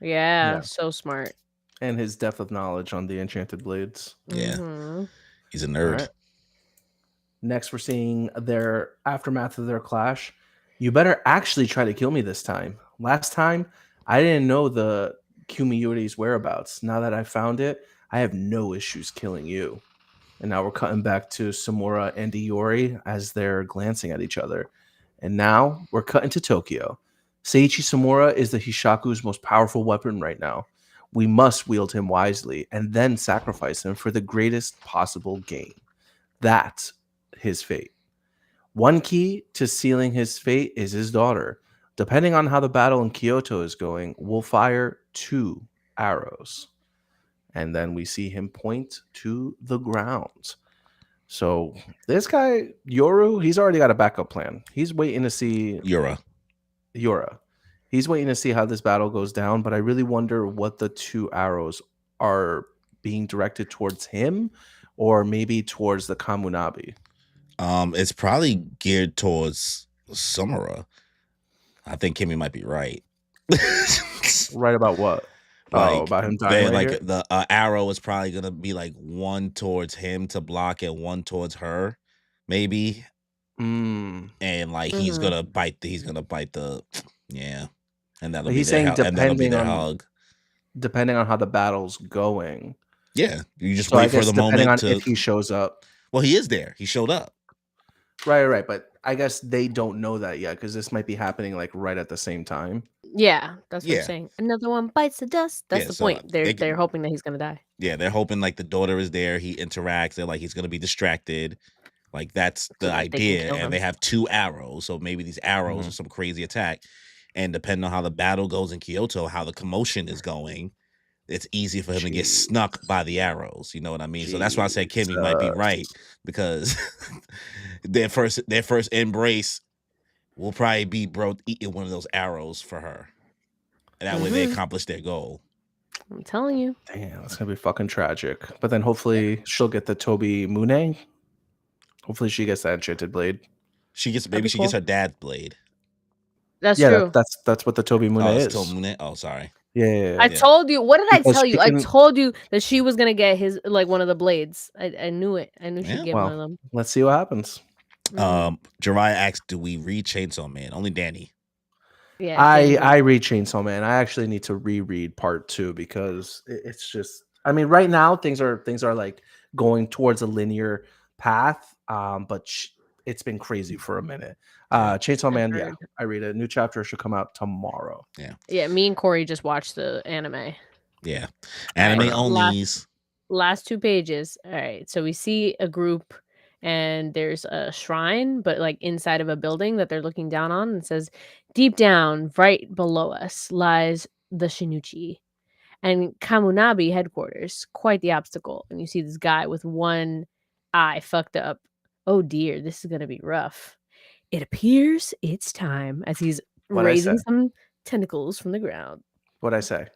[SPEAKER 1] Yeah, so smart.
[SPEAKER 2] And his depth of knowledge on the enchanted blades.
[SPEAKER 3] Yeah.
[SPEAKER 1] Mm-hmm.
[SPEAKER 3] He's a nerd.
[SPEAKER 2] Right. Next, we're seeing their aftermath of their clash. You better actually try to kill me this time. Last time, I didn't know the Kumeyuri's whereabouts. Now that I found it, I have no issues killing you. And now we're cutting back to Samura and Iori as they're glancing at each other. And now we're cutting to Tokyo. Seiichi Samura is the Hishaku's most powerful weapon right now. We must wield him wisely and then sacrifice him for the greatest possible gain. That's his fate. One key to sealing his fate is his daughter. Depending on how the battle in Kyoto is going, we'll fire 2 arrows. And then we see him point to the ground. So this guy, Yoru, he's already got a backup plan. He's waiting to see
[SPEAKER 3] Yura.
[SPEAKER 2] He's waiting to see how this battle goes down, but I really wonder what the 2 arrows are being directed towards him or maybe towards the Kamunabi.
[SPEAKER 3] It's probably geared towards Samura. I think Kimmy might be right.
[SPEAKER 2] Right about what?
[SPEAKER 3] Like,
[SPEAKER 2] about him dying right here?
[SPEAKER 3] The arrow is probably gonna be like one towards him to block and one towards her, maybe. And like he's gonna bite the yeah, and that'll be their hug.
[SPEAKER 2] Depending on how the battle's going.
[SPEAKER 3] Yeah, you just wait for the
[SPEAKER 2] depending
[SPEAKER 3] moment
[SPEAKER 2] on if he shows up.
[SPEAKER 3] Well, he is there. He showed up.
[SPEAKER 2] Right. But I guess they don't know that yet because this might be happening like right at the same time.
[SPEAKER 1] Yeah, that's what I'm saying. Another one bites the dust. That's the point. They're hoping that he's gonna die.
[SPEAKER 3] Yeah, they're hoping like the daughter is there. He interacts. They're like he's gonna be distracted. Like that's the idea. And they have 2 arrows, so maybe these arrows are some crazy attack. And depending on how the battle goes in Kyoto, how the commotion is going, it's easy for him to get snuck by the arrows. You know what I mean? So that's why I said Kimmy might be right because their first embrace will probably be bro eating one of those arrows for her. And that way they accomplish their goal.
[SPEAKER 1] I'm telling you.
[SPEAKER 2] Damn, that's gonna be fucking tragic. But then hopefully she'll get the Toby Mune. Hopefully she gets that enchanted blade.
[SPEAKER 3] She gets her dad's blade.
[SPEAKER 1] That's
[SPEAKER 2] Yeah,
[SPEAKER 1] true.
[SPEAKER 2] that's what the Toby Mune
[SPEAKER 3] Oh, it's
[SPEAKER 2] is.
[SPEAKER 3] Tomune. Oh, sorry.
[SPEAKER 2] Yeah.
[SPEAKER 1] I told you. What did I
[SPEAKER 2] Because
[SPEAKER 1] tell
[SPEAKER 2] she
[SPEAKER 1] you? I
[SPEAKER 2] can-
[SPEAKER 1] told you that she was gonna get his one of the blades. I knew it. I knew
[SPEAKER 3] Yeah,
[SPEAKER 1] she'd get one of
[SPEAKER 2] Well,
[SPEAKER 1] them.
[SPEAKER 2] let's see what happens.
[SPEAKER 3] Jiraiya asks, "Do we read Chainsaw Man?" Only Danny.
[SPEAKER 1] Yeah, Danny
[SPEAKER 2] I read Chainsaw Man. I actually need to reread part 2 because it's just. I mean, right now things are like going towards a linear path, but it's been crazy for a minute. Chainsaw Man, yeah,
[SPEAKER 1] heard.
[SPEAKER 2] I read it. New chapter should come out tomorrow.
[SPEAKER 1] Yeah, me and Corey just watched the anime.
[SPEAKER 3] Yeah,
[SPEAKER 1] All
[SPEAKER 3] anime
[SPEAKER 1] right,
[SPEAKER 3] onlys.
[SPEAKER 1] Last 2 pages. All right, so we see a group, and there's a shrine, but like inside of a building that they're looking down on, and it says, "Deep down, right below us, lies the Shinichi and Kamunabi headquarters. Quite the obstacle." And you see this guy with one eye fucked up. Oh dear, this is gonna be rough. It appears it's time, as he's
[SPEAKER 2] What'd I
[SPEAKER 1] raising
[SPEAKER 2] say?
[SPEAKER 1] some tentacles from the ground.
[SPEAKER 2] What'd I say?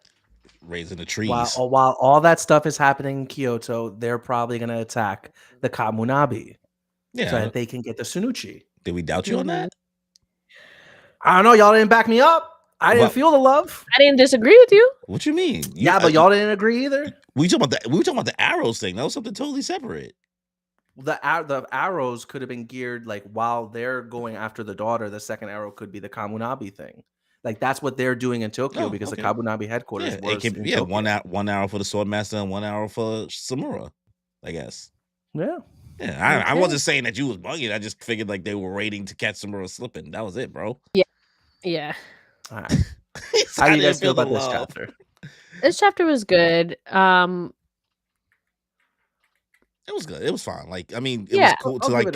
[SPEAKER 3] Raising the trees.
[SPEAKER 2] While all that stuff is happening in Kyoto, they're probably going to attack the Kamunabi
[SPEAKER 3] Yeah.
[SPEAKER 2] so that they can get the Sunuchi.
[SPEAKER 3] Did we doubt you on that?
[SPEAKER 2] I don't know. Y'all didn't back me up. I didn't feel the love.
[SPEAKER 1] I didn't disagree with you.
[SPEAKER 3] What you mean?
[SPEAKER 2] But y'all didn't agree either.
[SPEAKER 3] We were talking about the arrows thing. That was something totally separate.
[SPEAKER 2] The arrows could have been geared like while they're going after the daughter. The second arrow could be the Kamunabi thing. Like that's what they're doing in Tokyo because the Kamunabi headquarters was in Tokyo.
[SPEAKER 3] one arrow for the Swordmaster and one arrow for Samura, I guess.
[SPEAKER 2] Yeah.
[SPEAKER 3] Yeah, I wasn't saying that you was bugging. I just figured like they were waiting to catch Samura slipping. That was it, bro.
[SPEAKER 1] Yeah.
[SPEAKER 2] All right. How do you guys feel about this chapter?
[SPEAKER 1] This chapter was good.
[SPEAKER 3] It was good. It was fine. Like, I mean, it was cool to like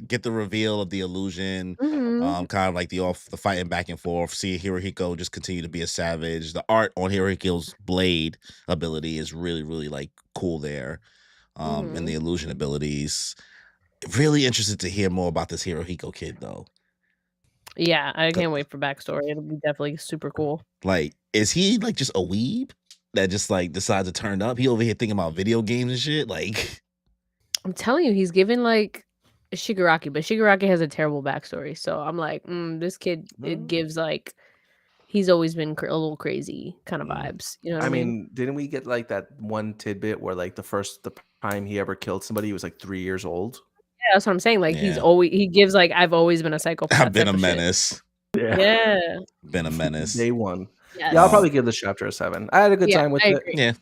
[SPEAKER 3] get the reveal of the illusion. Kind of like the fighting back and forth. See Hirohiko just continue to be a savage. The art on Hirohiko's blade ability is really, really like cool there. And the illusion abilities. Really interested to hear more about this Hirohiko kid though.
[SPEAKER 1] Yeah, I can't wait for backstory. It'll be definitely super cool.
[SPEAKER 3] Like, is he like just a weeb that just like decides to turn up? He over here thinking about video games and shit. Like,
[SPEAKER 1] I'm telling you, he's given like Shigaraki, but Shigaraki has a terrible backstory. So I'm like, this kid, it gives like he's always been a little crazy kind of vibes. You know what I mean?
[SPEAKER 2] Didn't we get like that one tidbit where like the time he ever killed somebody, he was like 3 years old?
[SPEAKER 1] Yeah, that's what I'm saying. Like he gives like I've always been a psychopath.
[SPEAKER 3] I've been a menace.
[SPEAKER 1] Yeah.
[SPEAKER 3] Been a menace.
[SPEAKER 2] Day one.
[SPEAKER 1] Yes.
[SPEAKER 2] Yeah, I'll probably give this chapter a 7. I had a good time with it.
[SPEAKER 3] Yeah.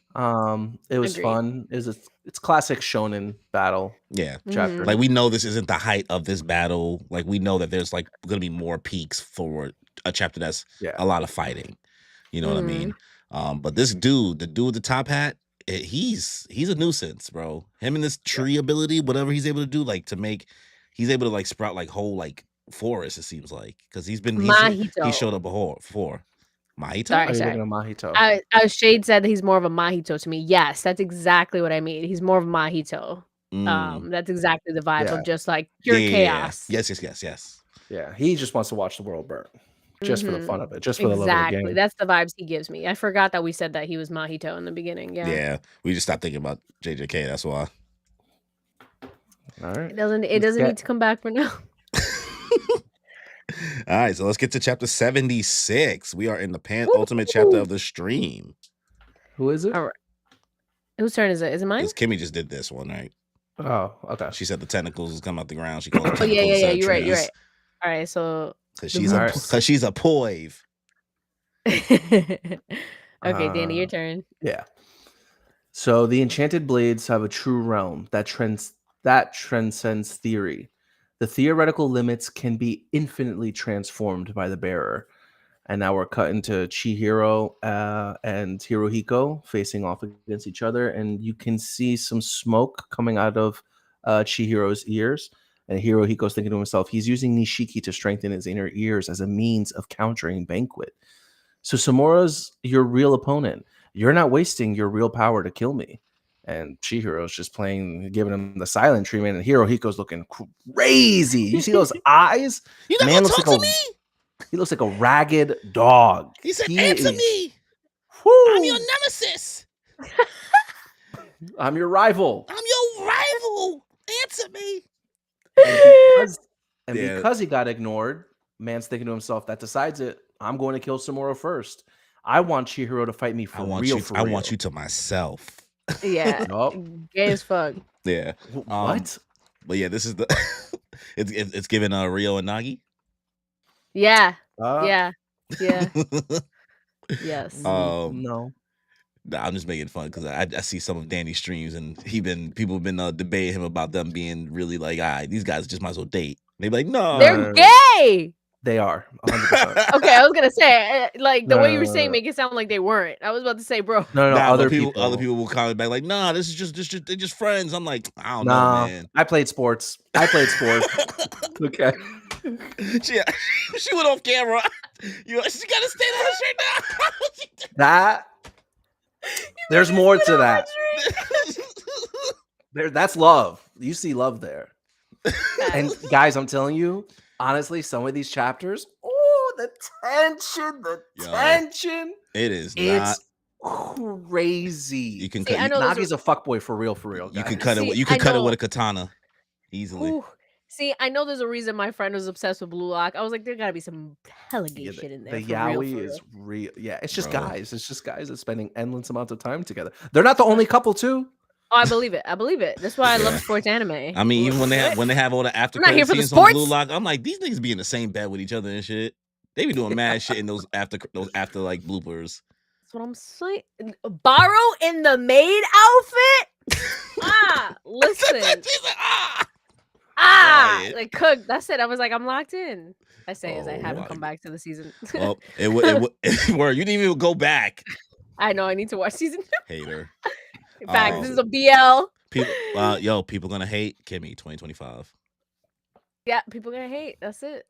[SPEAKER 2] It was fun. It's classic shonen battle.
[SPEAKER 3] Yeah.
[SPEAKER 2] Chapter.
[SPEAKER 3] Like we know this isn't the height of this battle. Like we know that there's like gonna be more peaks for a chapter that's a lot of fighting. You know what I mean? But this dude, the dude with the top hat, he's a nuisance, bro. Him and this tree ability, whatever he's able to do, like he's able to like sprout like whole like forest. It seems like because he showed up before. Mahito.
[SPEAKER 1] Sorry.
[SPEAKER 2] Mahito.
[SPEAKER 1] Shade said that he's more of a Mahito to me. Yes, that's exactly what I mean. He's more of a Mahito. That's exactly the vibe of just like pure chaos.
[SPEAKER 3] Yes.
[SPEAKER 2] Yeah, he just wants to watch the world burn. Just for the fun of it, just for the love of the game.
[SPEAKER 1] That's the vibes he gives me. I forgot that we said that he was Mahito in the beginning. Yeah,
[SPEAKER 3] we just stopped thinking about JJK. That's why.
[SPEAKER 2] All right,
[SPEAKER 1] it doesn't need to come back for now.
[SPEAKER 3] All right, so let's get to chapter 76. We are in the penultimate chapter of the stream.
[SPEAKER 2] Who is it?
[SPEAKER 1] All right. Whose turn is it? Is it mine?
[SPEAKER 3] Because Kimmy just did this one, right?
[SPEAKER 2] Oh, okay.
[SPEAKER 3] She said the tentacles come out the ground. She called them
[SPEAKER 1] yeah. You're
[SPEAKER 3] trees.
[SPEAKER 1] right. All right, so
[SPEAKER 3] because she's a poive.
[SPEAKER 1] Okay, Danny, your turn.
[SPEAKER 2] Yeah. So the enchanted blades have a true realm that transcends theory. The theoretical limits can be infinitely transformed by the bearer. And now we're cut into Chihiro and Hirohiko facing off against each other. And you can see some smoke coming out of Chihiro's ears. And Hirohiko's thinking to himself, he's using Nishiki to strengthen his inner ears as a means of countering Banquet. So Samura's your real opponent. You're not wasting your real power to kill me. And Chihiro's just giving him the silent treatment, and Hirohiko's looking crazy. You see those eyes?
[SPEAKER 3] You not gonna talk to me?
[SPEAKER 2] He looks like a ragged dog.
[SPEAKER 3] He said, answer me.
[SPEAKER 2] Whoo.
[SPEAKER 3] I'm your nemesis.
[SPEAKER 2] I'm your rival.
[SPEAKER 3] I'm your rival. Answer me.
[SPEAKER 2] And because he got ignored, Man's thinking to himself, that decides it. I'm going to kill Samuro first. I want Chihiro to fight me for
[SPEAKER 3] I want
[SPEAKER 2] real.
[SPEAKER 3] you to myself.
[SPEAKER 1] Yeah.
[SPEAKER 2] Oh,
[SPEAKER 1] Gay as fuck.
[SPEAKER 3] Yeah.
[SPEAKER 2] what?
[SPEAKER 3] But yeah, this is the it's given Rio and Nagi.
[SPEAKER 1] Yeah.
[SPEAKER 2] Uh,
[SPEAKER 1] Yeah. Yeah. Yes.
[SPEAKER 2] No.
[SPEAKER 3] Nah, I'm just making fun because I see some of Danny's streams and people have been debating him about them being really like, these guys just might as well date. They be like, no,
[SPEAKER 1] They're gay.
[SPEAKER 2] They are 100%.
[SPEAKER 1] Okay, I was gonna say, like the way you were saying,
[SPEAKER 2] No.
[SPEAKER 1] make it sound like they weren't. I was about to say, bro.
[SPEAKER 2] No,
[SPEAKER 3] nah,
[SPEAKER 2] other
[SPEAKER 3] but other people will comment back like, nah, this is just they're just friends. I'm like, I don't know, man.
[SPEAKER 2] I played sports. Okay.
[SPEAKER 3] She went off camera. She gotta stay on the shirt now.
[SPEAKER 2] That there's more to that. That's love. You see love there. And guys, I'm telling you, honestly, some of these chapters, the tension.
[SPEAKER 3] It's
[SPEAKER 2] crazy.
[SPEAKER 3] You can
[SPEAKER 1] See, I know
[SPEAKER 2] Nagi's a fuckboy for real. Guys.
[SPEAKER 3] You can cut it. You can cut it with a katana easily.
[SPEAKER 1] Ooh. See, I know there's a reason my friend was obsessed with Blue Lock. I was like, there gotta be some hella gay shit in there.
[SPEAKER 2] The
[SPEAKER 1] for
[SPEAKER 2] yaoi
[SPEAKER 1] real.
[SPEAKER 2] is real. Yeah, it's just guys. It's just guys that spending endless amounts of time together. They're not the only couple too.
[SPEAKER 1] Oh, I believe it. That's why I love sports anime.
[SPEAKER 3] I mean, even when they have all the after
[SPEAKER 1] credit
[SPEAKER 3] scenes on Blue Lock, I'm like, these niggas be in the same bed with each other and shit. They be doing mad shit in those after like bloopers.
[SPEAKER 1] That's what I'm saying. Borrow in the maid outfit. Listen. Like Cook. That's it. I was like, I'm locked in. I say as I haven't come back to the season.
[SPEAKER 3] Well, it were you didn't even go back.
[SPEAKER 1] I know. I need to watch season 2.
[SPEAKER 3] Hater.
[SPEAKER 1] In fact, this is a BL.
[SPEAKER 3] People gonna hate Kimmy 2025.
[SPEAKER 1] Yeah, people gonna hate. That's it.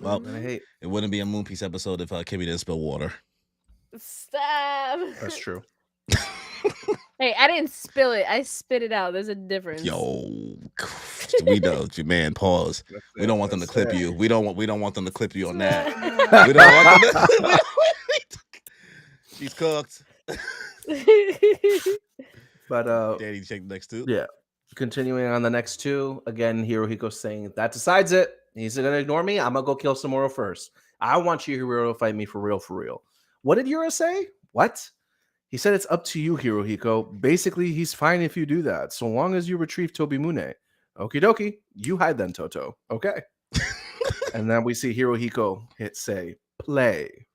[SPEAKER 3] Well, it wouldn't be a Moon Piece episode if Kimmy didn't spill water.
[SPEAKER 1] Stop.
[SPEAKER 2] That's true.
[SPEAKER 1] Hey, I didn't spill it. I spit it out. There's a difference.
[SPEAKER 3] Yo, we know, man. Pause. We don't want them to clip you. We don't want them to clip you on that. We don't want them to. She's cooked.
[SPEAKER 2] But
[SPEAKER 3] Daddy, check the next two.
[SPEAKER 2] Yeah. Continuing on the next two, again, Hirohiko's saying that decides it. He's gonna ignore me. I'm gonna go kill Samuro first. I want Chihiro to fight me for real. What did Yura say? What? He said it's up to you, Hirohiko. Basically, he's fine if you do that, so long as you retrieve Tobimune. Okie dokie. You hide then, Toto. Okay. And then we see Hirohiko hit say, play.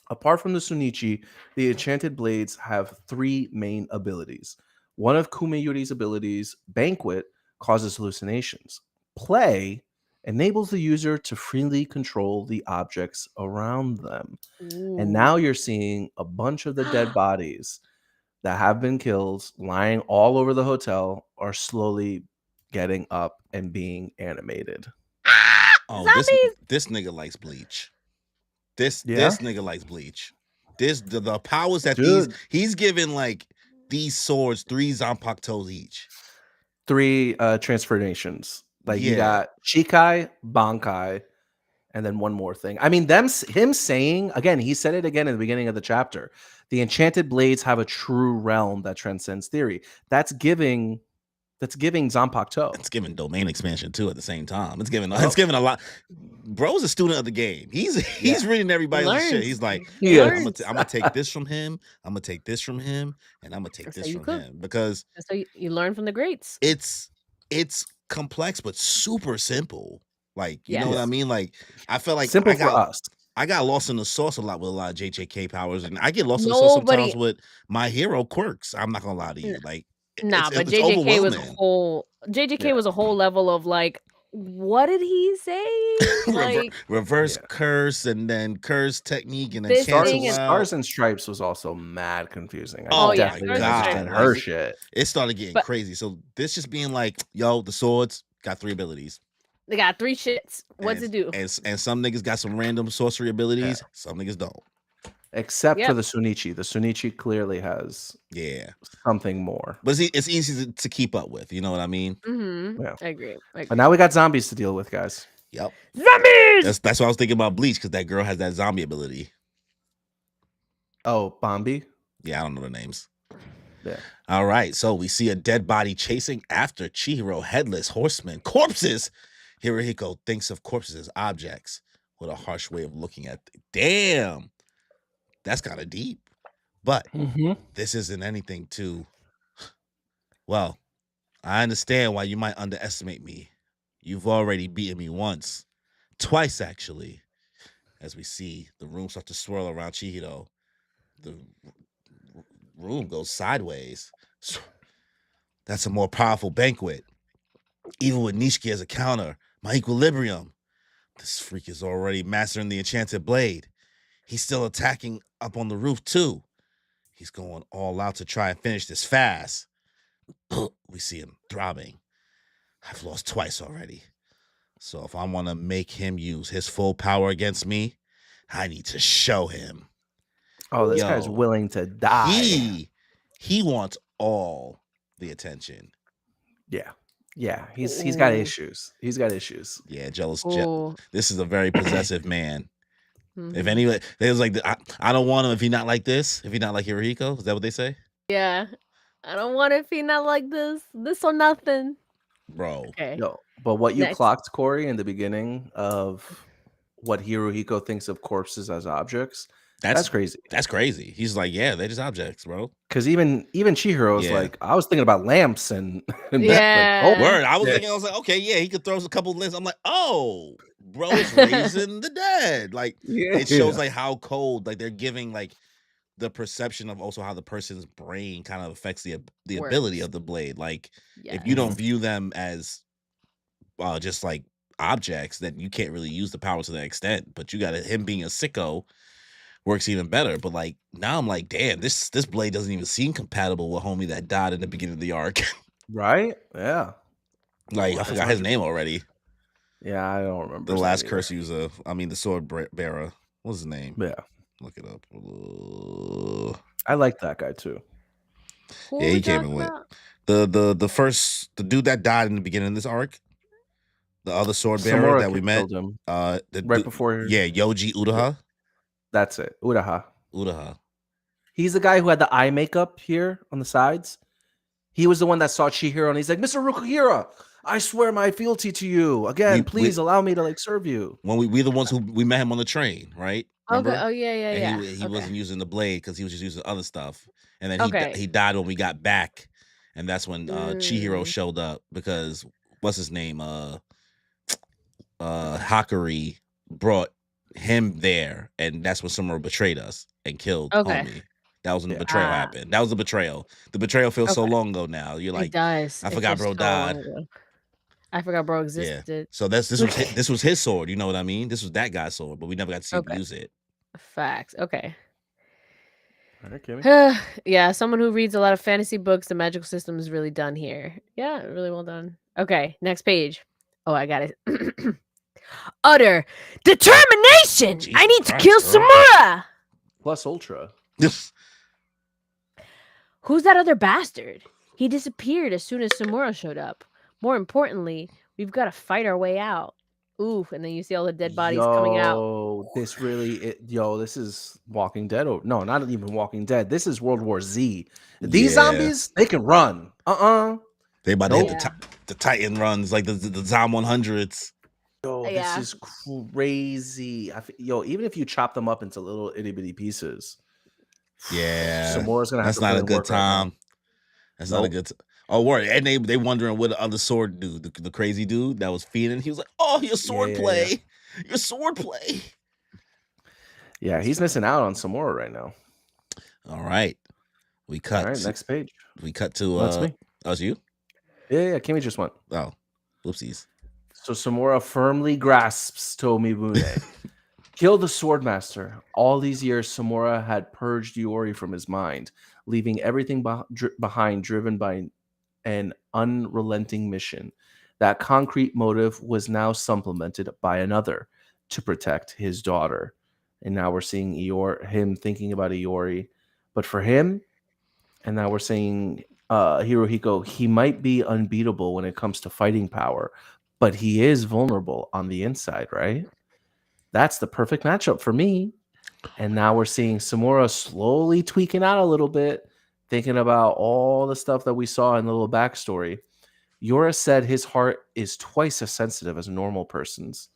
[SPEAKER 2] Apart from the Sunichi, the Enchanted Blades have 3 main abilities. One of Kumeyuri's abilities, Banquet, causes hallucinations. Play enables the user to freely control the objects around them. Ooh. And now you're seeing a bunch of the dead bodies that have been killed lying all over the hotel are slowly getting up and being animated.
[SPEAKER 3] Oh, this nigga likes Bleach. This nigga likes Bleach. The powers that he's given like these swords 3 Zanpakutos each.
[SPEAKER 2] 3 transformations. Like you got Chikai, Bankai, and then one more thing. I mean, him saying again, he said it again in the beginning of the chapter. The Enchanted Blades have a true realm that transcends theory. That's giving Zanpakuto.
[SPEAKER 3] It's giving domain expansion too at the same time. It's giving a lot. Bro's a student of the game. He's reading everybody's shit. He's like, I'm gonna take this from him. I'm gonna take this from him, and I'm gonna take this from him because
[SPEAKER 1] that's how you learn from the greats.
[SPEAKER 3] It's complex but super simple. Like you know what I mean? Like I felt like
[SPEAKER 2] simple for us.
[SPEAKER 3] I got lost in the sauce a lot with a lot of JJK powers, and I get lost in the sauce sometimes with my hero quirks. I'm not gonna lie to you, like.
[SPEAKER 1] Nah, but JJK was a whole was a whole level of like, what did he say? Like
[SPEAKER 3] reverse curse and then curse technique and
[SPEAKER 1] then
[SPEAKER 2] Stars and Stripes was also mad confusing.
[SPEAKER 3] Definitely
[SPEAKER 2] understand her shit.
[SPEAKER 3] It started getting crazy. So this just being like, yo, the swords got 3 abilities.
[SPEAKER 1] They got 3 shits. What's it do?
[SPEAKER 3] And some niggas got some random sorcery abilities. Some niggas don't.
[SPEAKER 2] Except for the Sunichi. The Sunichi clearly has something more.
[SPEAKER 3] But it's easy to keep up with. You know what I mean?
[SPEAKER 1] Mm-hmm. Yeah. I agree.
[SPEAKER 2] But now we got zombies to deal with, guys.
[SPEAKER 3] Yep.
[SPEAKER 1] Zombies!
[SPEAKER 3] That's what I was thinking about Bleach, because that girl has that zombie ability.
[SPEAKER 2] Oh, Bombi?
[SPEAKER 3] Yeah, I don't know the names.
[SPEAKER 2] Yeah.
[SPEAKER 3] All right. So we see a dead body chasing after Chihiro, headless horseman. Corpses! Hirohiko thinks of corpses as objects. What a harsh way of looking at it. Damn. That's kind of deep. But this isn't anything too. Well, I understand why you might underestimate me. You've already beaten me once. Twice, actually. As we see the room start to swirl around Chihiro. The room goes sideways. That's a more powerful banquet. Even with Nishiki as a counter, my equilibrium. This freak is already mastering the enchanted blade. He's still attacking up on the roof, too. He's going all out to try and finish this fast. We see him throbbing. I've lost twice already. So if I want to make him use his full power against me, I need to show him.
[SPEAKER 2] Oh, this guy's willing to die.
[SPEAKER 3] He wants all the attention.
[SPEAKER 2] Yeah. He's got issues.
[SPEAKER 3] Yeah, jealous. This is a very possessive man. If anyway, they was like, I don't want him if he's not like this. If he's not like Hirohiko, is that what they say?
[SPEAKER 1] Yeah, I don't want it if he's not like this. This or nothing,
[SPEAKER 3] bro.
[SPEAKER 1] Okay.
[SPEAKER 2] No, but what you clocked, Corey, in the beginning of what Hirohiko thinks of corpses as objects. That's crazy.
[SPEAKER 3] That's crazy. He's like, yeah, they're just objects, bro.
[SPEAKER 2] Because even Chihiro's like, I was thinking about lamps and
[SPEAKER 1] yeah.
[SPEAKER 3] Like, oh, word. I was thinking, I was like, okay, yeah, he could throw us a couple of lamps. I'm like, oh, bro, it's raising the dead. Like, it shows like how cold. Like they're giving like the perception of also how the person's brain kind of affects the ability of the blade. Like, if you don't view them as just like objects, then you can't really use the power to that extent. But you got him being a sicko. Works even better, but like now I'm like, damn, this blade doesn't even seem compatible with homie that died in the beginning of the arc.
[SPEAKER 2] Right? Yeah.
[SPEAKER 3] Like I forgot his name already.
[SPEAKER 2] Yeah, I don't remember.
[SPEAKER 3] The last curse user. I mean, the sword bearer. What's his name?
[SPEAKER 2] Yeah.
[SPEAKER 3] Look it up.
[SPEAKER 2] I like that guy too.
[SPEAKER 3] Yeah, he came and went. The dude that died in the beginning of this arc. The other sword bearer that we met.
[SPEAKER 2] Him. Right before.
[SPEAKER 3] Yeah, Yoji Uraha.
[SPEAKER 2] That's it. Uraha.
[SPEAKER 3] Uraha.
[SPEAKER 2] He's the guy who had the eye makeup here on the sides. He was the one that saw Chihiro and he's like, Mr. Rukuhira, I swear my fealty to you. Again, please allow me to like serve you.
[SPEAKER 3] When we the ones who we met him on the train, right? Remember?
[SPEAKER 1] Okay. Oh yeah.
[SPEAKER 3] And he wasn't using the blade because he was just using other stuff. And then he died when we got back. And that's when Chihiro showed up because what's his name? Hakari brought him there, and that's when Summer betrayed us and killed homie. That was when the betrayal happened. That was the betrayal. The betrayal feels so long ago now. You're like, I forgot bro died.
[SPEAKER 1] I forgot bro existed.
[SPEAKER 3] Yeah. So this was his sword. You know what I mean? This was that guy's sword, but we never got to see him use it.
[SPEAKER 1] Facts. Okay.
[SPEAKER 2] All right, Kimmy.
[SPEAKER 1] Yeah, someone who reads a lot of fantasy books, the magical system is really done here. Yeah, really well done. Okay, next page. Oh, I got it. Utter determination.
[SPEAKER 3] Jesus
[SPEAKER 1] I need to
[SPEAKER 3] Christ,
[SPEAKER 1] kill
[SPEAKER 3] bro.
[SPEAKER 1] Samura.
[SPEAKER 2] Plus Ultra.
[SPEAKER 1] Who's that other bastard? He disappeared as soon as Samura showed up. More importantly, we've got to fight our way out. Ooh, and then you see all the dead bodies coming out.
[SPEAKER 2] This is Walking Dead. No, not even Walking Dead. This is World War Z. These zombies, they can run.
[SPEAKER 3] They about to hit the Titan runs, like the Zom 100s.
[SPEAKER 2] This is crazy. Even if you chop them up into little itty bitty pieces.
[SPEAKER 3] Yeah.
[SPEAKER 2] Samura's gonna have
[SPEAKER 3] That's
[SPEAKER 2] to
[SPEAKER 3] not a good time. That's not a good time. Oh, word. And they wondering what the other sword dude, the crazy dude that was feeding. He was like, oh, your sword play. Your sword play.
[SPEAKER 2] Yeah, he's missing out on Samura right now.
[SPEAKER 3] All right. We cut.
[SPEAKER 2] All right, next page.
[SPEAKER 3] We cut to
[SPEAKER 2] That's me.
[SPEAKER 3] Oh, it's you?
[SPEAKER 2] Yeah, Kimmy just went.
[SPEAKER 3] Oh, whoopsies.
[SPEAKER 2] So Samura firmly grasps Tomibune. Kill the Swordmaster. All these years, Samura had purged Iori from his mind, leaving everything behind, driven by an unrelenting mission. That concrete motive was now supplemented by another, to protect his daughter. And now we're seeing him thinking about Iori. But for him, and now we're seeing Hirohiko, he might be unbeatable when it comes to fighting power, but he is vulnerable on the inside, right? That's the perfect matchup for me. And now we're seeing Samura slowly tweaking out a little bit, thinking about all the stuff that we saw in the little backstory. Yora said his heart is twice as sensitive as a normal person's.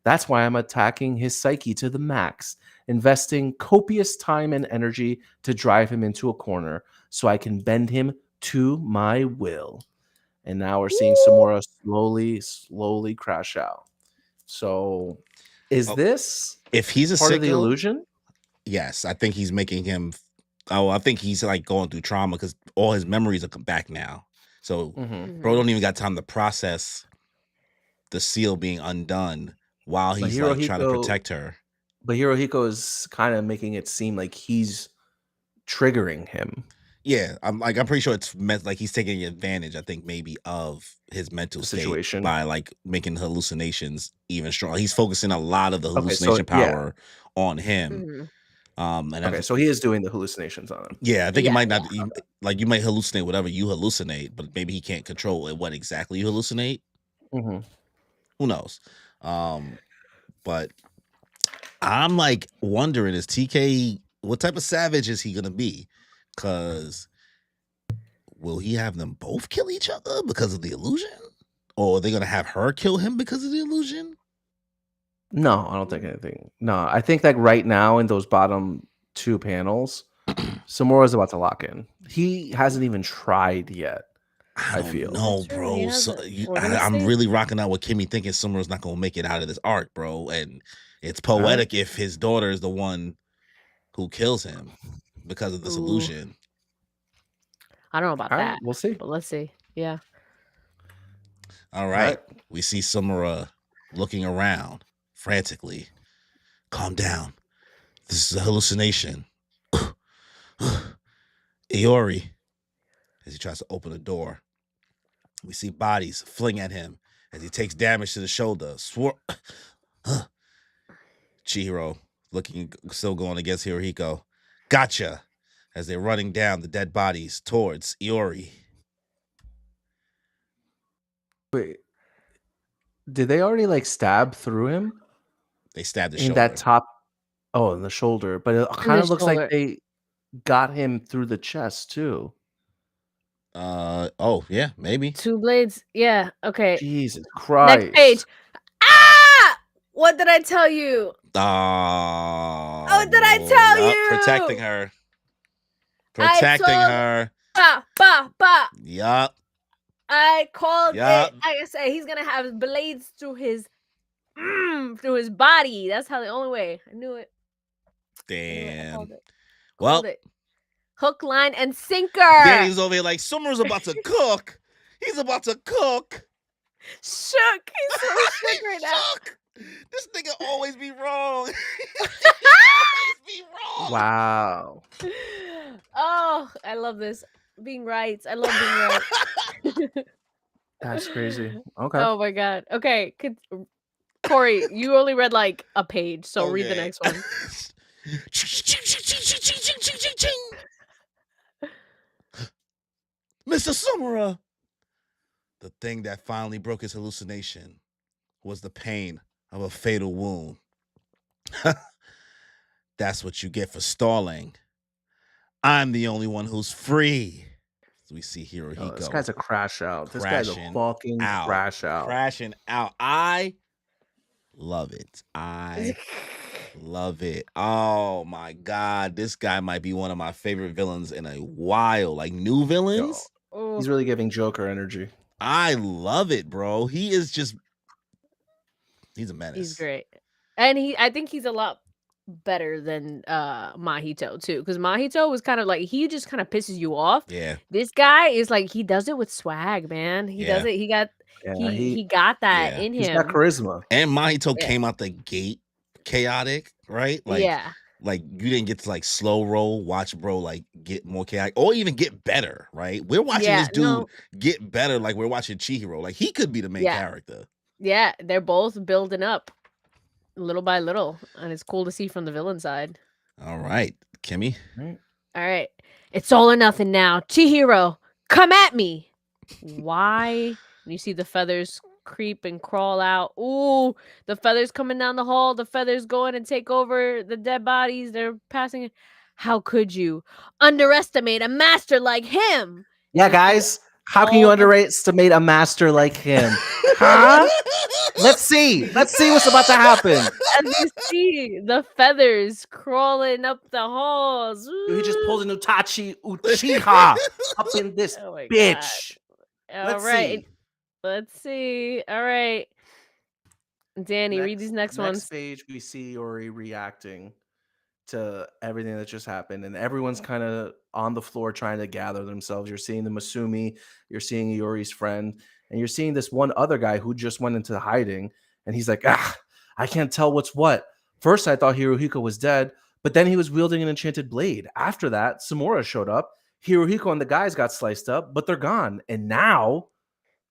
[SPEAKER 2] That's why I'm attacking his psyche to the max, investing copious time and energy to drive him into a corner so I can bend him to my will. And now we're seeing Samura slowly crash out. So is
[SPEAKER 3] Oh,
[SPEAKER 2] this
[SPEAKER 3] if he's a
[SPEAKER 2] part of the
[SPEAKER 3] sicko,
[SPEAKER 2] illusion?
[SPEAKER 3] yes, I think he's making him. Oh, I think he's like going through trauma because all his memories are back now. So
[SPEAKER 2] Mm-hmm.
[SPEAKER 3] bro don't even got time to process the seal being undone while
[SPEAKER 2] But
[SPEAKER 3] he's like trying to
[SPEAKER 2] Hirohiko,
[SPEAKER 3] protect her.
[SPEAKER 2] but Hirohiko is kind of making it seem like he's triggering him.
[SPEAKER 3] Yeah, I'm pretty sure it's meant like he's taking advantage, I think, maybe of his mental
[SPEAKER 2] The
[SPEAKER 3] state
[SPEAKER 2] situation.
[SPEAKER 3] by like making hallucinations even stronger. He's focusing a lot of the
[SPEAKER 2] Okay, so
[SPEAKER 3] hallucination
[SPEAKER 2] yeah.
[SPEAKER 3] power on him.
[SPEAKER 1] Mhm.
[SPEAKER 3] And
[SPEAKER 2] Okay, so he is doing the hallucinations on him.
[SPEAKER 3] yeah, I think it
[SPEAKER 1] Yeah,
[SPEAKER 3] might not like you might hallucinate whatever you hallucinate, but maybe he can't control what exactly you hallucinate.
[SPEAKER 2] Mm-hmm.
[SPEAKER 3] Who knows? But I'm like wondering, is TK, what type of savage is he gonna be? Because will he have them both kill each other because of the illusion? Or are they gonna have her kill him because of the illusion?
[SPEAKER 2] No, I don't think anything. No, I think that right now in those bottom two panels, Samura's about to lock in. He hasn't even tried yet. I
[SPEAKER 3] don't
[SPEAKER 2] feel.
[SPEAKER 3] know,
[SPEAKER 1] That's true, he
[SPEAKER 3] bro. So
[SPEAKER 1] hasn't. We're gonna
[SPEAKER 3] I'm
[SPEAKER 1] see.
[SPEAKER 3] really rocking out with Kimmy, thinking Summer's not gonna make it out of this arc, bro. And it's
[SPEAKER 2] All right.
[SPEAKER 3] poetic if his daughter is the one who kills him because of this
[SPEAKER 1] Ooh.
[SPEAKER 3] illusion.
[SPEAKER 1] I don't know about
[SPEAKER 2] All right,
[SPEAKER 1] that,
[SPEAKER 2] we'll see.
[SPEAKER 1] but let's see. Yeah.
[SPEAKER 3] All right. We see Summer looking around frantically. Calm down. This is a hallucination. Iori, as he tries to open the door. We see bodies fling at him as he takes damage to the shoulder. Chihiro looking, still going against Hirohiko. Gotcha! As they're running down the dead bodies towards Iori.
[SPEAKER 2] Wait, did they already like stab through him
[SPEAKER 3] They stabbed the
[SPEAKER 2] in
[SPEAKER 3] shoulder.
[SPEAKER 2] that top? Oh, in the shoulder, but it kind of looks like they got him through the chest too.
[SPEAKER 3] Oh yeah, maybe.
[SPEAKER 1] 2 blades. Yeah. Okay.
[SPEAKER 2] Jesus Christ!
[SPEAKER 1] Next page. Ah! What did I tell you?
[SPEAKER 3] Oh,
[SPEAKER 1] did I tell you?
[SPEAKER 3] Protecting her.
[SPEAKER 1] Ba ba ba.
[SPEAKER 3] Yup.
[SPEAKER 1] I called
[SPEAKER 3] Yup.
[SPEAKER 1] it. Like I said, he's gonna have blades through his body. That's how the only way. I knew it.
[SPEAKER 3] Damn.
[SPEAKER 1] Called it.
[SPEAKER 3] Well,
[SPEAKER 1] Hook, line, and sinker.
[SPEAKER 3] Danny's over here like Summer's about to cook. He's about to cook.
[SPEAKER 1] Shook. He's so shook right now.
[SPEAKER 3] Shook. This nigga always be wrong.
[SPEAKER 2] Wow.
[SPEAKER 1] Oh, I love this. Being right. I love being right.
[SPEAKER 2] That's crazy. Okay.
[SPEAKER 1] Oh my god. Okay. Corey, you only read like a page, so read the next one.
[SPEAKER 3] Mr. Sumura. The thing that finally broke his hallucination was the pain of a fatal wound. That's what you get for stalling. I'm the only one who's free. So we see Hirohiko.
[SPEAKER 2] Oh, this guy's a crash out. This guy's a fucking crash out.
[SPEAKER 3] Crashing out. I love it. I love it. Oh my God. This guy might be one of my favorite villains in a while. Like new villains.
[SPEAKER 2] Yo, he's really giving Joker energy.
[SPEAKER 3] I love it, bro. He's a menace.
[SPEAKER 1] He's great. And I think he's a lot better than Mahito too, because Mahito was kind of like, he just kind of pisses you off.
[SPEAKER 3] Yeah.
[SPEAKER 1] This guy is like, he does it with swag, man. He does it. He got that in him.
[SPEAKER 2] He's got charisma.
[SPEAKER 3] And Mahito came out the gate chaotic, right? Like, like you didn't get to like slow roll, watch bro like get more chaotic or even get better, right? We're watching this dude get better, like we're watching Chihiro. Like he could be the main character.
[SPEAKER 1] Yeah, they're both building up little by little, and it's cool to see from the villain side.
[SPEAKER 3] All right, Kimmy.
[SPEAKER 1] All right. It's all or nothing now. Chihiro, come at me. Why? And you see the feathers creep and crawl out. Ooh, the feathers coming down the hall. The feathers going and take over the dead bodies. They're passing. How could you underestimate a master like him?
[SPEAKER 2] Yeah, guys, How can you
[SPEAKER 1] all the-
[SPEAKER 2] underestimate a master like him? Huh? Let's see. Let's see what's about to happen.
[SPEAKER 1] As you see the feathers crawling up the halls.
[SPEAKER 2] He just pulled an Itachi Uchiha up in this
[SPEAKER 1] Oh my
[SPEAKER 2] bitch.
[SPEAKER 1] God.
[SPEAKER 2] Let's
[SPEAKER 1] All right.
[SPEAKER 2] see.
[SPEAKER 1] Let's see. All right. Danny, read these next ones.
[SPEAKER 2] Next page, we see Yuri reacting to everything that just happened, and everyone's kind of on the floor trying to gather themselves. You're seeing the Masumi, you're seeing Yuri's friend, and you're seeing this one other guy who just went into hiding, and he's like, I can't tell what's what. First, I thought Hirohiko was dead, but then he was wielding an enchanted blade. After that, Samura showed up. Hirohiko and the guys got sliced up, but they're gone. And now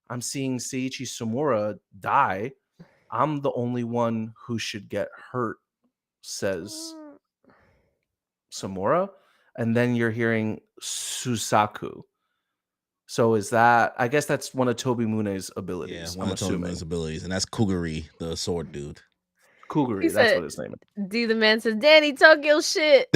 [SPEAKER 2] I'm seeing Seiichi Samura die. I'm the only one who should get hurt, says Samura. And then you're hearing Susaku. So is that, I guess that's one of Toby Mune's abilities.
[SPEAKER 3] Yeah, one of Toby Mune's abilities, and that's Kuguri, the sword dude.
[SPEAKER 2] Kuguri,
[SPEAKER 1] He
[SPEAKER 2] that's
[SPEAKER 1] said-
[SPEAKER 2] what his name is.
[SPEAKER 1] D the man says, Danny, talk your shit.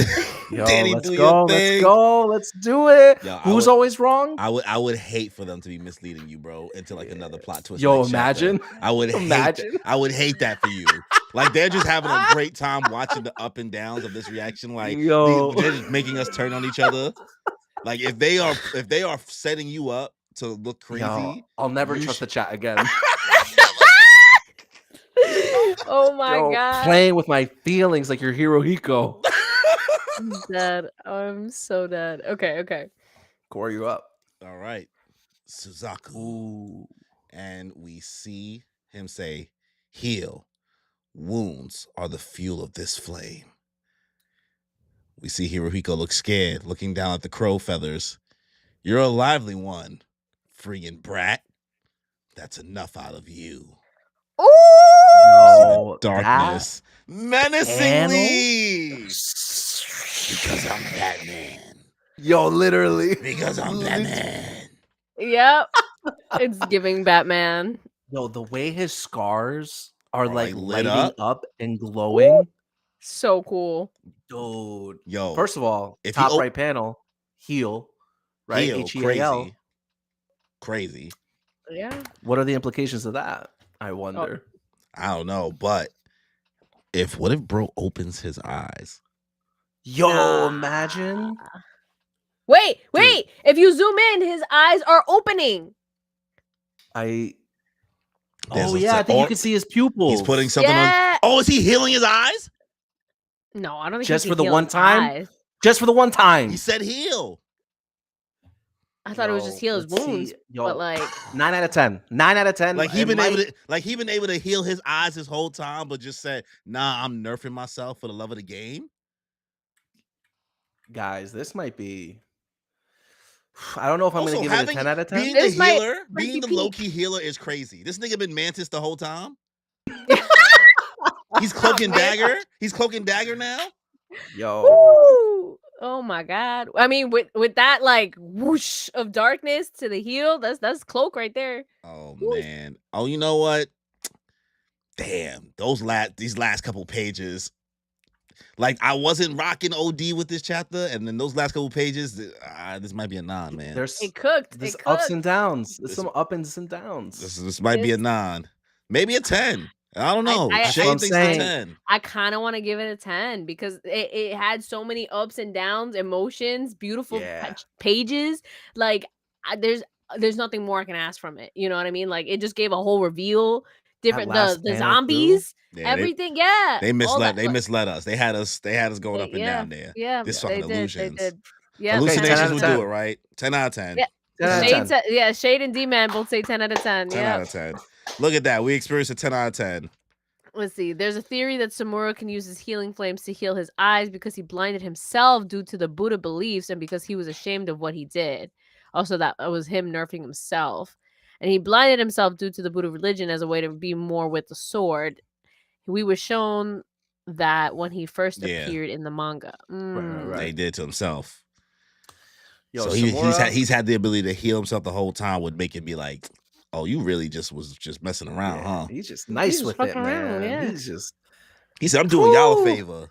[SPEAKER 2] Yo,
[SPEAKER 3] Danny,
[SPEAKER 2] let's
[SPEAKER 3] do
[SPEAKER 2] go,
[SPEAKER 3] your
[SPEAKER 2] let's
[SPEAKER 3] thing.
[SPEAKER 2] go, let's do it.
[SPEAKER 3] Yo,
[SPEAKER 2] Who's always wrong?
[SPEAKER 3] I would hate for them to be misleading you, bro, into like another plot twist.
[SPEAKER 2] Yo,
[SPEAKER 3] next chapter.
[SPEAKER 2] imagine.
[SPEAKER 3] I would
[SPEAKER 2] Imagine.
[SPEAKER 3] I would hate that for you. Like they're just having a great time watching the up and downs of this reaction. Like
[SPEAKER 2] Yo.
[SPEAKER 3] they're just making us turn on each other. Like if they are setting you up to look crazy,
[SPEAKER 2] Yo, I'll never trust the chat again.
[SPEAKER 1] Oh my
[SPEAKER 2] Yo,
[SPEAKER 1] God.
[SPEAKER 2] playing with my feelings like you're Hirohiko.
[SPEAKER 1] I'm dead. I'm so dead. Okay.
[SPEAKER 2] Core you up.
[SPEAKER 3] All right, Suzaku.
[SPEAKER 2] Ooh.
[SPEAKER 3] And we see him say, heal. Wounds are the fuel of this flame. We see Hirohiko look scared, looking down at the crow feathers. You're a lively one, friggin' brat. That's enough out of you.
[SPEAKER 1] Ooh!
[SPEAKER 2] Yo,
[SPEAKER 3] Darkness. Menacingly. Because I'm Batman.
[SPEAKER 2] Yo, literally.
[SPEAKER 3] Because I'm Batman.
[SPEAKER 1] Yep. It's giving Batman.
[SPEAKER 2] Yo, the way his scars are like
[SPEAKER 3] lit
[SPEAKER 2] lighting up and glowing.
[SPEAKER 1] So cool.
[SPEAKER 2] Dude.
[SPEAKER 3] Yo.
[SPEAKER 2] First of all,
[SPEAKER 3] if
[SPEAKER 2] top
[SPEAKER 3] he
[SPEAKER 2] right panel, heal. Right?
[SPEAKER 3] Heal,
[SPEAKER 2] H-E-A-L.
[SPEAKER 3] Crazy.
[SPEAKER 1] Yeah.
[SPEAKER 2] What are the implications of that? I wonder.
[SPEAKER 3] I don't know, but what if bro opens his eyes?
[SPEAKER 2] Yo, imagine.
[SPEAKER 1] Wait. If you zoom in, his eyes are opening.
[SPEAKER 3] There's
[SPEAKER 2] I think you can see his pupils.
[SPEAKER 3] He's putting something
[SPEAKER 1] Yeah.
[SPEAKER 3] on. Oh, is he healing his eyes?
[SPEAKER 1] No, I don't think
[SPEAKER 2] Just
[SPEAKER 1] he
[SPEAKER 2] for
[SPEAKER 1] can
[SPEAKER 2] the
[SPEAKER 1] heal
[SPEAKER 2] one
[SPEAKER 1] his
[SPEAKER 2] time?
[SPEAKER 1] eyes.
[SPEAKER 2] Just for the one time.
[SPEAKER 3] He said heal.
[SPEAKER 1] I thought it was just heal his
[SPEAKER 2] let's see.
[SPEAKER 1] wounds.
[SPEAKER 2] Yo,
[SPEAKER 1] But like
[SPEAKER 2] 9 out of 10. 9 out of 10.
[SPEAKER 3] Like he
[SPEAKER 2] It
[SPEAKER 3] been
[SPEAKER 2] might-
[SPEAKER 3] able to heal his eyes this whole time, but just said, "Nah, I'm nerfing myself for the love of the game."
[SPEAKER 2] Guys, this might be. I don't know if I'm
[SPEAKER 3] Also,
[SPEAKER 2] going to give it a 10 out of 10.
[SPEAKER 3] Being
[SPEAKER 1] This
[SPEAKER 3] the
[SPEAKER 1] might-
[SPEAKER 3] healer,
[SPEAKER 1] might
[SPEAKER 3] being
[SPEAKER 1] be
[SPEAKER 3] the
[SPEAKER 1] peak.
[SPEAKER 3] low-key healer is crazy. This nigga been Mantis the whole time. He's cloaking dagger. He's cloaking dagger now.
[SPEAKER 2] Yo.
[SPEAKER 1] Woo! Oh my God. I mean, with that like whoosh of darkness to the heel, that's cloak right there.
[SPEAKER 3] Oh
[SPEAKER 1] Woo.
[SPEAKER 3] man. Oh, you know what? Damn, these last couple pages. Like I wasn't rocking OD with this chapter, and then those last couple pages, this might be a 9, man.
[SPEAKER 2] There's
[SPEAKER 1] It cooked.
[SPEAKER 2] there's
[SPEAKER 1] It
[SPEAKER 2] ups
[SPEAKER 1] cooked.
[SPEAKER 2] and downs. There's
[SPEAKER 3] This-
[SPEAKER 2] some ups and downs.
[SPEAKER 3] This might be a 9, maybe a 10. I don't know.
[SPEAKER 1] I-
[SPEAKER 3] Shane
[SPEAKER 2] what I'm
[SPEAKER 3] thinks it's a
[SPEAKER 2] saying.
[SPEAKER 3] 10.
[SPEAKER 1] I kind of want to give it a 10 because it had so many ups and downs, emotions, beautiful
[SPEAKER 2] Yeah.
[SPEAKER 1] pages. Like there's nothing more I can ask from it. You know what I mean? Like it just gave a whole reveal. Different
[SPEAKER 2] last
[SPEAKER 1] the
[SPEAKER 2] panel,
[SPEAKER 1] zombies,
[SPEAKER 3] Yeah,
[SPEAKER 1] everything. Yeah,
[SPEAKER 3] They
[SPEAKER 1] all
[SPEAKER 3] misled.
[SPEAKER 1] that,
[SPEAKER 3] They
[SPEAKER 1] like,
[SPEAKER 3] misled us. They had us going up and
[SPEAKER 1] yeah,
[SPEAKER 3] down there.
[SPEAKER 1] Yeah,
[SPEAKER 3] This
[SPEAKER 1] they
[SPEAKER 3] fucking
[SPEAKER 1] did.
[SPEAKER 3] illusions.
[SPEAKER 1] They did. Yeah,
[SPEAKER 3] Hallucinations
[SPEAKER 2] 10 out
[SPEAKER 3] would
[SPEAKER 2] of
[SPEAKER 3] do
[SPEAKER 2] 10.
[SPEAKER 3] it, right? 10 out of 10.
[SPEAKER 1] Yeah.
[SPEAKER 2] 10 out of
[SPEAKER 1] Shade,
[SPEAKER 2] 10.
[SPEAKER 1] Shade and D-Man both say 10 out of 10.
[SPEAKER 3] 10
[SPEAKER 1] Yeah.
[SPEAKER 3] out of 10. Look at that. We experienced a 10 out of 10.
[SPEAKER 1] Let's see. There's a theory that Samura can use his healing flames to heal his eyes because he blinded himself due to the Buddha beliefs and because he was ashamed of what he did. Also, that was him nerfing himself. And he blinded himself due to the Buddha religion as a way to be more with the sword. We were shown that when he first
[SPEAKER 3] Yeah.
[SPEAKER 1] appeared in the manga.
[SPEAKER 2] Right.
[SPEAKER 3] They did to himself.
[SPEAKER 2] Yo,
[SPEAKER 3] So
[SPEAKER 2] Samura,
[SPEAKER 3] he's had the ability to heal himself the whole time, would make it be like, oh, you really just was just messing around,
[SPEAKER 2] yeah,
[SPEAKER 3] huh?
[SPEAKER 2] he's just nice
[SPEAKER 1] just
[SPEAKER 2] with it,
[SPEAKER 1] fucking around,
[SPEAKER 2] man.
[SPEAKER 1] yeah.
[SPEAKER 2] He's just
[SPEAKER 3] He said, I'm doing y'all a
[SPEAKER 1] Ooh.
[SPEAKER 3] favor.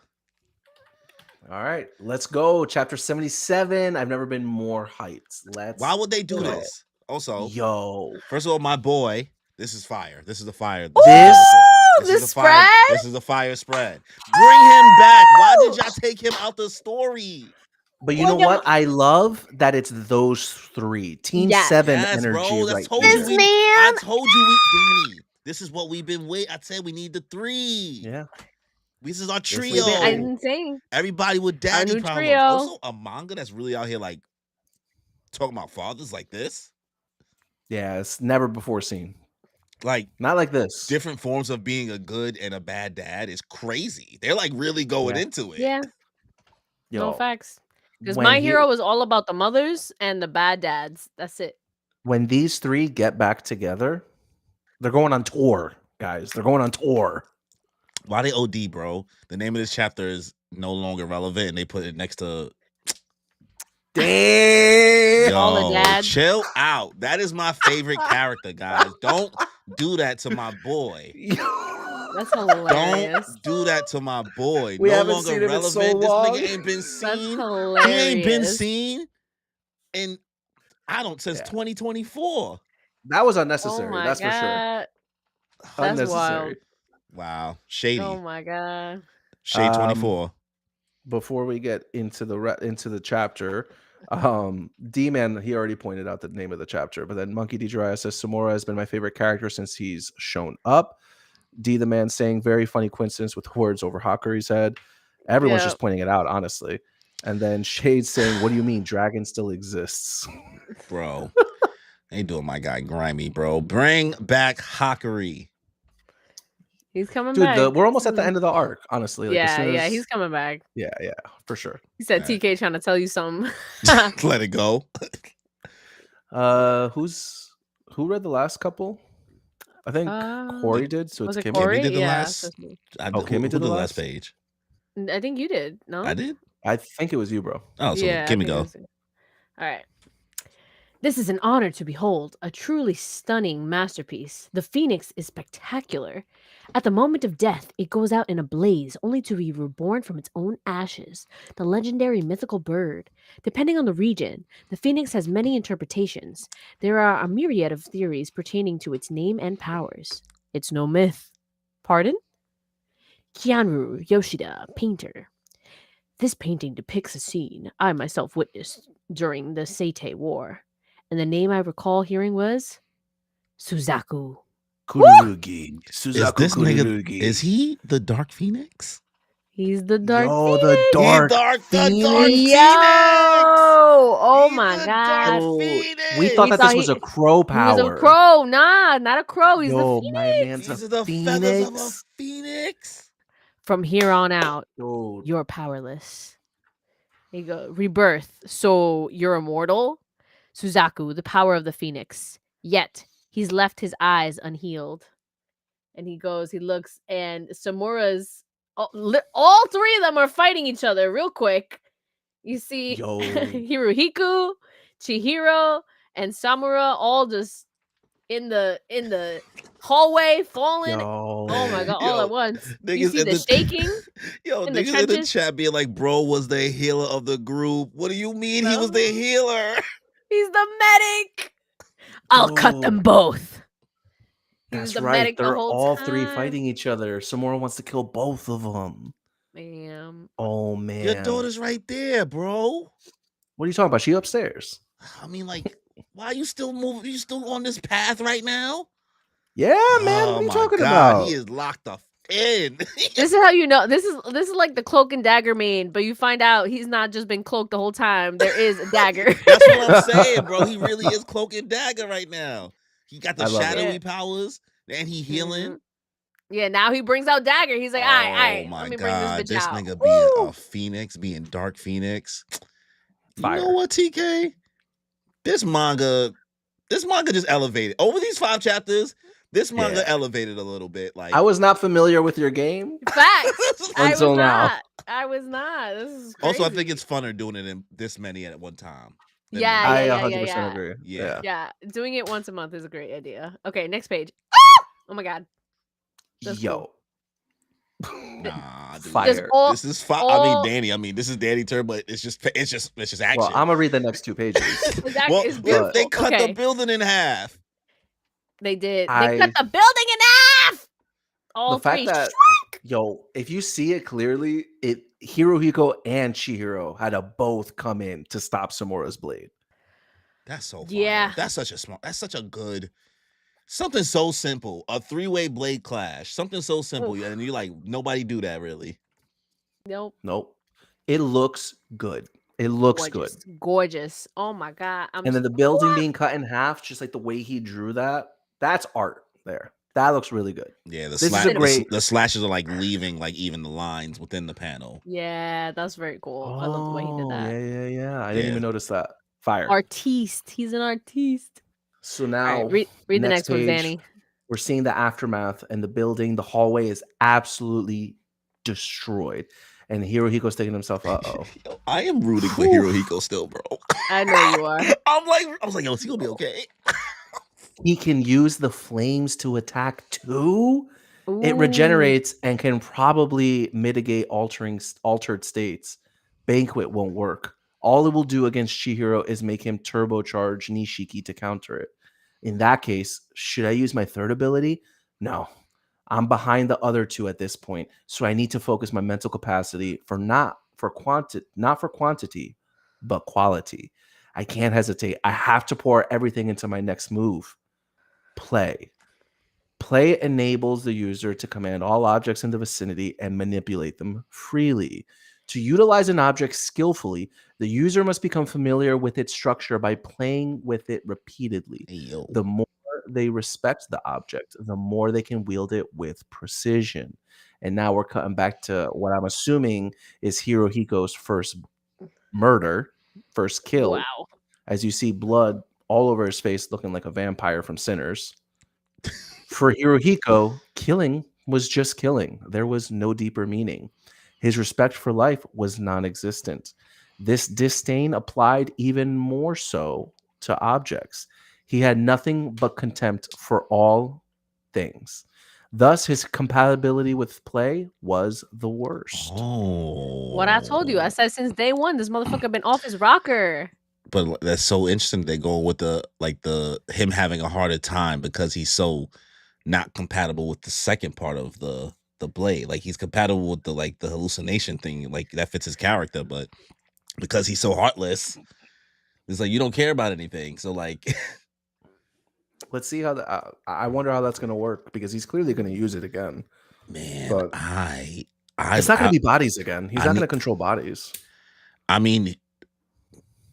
[SPEAKER 2] all right. Let's go. Chapter 77. I've never been more hyped. Let's.
[SPEAKER 3] Why would they do
[SPEAKER 2] go.
[SPEAKER 3] this? Also,
[SPEAKER 2] Yo,
[SPEAKER 3] first of all, my boy, this is fire. This is the fire.
[SPEAKER 2] This-
[SPEAKER 3] This
[SPEAKER 1] the
[SPEAKER 3] is a fire.
[SPEAKER 1] spread?
[SPEAKER 3] This is a fire spread. Bring him back. Why did y'all take him out the story?
[SPEAKER 2] but you know what? I love that it's those three. Team
[SPEAKER 1] Yes.
[SPEAKER 2] 7
[SPEAKER 3] Yes,
[SPEAKER 2] energy
[SPEAKER 3] bro. That's
[SPEAKER 2] right
[SPEAKER 3] told
[SPEAKER 2] here.
[SPEAKER 3] you we.
[SPEAKER 1] man.
[SPEAKER 3] I told you we, Danny. This is what we've been waiting. I said we need the 3.
[SPEAKER 2] Yeah.
[SPEAKER 3] This is our
[SPEAKER 2] Yes, we
[SPEAKER 3] trio.
[SPEAKER 2] did.
[SPEAKER 1] I didn't say.
[SPEAKER 3] Everybody with daddy
[SPEAKER 1] new
[SPEAKER 3] problems.
[SPEAKER 1] trio.
[SPEAKER 3] Also, a manga that's really out here like talking about fathers like this.
[SPEAKER 2] Yeah, it's never before seen.
[SPEAKER 3] Like
[SPEAKER 2] Not like this.
[SPEAKER 3] different forms of being a good and a bad dad is crazy. They're like really going
[SPEAKER 2] Yeah.
[SPEAKER 3] into it.
[SPEAKER 1] Yeah, no
[SPEAKER 2] Yo,
[SPEAKER 1] facts. Because
[SPEAKER 2] when
[SPEAKER 1] My
[SPEAKER 2] he-
[SPEAKER 1] Hero was all about the mothers and the bad dads. That's it.
[SPEAKER 2] when these 3 get back together, they're going on tour, guys. They're going on tour.
[SPEAKER 3] Why they OD, bro? The name of this chapter is no longer relevant, and they put it next to.
[SPEAKER 2] Damn.
[SPEAKER 1] All the
[SPEAKER 3] Yo,
[SPEAKER 1] dads.
[SPEAKER 3] chill out. That is my favorite character, guys. Don't do that to my boy.
[SPEAKER 1] That's hilarious.
[SPEAKER 3] Don't do that to my boy.
[SPEAKER 2] We
[SPEAKER 3] no
[SPEAKER 2] haven't
[SPEAKER 3] longer
[SPEAKER 2] seen him in
[SPEAKER 3] relevant.
[SPEAKER 2] so
[SPEAKER 3] This
[SPEAKER 2] long.
[SPEAKER 3] nigga ain't been
[SPEAKER 1] That's
[SPEAKER 3] seen.
[SPEAKER 1] hilarious.
[SPEAKER 3] He ain't been seen in since
[SPEAKER 2] Yeah.
[SPEAKER 3] 2024.
[SPEAKER 2] That was
[SPEAKER 1] Oh
[SPEAKER 2] unnecessary.
[SPEAKER 1] my
[SPEAKER 2] That's for sure.
[SPEAKER 1] god. That's
[SPEAKER 2] Unnecessary.
[SPEAKER 3] Wow, shady.
[SPEAKER 1] Oh my god.
[SPEAKER 3] Shade 24.
[SPEAKER 2] Before we get into the chapter, D-Man, he already pointed out the name of the chapter, but then Monkey D. Jiraiya says Samura has been my favorite character since he's shown up. D the man saying very funny coincidence with words over Hakuri's head. Everyone's
[SPEAKER 1] Yeah.
[SPEAKER 2] just pointing it out, honestly. And then Shade saying, what do you mean Dragon still exists?
[SPEAKER 3] Bro, they doing my guy grimy, bro. Bring back Hakuri.
[SPEAKER 1] He's coming
[SPEAKER 2] Dude,
[SPEAKER 1] back.
[SPEAKER 2] we're almost at the
[SPEAKER 1] soon.
[SPEAKER 2] end of the arc, honestly. Like, as
[SPEAKER 1] Yeah,
[SPEAKER 2] soon
[SPEAKER 1] yeah,
[SPEAKER 2] as-
[SPEAKER 1] he's coming back.
[SPEAKER 2] yeah, for sure.
[SPEAKER 1] He said
[SPEAKER 3] Alright.
[SPEAKER 1] TK trying to tell you something.
[SPEAKER 3] Let it go.
[SPEAKER 2] Who read the last couple? I think Corey did. So
[SPEAKER 1] was
[SPEAKER 2] it's
[SPEAKER 1] it
[SPEAKER 2] Kimmy.
[SPEAKER 1] Corey?
[SPEAKER 3] Kimmy did the
[SPEAKER 1] Yeah,
[SPEAKER 3] last.
[SPEAKER 1] so it's me.
[SPEAKER 2] Kimmy
[SPEAKER 3] Who
[SPEAKER 2] did the
[SPEAKER 3] the
[SPEAKER 2] last?
[SPEAKER 3] last page?
[SPEAKER 1] I think you did. No,
[SPEAKER 3] I did.
[SPEAKER 2] I think it was you, bro.
[SPEAKER 3] Oh, so
[SPEAKER 1] yeah, I
[SPEAKER 3] Kimmy
[SPEAKER 1] think it
[SPEAKER 3] go.
[SPEAKER 1] was you. All right. This is an honor to behold, a truly stunning masterpiece. The phoenix is spectacular. At the moment of death, it goes out in a blaze, only to be reborn from its own ashes. The legendary mythical bird. Depending on the region, the phoenix has many interpretations. There are a myriad of theories pertaining to its name and powers. It's no myth. Pardon? Kianru Yoshida, painter. This painting depicts a scene I myself witnessed during the Seitei War, and the name I recall hearing was Suzaku.
[SPEAKER 2] Kurugi.
[SPEAKER 3] Is
[SPEAKER 2] Suzaku
[SPEAKER 3] this nigga?
[SPEAKER 2] Kurugi.
[SPEAKER 3] Is he the Dark Phoenix?
[SPEAKER 1] He's the Dark
[SPEAKER 2] Yo,
[SPEAKER 1] Phoenix.
[SPEAKER 2] the Dark
[SPEAKER 3] The Dark
[SPEAKER 2] Phoenix.
[SPEAKER 1] Yo! Oh
[SPEAKER 3] He's
[SPEAKER 1] my
[SPEAKER 3] the
[SPEAKER 1] god.
[SPEAKER 3] Dark
[SPEAKER 2] Yo,
[SPEAKER 3] Phoenix.
[SPEAKER 2] we thought
[SPEAKER 1] We
[SPEAKER 2] that
[SPEAKER 1] thought
[SPEAKER 2] this was
[SPEAKER 1] he-
[SPEAKER 2] a crow
[SPEAKER 1] He was
[SPEAKER 2] power.
[SPEAKER 1] a crow. Nah, not a crow. He's
[SPEAKER 2] Yo,
[SPEAKER 1] the Phoenix.
[SPEAKER 2] my man's
[SPEAKER 3] These
[SPEAKER 2] a
[SPEAKER 3] are the feathers of a
[SPEAKER 2] phoenix.
[SPEAKER 3] phoenix.
[SPEAKER 1] From here on out,
[SPEAKER 2] Yo,
[SPEAKER 1] you're powerless. There you go. Rebirth. So you're immortal? Suzaku, the power of the phoenix. Yet, he's left his eyes unhealed. And he goes, he looks, and Samura's... All three of them are fighting each other real quick. You see
[SPEAKER 2] Yo.
[SPEAKER 1] Hirohiko, Chihiro, and Samura all just in the hallway falling.
[SPEAKER 2] yo.
[SPEAKER 1] Oh my god, all
[SPEAKER 3] Yo,
[SPEAKER 1] at once. You
[SPEAKER 3] niggas
[SPEAKER 1] see
[SPEAKER 3] in
[SPEAKER 1] the shaking?
[SPEAKER 3] Yo,
[SPEAKER 1] in the
[SPEAKER 3] niggas in the
[SPEAKER 1] trenches.
[SPEAKER 3] chat being like, bro was the healer of the group. What do you mean he was the
[SPEAKER 1] No.
[SPEAKER 3] healer?
[SPEAKER 1] He's the medic. I'll cut them both. He was
[SPEAKER 2] That's
[SPEAKER 1] the
[SPEAKER 2] right.
[SPEAKER 1] medic the
[SPEAKER 2] They're
[SPEAKER 1] whole
[SPEAKER 2] all three
[SPEAKER 1] time.
[SPEAKER 2] fighting each other. Samura wants to kill both of them.
[SPEAKER 1] Damn.
[SPEAKER 2] Oh man.
[SPEAKER 3] Your daughter's right there, bro.
[SPEAKER 2] What are you talking about? She upstairs.
[SPEAKER 3] I mean, like, why are you still moving? You still on this path right now?
[SPEAKER 2] Yeah, man. What are you
[SPEAKER 3] my
[SPEAKER 2] talking
[SPEAKER 3] God,
[SPEAKER 2] about?
[SPEAKER 3] he is locked the in.
[SPEAKER 1] This is how you know. This is like the cloak and dagger main, but you find out he's not just been cloaked the whole time. There is a dagger.
[SPEAKER 3] That's what I'm saying, bro. He really is cloak and dagger right now. He got the
[SPEAKER 2] I love it.
[SPEAKER 3] shadowy
[SPEAKER 1] Yeah.
[SPEAKER 3] powers, and he healing.
[SPEAKER 1] Mhm. Yeah, now he brings out dagger. He's like, all right,
[SPEAKER 3] my
[SPEAKER 1] let me
[SPEAKER 3] God,
[SPEAKER 1] bring this bitch out.
[SPEAKER 3] nigga being
[SPEAKER 1] Woo!
[SPEAKER 3] a phoenix, being Dark Phoenix.
[SPEAKER 2] Fire.
[SPEAKER 3] You know what, TK? This manga just elevated over these 5 chapters. This manga
[SPEAKER 2] Yeah.
[SPEAKER 3] elevated a little bit. Like
[SPEAKER 2] I was not familiar with your game.
[SPEAKER 1] Facts.
[SPEAKER 2] Until now.
[SPEAKER 1] I was not. This is
[SPEAKER 3] also, I
[SPEAKER 1] crazy.
[SPEAKER 3] think it's funner doing it in this many at one time. than
[SPEAKER 1] Yeah,
[SPEAKER 3] the-
[SPEAKER 2] I
[SPEAKER 1] yeah,
[SPEAKER 2] 100%
[SPEAKER 1] yeah.
[SPEAKER 2] agree.
[SPEAKER 3] Yeah.
[SPEAKER 1] Yeah, doing it once a month is a great idea. Okay, next page. Oh my god. That's
[SPEAKER 2] Yo.
[SPEAKER 3] Nah, dude.
[SPEAKER 2] Fire.
[SPEAKER 3] This is fire. I mean, this is Danny turn, but it's just action.
[SPEAKER 2] Well, I'm gonna read the next 2 pages.
[SPEAKER 1] Exactly.
[SPEAKER 3] Well,
[SPEAKER 1] It's
[SPEAKER 3] they
[SPEAKER 1] beautiful.
[SPEAKER 3] cut the
[SPEAKER 1] Okay.
[SPEAKER 3] building in half.
[SPEAKER 1] They did. They cut the building in half. All
[SPEAKER 2] The fact
[SPEAKER 1] 3.
[SPEAKER 2] that if you see it clearly, Hirohiko and Chihiro had to both come in to stop Samura's blade.
[SPEAKER 3] That's so fire.
[SPEAKER 1] Yeah.
[SPEAKER 3] That's such a good. Something so simple, a 3-way blade clash. Something so simple, and you're like, nobody do that really.
[SPEAKER 1] Nope.
[SPEAKER 2] It looks good. It looks good.
[SPEAKER 1] Gorgeous. Oh my god.
[SPEAKER 2] And then the building being cut in half, just like the way he drew that's art there. That looks really good.
[SPEAKER 3] Yeah, the slashes are like leaving like even the lines within the panel.
[SPEAKER 1] Yeah, that's very cool. I love the way he did that.
[SPEAKER 2] Yeah. I didn't even notice that. Fire.
[SPEAKER 1] Artiste. He's an artiste.
[SPEAKER 2] So now
[SPEAKER 1] read the next one, Danny.
[SPEAKER 2] We're seeing the aftermath, and the building, the hallway is absolutely destroyed. And Hirohiko's thinking to himself, uh-oh.
[SPEAKER 3] I am rooting for Hirohiko still, bro.
[SPEAKER 1] I know you are.
[SPEAKER 3] I was like, yo, is he gonna be okay?
[SPEAKER 2] He can use the flames to attack too.
[SPEAKER 1] Ooh.
[SPEAKER 2] It regenerates and can probably mitigate altered states. Banquet won't work. All it will do against Chihiro is make him turbocharge Nishiki to counter it. In that case, should I use my third ability? No. I'm behind the other 2 at this point, so I need to focus my mental capacity not for quantity, but quality. I can't hesitate. I have to pour everything into my next move. Play. Play enables the user to command all objects in the vicinity and manipulate them freely. To utilize an object skillfully, the user must become familiar with its structure by playing with it repeatedly. The more they respect the object, the more they can wield it with precision. And now we're cutting back to what I'm assuming is Hirohiko's first kill.
[SPEAKER 1] Wow.
[SPEAKER 2] As you see blood all over his face, looking like a vampire from Sinners. For Hirohiko, killing was just killing. There was no deeper meaning. His respect for life was non-existent. This disdain applied even more so to objects. He had nothing but contempt for all things. Thus, his compatibility with play was the worst.
[SPEAKER 1] What I told you. I said since day 1, this motherfucker been off his rocker.
[SPEAKER 3] But that's so interesting. They go with him having a harder time because he's so not compatible with the second part of the blade. Like he's compatible with the hallucination thing. Like that fits his character, but because he's so heartless, it's like you don't care about anything. So like,
[SPEAKER 2] let's see how I wonder how that's going to work because he's clearly going to use it again.
[SPEAKER 3] Man,
[SPEAKER 2] but
[SPEAKER 3] it's
[SPEAKER 2] not going to be bodies again. He's not going to control bodies.
[SPEAKER 3] I mean,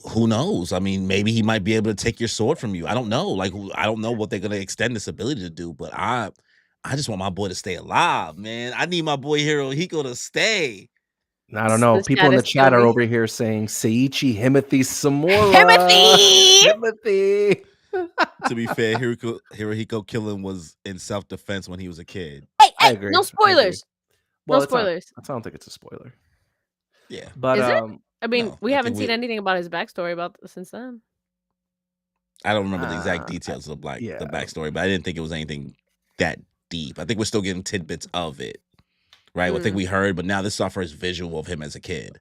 [SPEAKER 3] who knows? I mean, maybe he might be able to take your sword from you. I don't know. Like, I don't know what they're going to extend this ability to do, but I just want my boy to stay alive, man. I need my boy Hirohiko to stay.
[SPEAKER 2] I don't know. People in the chat are over here saying Seiichi Himothy Samura. Himothy.
[SPEAKER 3] To be fair, Hirohiko killing was in self-defense when he was a kid.
[SPEAKER 1] Hey,
[SPEAKER 2] I agree.
[SPEAKER 1] No spoilers.
[SPEAKER 2] Well,
[SPEAKER 1] no spoilers.
[SPEAKER 2] I don't think it's a spoiler.
[SPEAKER 3] Yeah.
[SPEAKER 2] But
[SPEAKER 1] is it? I mean, we haven't seen anything about his backstory since then.
[SPEAKER 3] I don't remember the exact details of the backstory, but I didn't think it was anything that deep. I think we're still getting tidbits of it. Right? I think we heard, but now this is our first visual of him as a kid.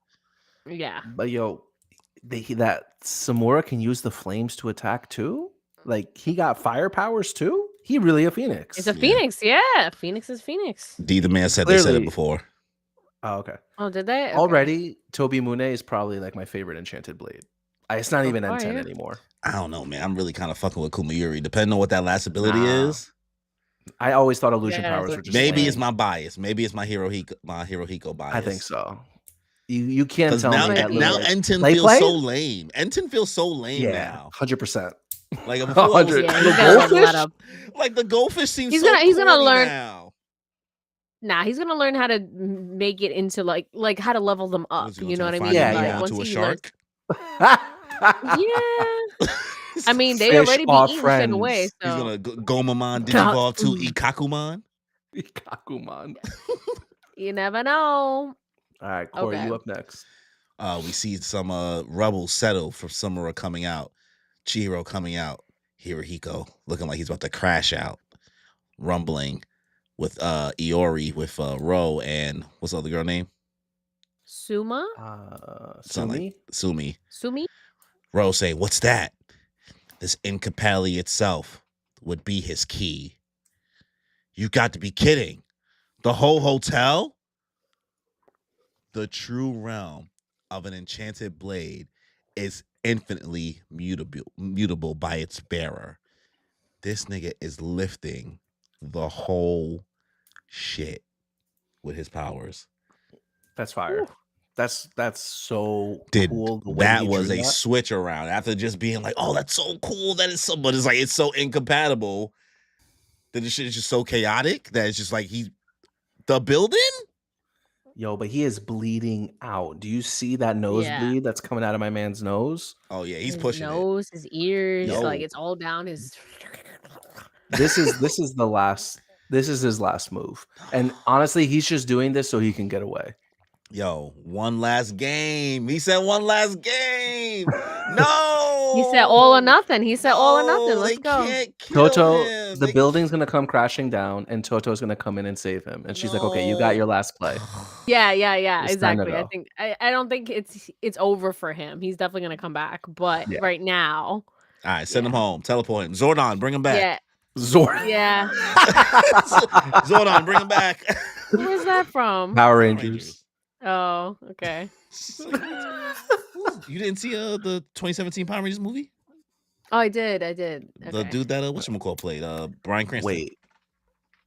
[SPEAKER 1] Yeah.
[SPEAKER 2] But that Samura can use the flames to attack too? Like he got fire powers too? He really a phoenix.
[SPEAKER 1] It's a phoenix, yeah. Phoenix is phoenix.
[SPEAKER 3] D the man said they said it before.
[SPEAKER 2] Oh, okay.
[SPEAKER 1] Oh, did they? Okay.
[SPEAKER 2] Already, Toby Mune is probably like my favorite enchanted blade. It's not even N10 anymore.
[SPEAKER 3] I don't know, man. I'm really kind of fucking with Kumayuri. Depending on what that last ability is.
[SPEAKER 2] I always thought illusion powers were just
[SPEAKER 3] maybe it's my bias. Maybe it's my Hirohiko bias.
[SPEAKER 2] I think so. You can't tell
[SPEAKER 3] now,
[SPEAKER 2] me that.
[SPEAKER 3] Now N10 feels so lame. N10 feels so lame now.
[SPEAKER 2] 100%.
[SPEAKER 3] Like before,
[SPEAKER 2] 100.
[SPEAKER 3] Like the goldfish seems
[SPEAKER 1] he's gonna learn
[SPEAKER 3] now.
[SPEAKER 1] Nah, he's gonna learn how to make it into like how to level them up. You know what I mean?
[SPEAKER 2] Yeah,
[SPEAKER 3] onto a shark.
[SPEAKER 1] Yeah. I mean, they already be eating shit away. So.
[SPEAKER 3] He's gonna Gomamon Digivolve to Ikakumon.
[SPEAKER 2] Ikakumon.
[SPEAKER 1] You never know.
[SPEAKER 2] All right, Corey, you up next.
[SPEAKER 3] We see some rubble settle from Samura coming out. Chihiro coming out. Hirohiko looking like he's about to crash out. Rumbling with Iori with Ro and what's the other girl name?
[SPEAKER 1] Suma?
[SPEAKER 3] Something like
[SPEAKER 2] Sumi.
[SPEAKER 1] Sumi?
[SPEAKER 3] Ro say, "What's that? This Incapali itself would be his key. You got to be kidding. The whole hotel? The true realm of an enchanted blade is infinitely mutable by its bearer. This nigga is lifting the whole shit with his powers."
[SPEAKER 2] That's fire.
[SPEAKER 1] Ooh.
[SPEAKER 2] That's so
[SPEAKER 3] Dude,
[SPEAKER 2] cool. The way
[SPEAKER 3] that
[SPEAKER 2] he
[SPEAKER 3] was
[SPEAKER 2] drew
[SPEAKER 3] a
[SPEAKER 2] that.
[SPEAKER 3] switch around after just being like, "Oh, that's so cool. That is so," but it's like it's so incompatible that this shit is just so chaotic that it's just like the building.
[SPEAKER 2] Yo, but he is bleeding out. Do you see that nosebleed that's coming out of my man's nose?
[SPEAKER 3] Oh yeah, he's
[SPEAKER 1] His
[SPEAKER 3] pushing
[SPEAKER 1] nose, his ears,
[SPEAKER 3] Yo.
[SPEAKER 1] like it's all down his.
[SPEAKER 2] This is the last. This is his last move. And honestly, he's just doing this so he can get away.
[SPEAKER 3] Yo, one last game. He said one last game. No.
[SPEAKER 1] He said all or nothing. He said all or nothing.
[SPEAKER 3] No,
[SPEAKER 1] Let's
[SPEAKER 3] they
[SPEAKER 1] go.
[SPEAKER 3] can't kill
[SPEAKER 2] Toto,
[SPEAKER 3] him.
[SPEAKER 2] the building's gonna come crashing down, and Toto's gonna come in and save him. And she's like, "Okay, you got your last play."
[SPEAKER 1] Yeah,
[SPEAKER 2] It's time to
[SPEAKER 1] exactly. I
[SPEAKER 2] go.
[SPEAKER 1] think I don't think it's over for him. He's definitely gonna come back, but
[SPEAKER 2] Yeah.
[SPEAKER 1] right now,
[SPEAKER 3] All right, send him home. Teleport him. Zordon, bring him back.
[SPEAKER 1] yeah,
[SPEAKER 2] Zord.
[SPEAKER 1] yeah.
[SPEAKER 3] Zordon, bring him back.
[SPEAKER 1] Where's that from?
[SPEAKER 2] Power Rangers.
[SPEAKER 1] Oh, okay.
[SPEAKER 3] You didn't see the 2017 Power Rangers movie?
[SPEAKER 1] Oh, I did.
[SPEAKER 3] The
[SPEAKER 1] Okay.
[SPEAKER 3] dude that whatchamacallit played, Bryan Cranston.
[SPEAKER 2] Wait,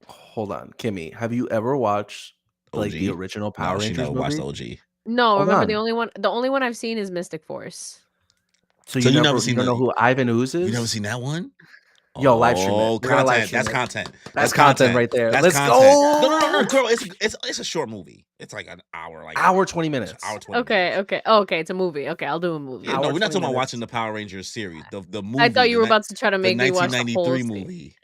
[SPEAKER 2] hold on, Kimmy. Have you ever watched like the
[SPEAKER 3] OG?
[SPEAKER 2] original Power
[SPEAKER 3] No, she
[SPEAKER 2] Rangers
[SPEAKER 3] never
[SPEAKER 2] movie?
[SPEAKER 3] watched the OG.
[SPEAKER 1] No,
[SPEAKER 2] Hold
[SPEAKER 1] remember
[SPEAKER 2] on.
[SPEAKER 1] the only one I've seen is Mystic Force.
[SPEAKER 2] So
[SPEAKER 3] So
[SPEAKER 2] you
[SPEAKER 3] you
[SPEAKER 2] never
[SPEAKER 3] never
[SPEAKER 2] you
[SPEAKER 3] seen
[SPEAKER 2] don't
[SPEAKER 3] the-
[SPEAKER 2] know who Ivan Ooze is?
[SPEAKER 3] You never seen that one?
[SPEAKER 2] Yo, live stream it.
[SPEAKER 3] Oh,
[SPEAKER 2] We're gonna live
[SPEAKER 3] content.
[SPEAKER 2] stream
[SPEAKER 3] That's
[SPEAKER 2] it.
[SPEAKER 3] content.
[SPEAKER 2] That's content right there.
[SPEAKER 3] That's
[SPEAKER 2] Let's
[SPEAKER 3] content.
[SPEAKER 2] go.
[SPEAKER 3] No, girl. It's a short movie. It's like an hour, like
[SPEAKER 2] Hour 20 minutes.
[SPEAKER 3] hour 20
[SPEAKER 1] Okay,
[SPEAKER 3] minutes.
[SPEAKER 1] okay. Oh, okay, it's a movie. Okay, I'll do a movie.
[SPEAKER 3] Yeah,
[SPEAKER 2] Hour
[SPEAKER 3] no, we're not
[SPEAKER 2] 20
[SPEAKER 3] talking about
[SPEAKER 2] minutes.
[SPEAKER 3] watching the Power Rangers series. The movie.
[SPEAKER 1] I thought you
[SPEAKER 3] the
[SPEAKER 1] were
[SPEAKER 3] ni-
[SPEAKER 1] about to try to
[SPEAKER 3] the
[SPEAKER 1] make me watch the whole
[SPEAKER 3] 1993
[SPEAKER 1] series.
[SPEAKER 3] movie.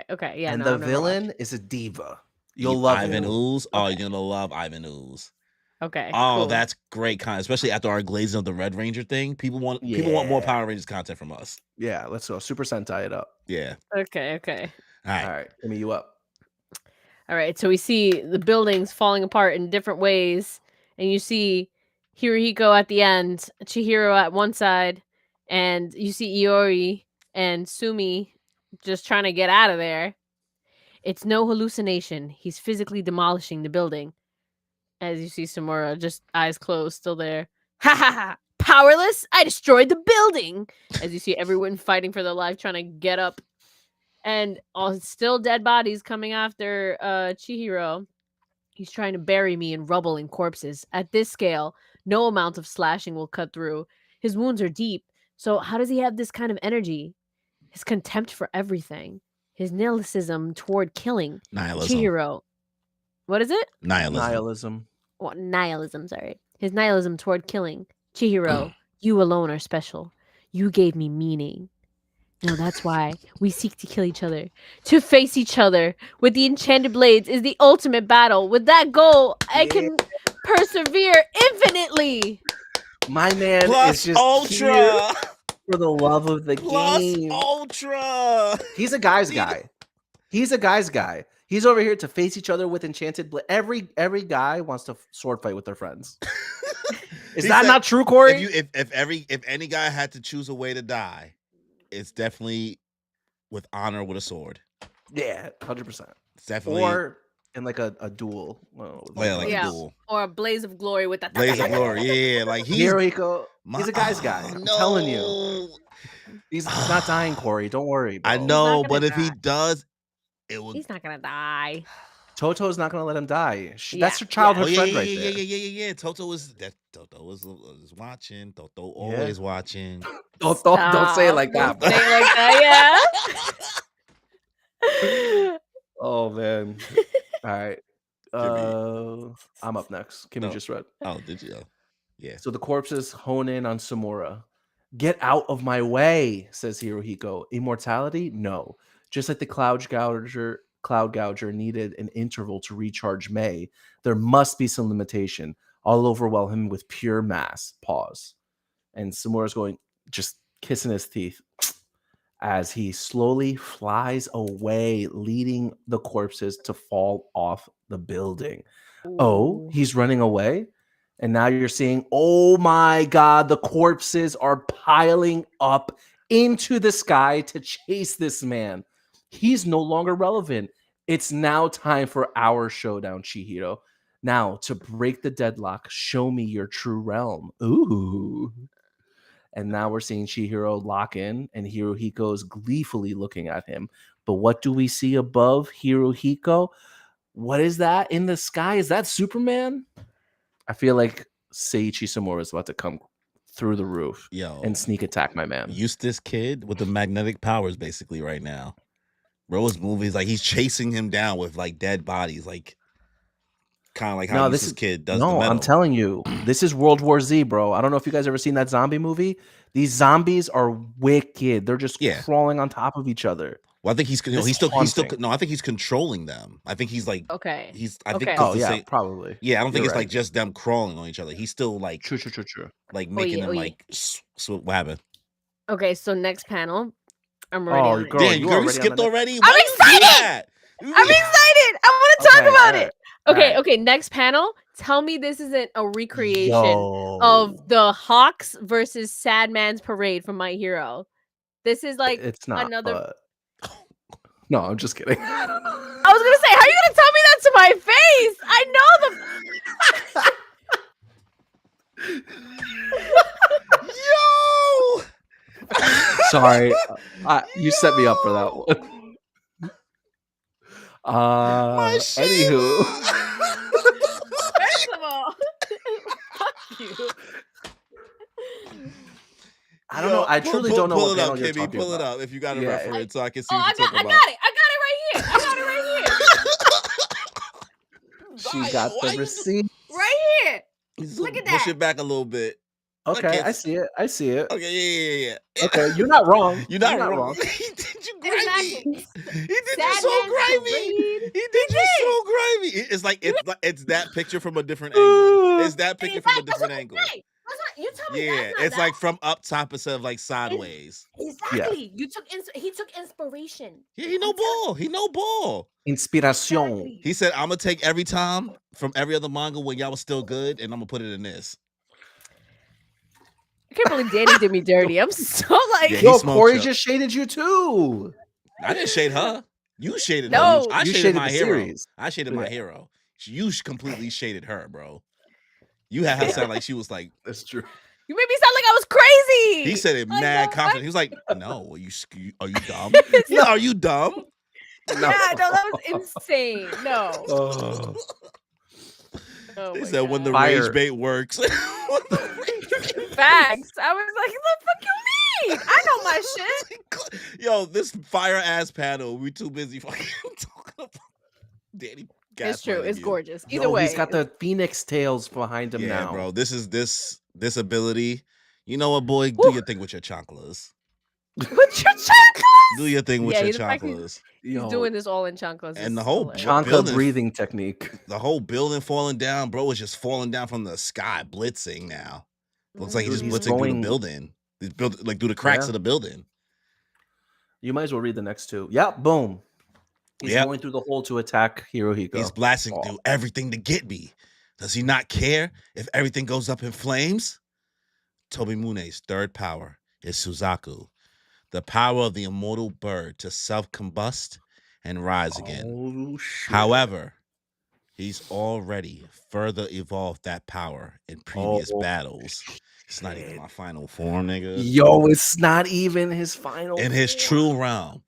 [SPEAKER 1] Okay, yeah.
[SPEAKER 2] And
[SPEAKER 1] no,
[SPEAKER 2] the
[SPEAKER 1] I've never watched
[SPEAKER 2] villain
[SPEAKER 1] it.
[SPEAKER 2] is a diva. You'll love
[SPEAKER 3] Ivan
[SPEAKER 2] him.
[SPEAKER 3] Ooze. Oh,
[SPEAKER 1] Okay.
[SPEAKER 3] you're gonna love Ivan Ooze.
[SPEAKER 1] Okay.
[SPEAKER 3] Oh,
[SPEAKER 1] cool.
[SPEAKER 3] that's great content, especially after our glazing of the Red Ranger thing. People want more Power Rangers content from us.
[SPEAKER 2] Yeah, let's go. Super Sentai it up.
[SPEAKER 3] Yeah.
[SPEAKER 1] Okay.
[SPEAKER 3] All right.
[SPEAKER 2] All right, give me you up.
[SPEAKER 1] All right, so we see the buildings falling apart in different ways, and you see Hirohiko at the end, Chihiro at one side, and you see Iori and Sumi just trying to get out of there. It's no hallucination. He's physically demolishing the building. As you see Samura, just eyes closed, still there. Ha ha ha! Powerless? I destroyed the building! As you see everyone fighting for their life, trying to get up. And still dead bodies coming after Chihiro. He's trying to bury me in rubble and corpses. At this scale, no amount of slashing will cut through. His wounds are deep. So how does he have this kind of energy? His contempt for everything. His nihilism toward killing.
[SPEAKER 3] Nihilism.
[SPEAKER 1] Chihiro. What is it?
[SPEAKER 2] Nihilism.
[SPEAKER 1] Well, nihilism, sorry. His nihilism toward killing. Chihiro, you alone are special. You gave me meaning. No, that's why we seek to kill each other. To face each other with the enchanted blades is the ultimate battle. With that goal, I can persevere infinitely.
[SPEAKER 2] My man
[SPEAKER 3] Plus
[SPEAKER 2] is just
[SPEAKER 3] Ultra.
[SPEAKER 2] here for the love of the
[SPEAKER 3] Plus
[SPEAKER 2] game.
[SPEAKER 3] Ultra.
[SPEAKER 2] He's a guy's guy. He's a guy's guy. He's over here to face each other with enchanted blade. Every guy wants to sword fight with their friends. Is
[SPEAKER 3] He
[SPEAKER 2] that
[SPEAKER 3] said,
[SPEAKER 2] not true, Corey?
[SPEAKER 3] If any guy had to choose a way to die, it's definitely with honor with a sword.
[SPEAKER 2] Yeah, 100%.
[SPEAKER 3] It's definitely
[SPEAKER 2] Or in like a duel.
[SPEAKER 3] like
[SPEAKER 1] Yeah.
[SPEAKER 3] a duel.
[SPEAKER 1] Or a blaze of glory with that.
[SPEAKER 3] Blaze of Glory. Yeah, like he's
[SPEAKER 2] Hirohiko, he's a guy's guy. I'm telling you. He's not dying, Corey. Don't worry. Bro.
[SPEAKER 3] I know,
[SPEAKER 1] gonna
[SPEAKER 3] but if he
[SPEAKER 1] die.
[SPEAKER 3] does, it would.
[SPEAKER 1] He's not gonna die.
[SPEAKER 2] Toto's not going to let him die.
[SPEAKER 1] Yeah,
[SPEAKER 2] That's your childhood
[SPEAKER 3] Oh,
[SPEAKER 2] friend right there.
[SPEAKER 3] yeah. Toto was watching. Toto always watching.
[SPEAKER 2] Don't say it like that.
[SPEAKER 1] Don't say it like that, yeah.
[SPEAKER 2] Oh, man. All right. I'm up next. Kimmy just read.
[SPEAKER 3] Oh, did you? Yeah.
[SPEAKER 2] So the corpses hone in on Samura. Get out of my way, says Hirohiko. Immortality? No. Just like the Cloud Gouger needed an interval to recharge May, there must be some limitation. I'll overwhelm him with pure mass. Pause. And Samura's going, just kissing his teeth. as he slowly flies away, leading the corpses to fall off the building. Oh,
[SPEAKER 1] Ooh.
[SPEAKER 2] he's running away. And now you're seeing, oh my God, the corpses are piling up into the sky to chase this man. He's no longer relevant. It's now time for our showdown, Chihiro. Now, to break the deadlock, show me your true realm. Ooh. And now we're seeing Chihiro lock in, and Hirohiko is gleefully looking at him. But what do we see above Hirohiko? What is that in the sky? Is that Superman? I feel like Seiichi Samura is about to come through the roof and sneak attack my man.
[SPEAKER 3] Eustace Kid with the magnetic powers basically right now. Bro's movies, like he's chasing him down with like dead bodies, like kind of like how Eustace Kid does the metal.
[SPEAKER 2] I'm telling you, this is World War Z, bro. I don't know if you guys ever seen that zombie movie. These zombies are wicked. They're just crawling on top of each other.
[SPEAKER 3] Well, I think he's no, I think he's controlling them. I think he's like
[SPEAKER 1] okay.
[SPEAKER 3] I think
[SPEAKER 2] probably.
[SPEAKER 3] Yeah, I don't think it's like just them crawling on each other. He's still like
[SPEAKER 2] true.
[SPEAKER 3] Like making them like so what happened?
[SPEAKER 1] Okay, so next panel. I'm ready.
[SPEAKER 3] Oh, girl, you skipped already?
[SPEAKER 1] I'm excited. I'm excited. I want to talk about it. Okay, next panel. Tell me this isn't a recreation of the Hawks versus Sad Man's Parade from My Hero. This is like
[SPEAKER 2] it's not
[SPEAKER 1] another.
[SPEAKER 2] But... No, I'm just kidding.
[SPEAKER 1] I was gonna say, how are you gonna tell me that to my face? I know
[SPEAKER 3] the.
[SPEAKER 2] Yo. Sorry, you set me up for that one. Anywho.
[SPEAKER 1] First of all, fuck you.
[SPEAKER 2] I don't know. I truly don't know what panel you're talking
[SPEAKER 3] about. Pull it up if you got a reference so I can see what you're talking about.
[SPEAKER 1] I got it right here.
[SPEAKER 2] She got the receipt.
[SPEAKER 1] Right here. Look at that.
[SPEAKER 3] Push it back a little bit.
[SPEAKER 2] Okay, I see it.
[SPEAKER 3] Okay, yeah.
[SPEAKER 2] Okay, you're not wrong.
[SPEAKER 3] You're not wrong. He did you grimy. He did you so grimy. He did you so grimy. It's like it's that picture from a different angle. It's that picture from a different angle.
[SPEAKER 1] You tell me
[SPEAKER 3] it's like from up top instead of like sideways.
[SPEAKER 1] Exactly. Yeah. He took inspiration.
[SPEAKER 3] Yeah, he no ball.
[SPEAKER 2] Inspiración.
[SPEAKER 3] Exactly. He said, I'm gonna take every time from every other manga when y'all was still good, and I'm gonna put it in this.
[SPEAKER 1] I can't believe Danny did me dirty. I'm so like,
[SPEAKER 2] yo, Corey just shaded you too.
[SPEAKER 3] I didn't shade her. You shaded her. I shaded my hero.
[SPEAKER 2] Series.
[SPEAKER 3] I shaded my hero. You completely shaded her, bro. You had her sound like she was like,
[SPEAKER 2] that's true.
[SPEAKER 1] You made me sound like I was crazy.
[SPEAKER 3] He said it mad confident. He was like, no, are you dumb? No, are you dumb?
[SPEAKER 1] No. Yeah, no, that was insane. No.
[SPEAKER 3] They said when the rage bait works.
[SPEAKER 1] Facts. I was like, what the fuck you mean? I know my shit.
[SPEAKER 3] Yo, this fire ass panel, we too busy fucking talking about Danny.
[SPEAKER 1] It's true. It's gorgeous. Either way,
[SPEAKER 2] he's got the phoenix tails behind him now.
[SPEAKER 3] Bro. This is this ability. You know what, boy? Do your thing with your chanclas.
[SPEAKER 1] With your chanclas?
[SPEAKER 3] Do your thing with your chanclas.
[SPEAKER 1] He's doing this all in chanclas.
[SPEAKER 3] And the whole
[SPEAKER 2] chancla breathing technique.
[SPEAKER 3] The whole building falling down, bro, is just falling down from the sky, blitzing now. Looks like he's just blitzing through the building. He's like through the cracks of the building.
[SPEAKER 2] You might as well read the next two. Yep, boom. He's going through the hole to attack Hirohiko.
[SPEAKER 3] He's blasting through everything to get me. Does he not care if everything goes up in flames? Tobimune's third power is Suzaku, the power of the immortal bird to self-combust and rise again. However, he's already further evolved that power in previous battles. It's not even my final form, nigga.
[SPEAKER 2] Yo, it's not even his final
[SPEAKER 3] in his true realm.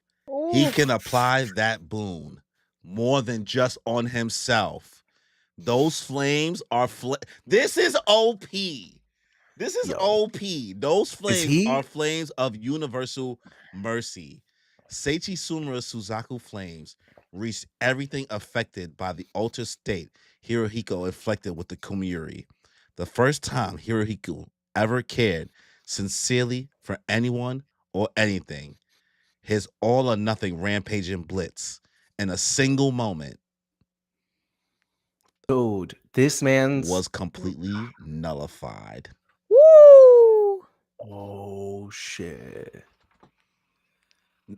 [SPEAKER 3] He can apply that boon more than just on himself. Those flames are this is OP. This is OP. Those flames are flames of universal mercy. Seiichi Sumura's Suzaku flames reached everything affected by the altered state Hirohiko inflicted with the Kumiri. The first time Hirohiko ever cared sincerely for anyone or anything. His all or nothing rampaging blitz in a single moment.
[SPEAKER 2] Dude, this man
[SPEAKER 3] was completely nullified.
[SPEAKER 1] Woo!
[SPEAKER 2] Oh shit.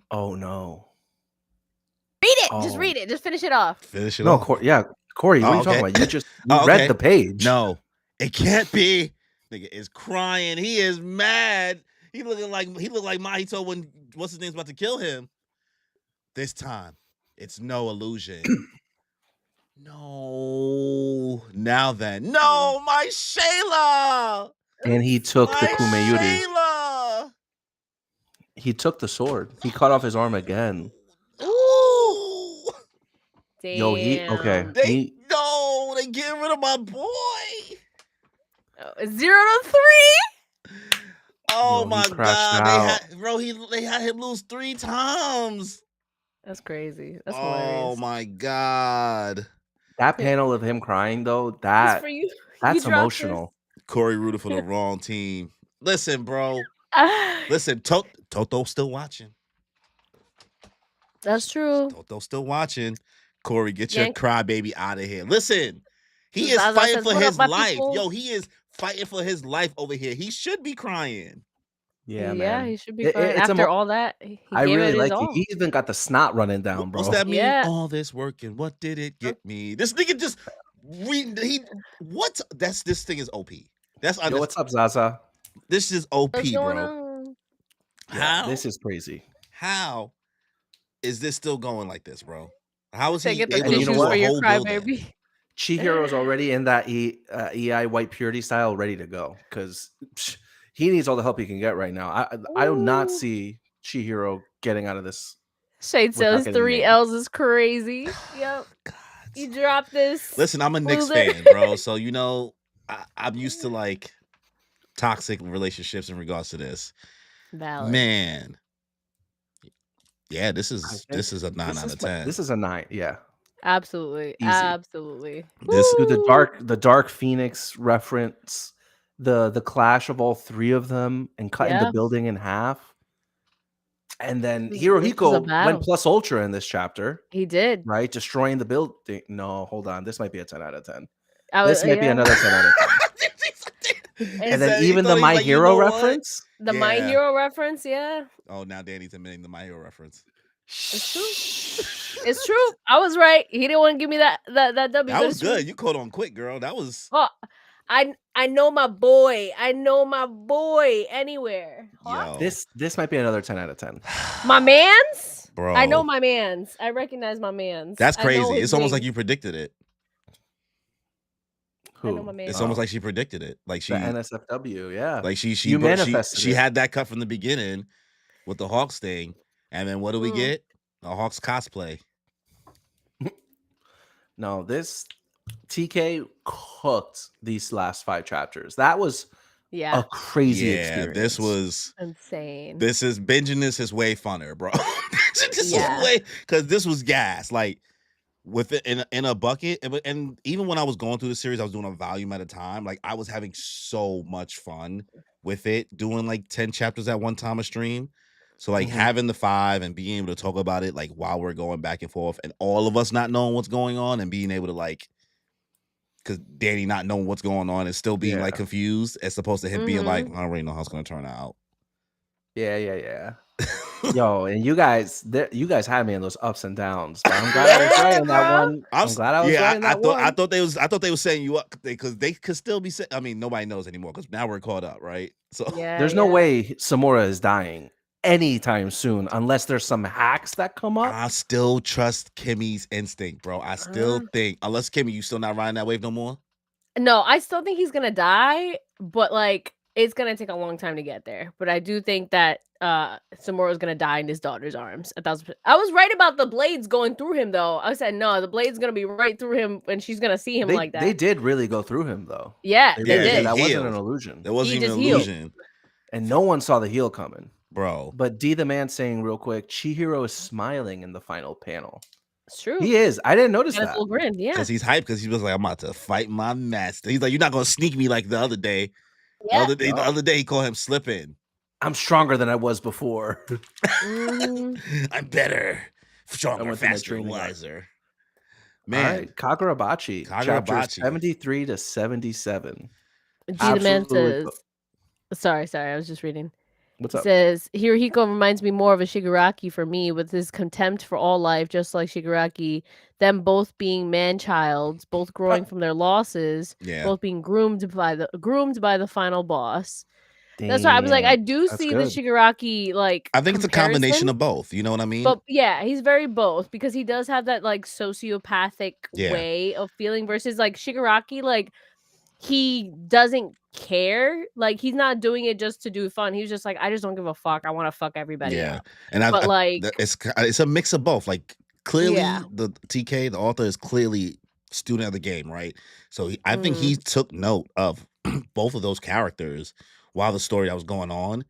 [SPEAKER 2] Oh no.
[SPEAKER 1] Read it. Just
[SPEAKER 2] Oh.
[SPEAKER 1] read it. Just finish it off.
[SPEAKER 3] Finish it
[SPEAKER 2] No,
[SPEAKER 3] off.
[SPEAKER 2] Corey, what
[SPEAKER 3] Oh,
[SPEAKER 2] are you talking
[SPEAKER 3] okay.
[SPEAKER 2] about? You
[SPEAKER 3] Oh,
[SPEAKER 2] read
[SPEAKER 3] okay.
[SPEAKER 2] the page.
[SPEAKER 3] No, it can't be. Nigga is crying. He is mad. He looked like Mahito when what's his name's about to kill him. This time, it's no illusion. No. Now then. No, my Shayla.
[SPEAKER 2] And he took the
[SPEAKER 3] My
[SPEAKER 2] Kumeyuri.
[SPEAKER 3] Shayla.
[SPEAKER 2] He took the sword. He cut off his arm again.
[SPEAKER 3] Ooh.
[SPEAKER 1] Damn.
[SPEAKER 2] Yo, okay.
[SPEAKER 3] They get rid of my boy.
[SPEAKER 1] Oh, 0-3.
[SPEAKER 3] Oh
[SPEAKER 2] Yo, he
[SPEAKER 3] my
[SPEAKER 2] crashed
[SPEAKER 3] god.
[SPEAKER 2] out.
[SPEAKER 3] They had him lose 3 times.
[SPEAKER 1] That's crazy. That's
[SPEAKER 3] Oh
[SPEAKER 1] hilarious.
[SPEAKER 3] my god.
[SPEAKER 2] That panel of him crying though,
[SPEAKER 1] It's
[SPEAKER 2] that's
[SPEAKER 1] for you.
[SPEAKER 2] emotional.
[SPEAKER 3] Corey rooted for the wrong team. Listen, bro.
[SPEAKER 1] Ah,
[SPEAKER 3] Listen, Toto's still watching.
[SPEAKER 1] that's true.
[SPEAKER 3] Toto's still watching. Corey, get your
[SPEAKER 1] Yank.
[SPEAKER 3] crybaby out of here. Listen, he is
[SPEAKER 1] Zaza
[SPEAKER 3] fighting
[SPEAKER 1] says,
[SPEAKER 3] for
[SPEAKER 1] "What
[SPEAKER 3] his
[SPEAKER 1] up, my
[SPEAKER 3] life.
[SPEAKER 1] people?"
[SPEAKER 3] Yo, he is fighting for his life over here. He should be crying.
[SPEAKER 2] Yeah, man.
[SPEAKER 1] he should be fine.
[SPEAKER 2] It's
[SPEAKER 1] After all that, he
[SPEAKER 2] I
[SPEAKER 1] gave
[SPEAKER 2] really
[SPEAKER 1] it his
[SPEAKER 2] like it.
[SPEAKER 1] all.
[SPEAKER 2] He even got the snot running down, bro.
[SPEAKER 3] What's that mean?
[SPEAKER 1] Yeah.
[SPEAKER 3] All this working. What did it get me? This nigga just this thing is OP. That's
[SPEAKER 2] Yo, what's up, Zaza?
[SPEAKER 3] This is OP,
[SPEAKER 1] What's going
[SPEAKER 3] bro.
[SPEAKER 1] on?
[SPEAKER 2] Yeah,
[SPEAKER 3] How
[SPEAKER 2] this is crazy.
[SPEAKER 3] how is this still going like this, bro? How is
[SPEAKER 1] Say,
[SPEAKER 3] he
[SPEAKER 1] get the
[SPEAKER 3] able to
[SPEAKER 2] you know
[SPEAKER 1] tissues
[SPEAKER 3] do
[SPEAKER 2] what?
[SPEAKER 1] for
[SPEAKER 3] a
[SPEAKER 1] your
[SPEAKER 3] whole building?
[SPEAKER 1] crybaby.
[SPEAKER 2] Chihiro's already in that EI white purity style, ready to go because he needs all the help he can get right now. I do not
[SPEAKER 1] Ooh.
[SPEAKER 2] see Chihiro getting out of this.
[SPEAKER 1] Shade
[SPEAKER 2] without
[SPEAKER 1] says
[SPEAKER 2] getting
[SPEAKER 1] 3
[SPEAKER 2] named.
[SPEAKER 1] L's is crazy. Yep.
[SPEAKER 3] God.
[SPEAKER 1] You dropped this.
[SPEAKER 3] Listen, I'm a Knicks
[SPEAKER 1] loser.
[SPEAKER 3] fan, bro. So you know, I'm used to like toxic relationships in regards to this.
[SPEAKER 1] Valid.
[SPEAKER 3] Man, yeah, this
[SPEAKER 2] I
[SPEAKER 3] is
[SPEAKER 2] think
[SPEAKER 3] a 9 out of 10.
[SPEAKER 2] This is a 9. Yeah.
[SPEAKER 1] Absolutely.
[SPEAKER 2] Easy.
[SPEAKER 1] Absolutely.
[SPEAKER 3] This
[SPEAKER 2] Dude,
[SPEAKER 1] Woo.
[SPEAKER 2] the Dark Phoenix reference, the clash of all 3 of them and cutting the
[SPEAKER 1] Yeah.
[SPEAKER 2] building in half. And then
[SPEAKER 1] This is a
[SPEAKER 2] Hirohiko
[SPEAKER 1] battle.
[SPEAKER 2] went plus ultra in this chapter,
[SPEAKER 1] He did.
[SPEAKER 2] right? Destroying the building. No, hold on. This might be a 10 out of 10.
[SPEAKER 1] I
[SPEAKER 2] This
[SPEAKER 1] was,
[SPEAKER 2] might be
[SPEAKER 1] yeah.
[SPEAKER 2] another 10 out of 10. And then even the My Hero reference.
[SPEAKER 1] The My
[SPEAKER 3] Yeah.
[SPEAKER 1] Hero reference, yeah.
[SPEAKER 3] Oh, now Danny's admitting the My Hero reference.
[SPEAKER 1] It's true. It's true. I was right. He didn't want to give me that W.
[SPEAKER 3] That
[SPEAKER 1] but
[SPEAKER 3] was
[SPEAKER 1] it's true.
[SPEAKER 3] good. You caught on quick, girl. That was
[SPEAKER 1] Oh, I know my boy. I know my boy anywhere. Huh?
[SPEAKER 3] yo.
[SPEAKER 2] This might be another 10 out of 10.
[SPEAKER 1] My man's?
[SPEAKER 3] Bro.
[SPEAKER 1] I know my man's. I recognize my man's.
[SPEAKER 3] That's
[SPEAKER 1] I know
[SPEAKER 3] crazy.
[SPEAKER 1] his
[SPEAKER 3] It's almost like
[SPEAKER 1] name.
[SPEAKER 3] you predicted it.
[SPEAKER 1] I know
[SPEAKER 2] Who?
[SPEAKER 1] my man's.
[SPEAKER 3] It's almost like she predicted it. Like she
[SPEAKER 2] The NSFW, yeah.
[SPEAKER 3] like she
[SPEAKER 2] You manifested
[SPEAKER 3] she
[SPEAKER 2] it.
[SPEAKER 3] had that cut from the beginning with the Hawks thing. And then what do we
[SPEAKER 1] Mm.
[SPEAKER 3] get? A Hawks cosplay.
[SPEAKER 2] No, this TK cooked these last 5 chapters. That was
[SPEAKER 1] Yeah.
[SPEAKER 2] a crazy
[SPEAKER 3] Yeah,
[SPEAKER 2] experience.
[SPEAKER 3] this was
[SPEAKER 1] Insane.
[SPEAKER 3] this is binging this is way funner, bro. This
[SPEAKER 1] Yeah.
[SPEAKER 3] is way because this was gas. Like with it in a bucket. And even when I was going through the series, I was doing a volume at a time. Like I was having so much fun with it, doing like 10 chapters at one time a stream. So like
[SPEAKER 2] Mhm.
[SPEAKER 3] having the 5 and being able to talk about it like while we're going back and forth and all of us not knowing what's going on and being able to like because Danny not knowing what's going on and still being like
[SPEAKER 2] Yeah.
[SPEAKER 3] confused as opposed to him being
[SPEAKER 1] Mhm.
[SPEAKER 3] like, I already know how it's gonna turn out.
[SPEAKER 2] Yeah. Yo, and you guys had me in those ups and downs. But I'm glad I was right in that
[SPEAKER 1] bro.
[SPEAKER 2] one. I'm glad I was right in that one.
[SPEAKER 3] I thought they was setting you up because they could still be I mean, nobody knows anymore because now we're caught up, right? So
[SPEAKER 1] Yeah.
[SPEAKER 2] There's no way Samura is dying anytime soon unless there's some hacks that come up.
[SPEAKER 3] I still trust Kimmy's instinct, bro. I still think unless Kimmy, you still not riding that wave no more.
[SPEAKER 1] No, I still think he's gonna die, but like it's gonna take a long time to get there. But I do think that Samura's gonna die in his daughter's arms. 1,000%. I was right about the blades going through him, though. I said no, the blade's gonna be right through him, and she's gonna see him like that.
[SPEAKER 2] They did really go through him, though.
[SPEAKER 1] Yeah,
[SPEAKER 2] They
[SPEAKER 1] they
[SPEAKER 2] really
[SPEAKER 1] did.
[SPEAKER 2] That
[SPEAKER 3] He
[SPEAKER 2] wasn't
[SPEAKER 3] healed.
[SPEAKER 2] an illusion.
[SPEAKER 3] That wasn't
[SPEAKER 1] He
[SPEAKER 3] even an
[SPEAKER 1] just healed.
[SPEAKER 3] illusion,
[SPEAKER 2] And no one saw the heel coming.
[SPEAKER 3] bro.
[SPEAKER 2] But D the man saying real quick, Chihiro is smiling in the final panel.
[SPEAKER 1] It's true.
[SPEAKER 2] He is. I didn't notice
[SPEAKER 1] Got his
[SPEAKER 2] that.
[SPEAKER 1] little grin, yeah.
[SPEAKER 3] Because he's hyped because he was like, I'm about to fight my master. He's like, you're not gonna sneak me like the other day.
[SPEAKER 1] Yeah.
[SPEAKER 3] The other day he called him slipping.
[SPEAKER 2] I'm stronger than I was before.
[SPEAKER 1] Mhm.
[SPEAKER 3] I'm better,
[SPEAKER 2] I
[SPEAKER 3] stronger,
[SPEAKER 2] went through my
[SPEAKER 3] faster,
[SPEAKER 2] training arc.
[SPEAKER 3] wiser.
[SPEAKER 2] All
[SPEAKER 3] Man,
[SPEAKER 2] right, Kagurabachi, chapters
[SPEAKER 3] Kagurabachi.
[SPEAKER 2] 73 to 77.
[SPEAKER 1] D the man
[SPEAKER 2] Absolutely
[SPEAKER 1] says, sorry, I was just reading.
[SPEAKER 2] What's
[SPEAKER 1] It
[SPEAKER 2] up?
[SPEAKER 1] says Hirohiko reminds me more of a Shigaraki for me, with his contempt for all life, just like Shigaraki. Them both being man-childs, both growing from their losses,
[SPEAKER 3] Yeah.
[SPEAKER 1] both being groomed by the final boss. That's why I was like, I do
[SPEAKER 2] That's
[SPEAKER 1] see the
[SPEAKER 2] good.
[SPEAKER 1] Shigaraki like.
[SPEAKER 3] I think it's a combination
[SPEAKER 1] comparison,
[SPEAKER 3] of both. You know what I mean?
[SPEAKER 1] but yeah, he's very both because he does have that like sociopathic
[SPEAKER 3] Yeah.
[SPEAKER 1] way of feeling versus like Shigaraki, like he doesn't care. Like he's not doing it just to do fun. He was just like, I just don't give a fuck. I want to fuck everybody
[SPEAKER 3] Yeah.
[SPEAKER 1] up.
[SPEAKER 3] And
[SPEAKER 1] But like,
[SPEAKER 3] it's a mix of both. Like clearly,
[SPEAKER 1] yeah.
[SPEAKER 3] the TK, the author, is clearly student of the game, right? So I think
[SPEAKER 1] Mhm.
[SPEAKER 3] he took note of both of those characters while the story that was going on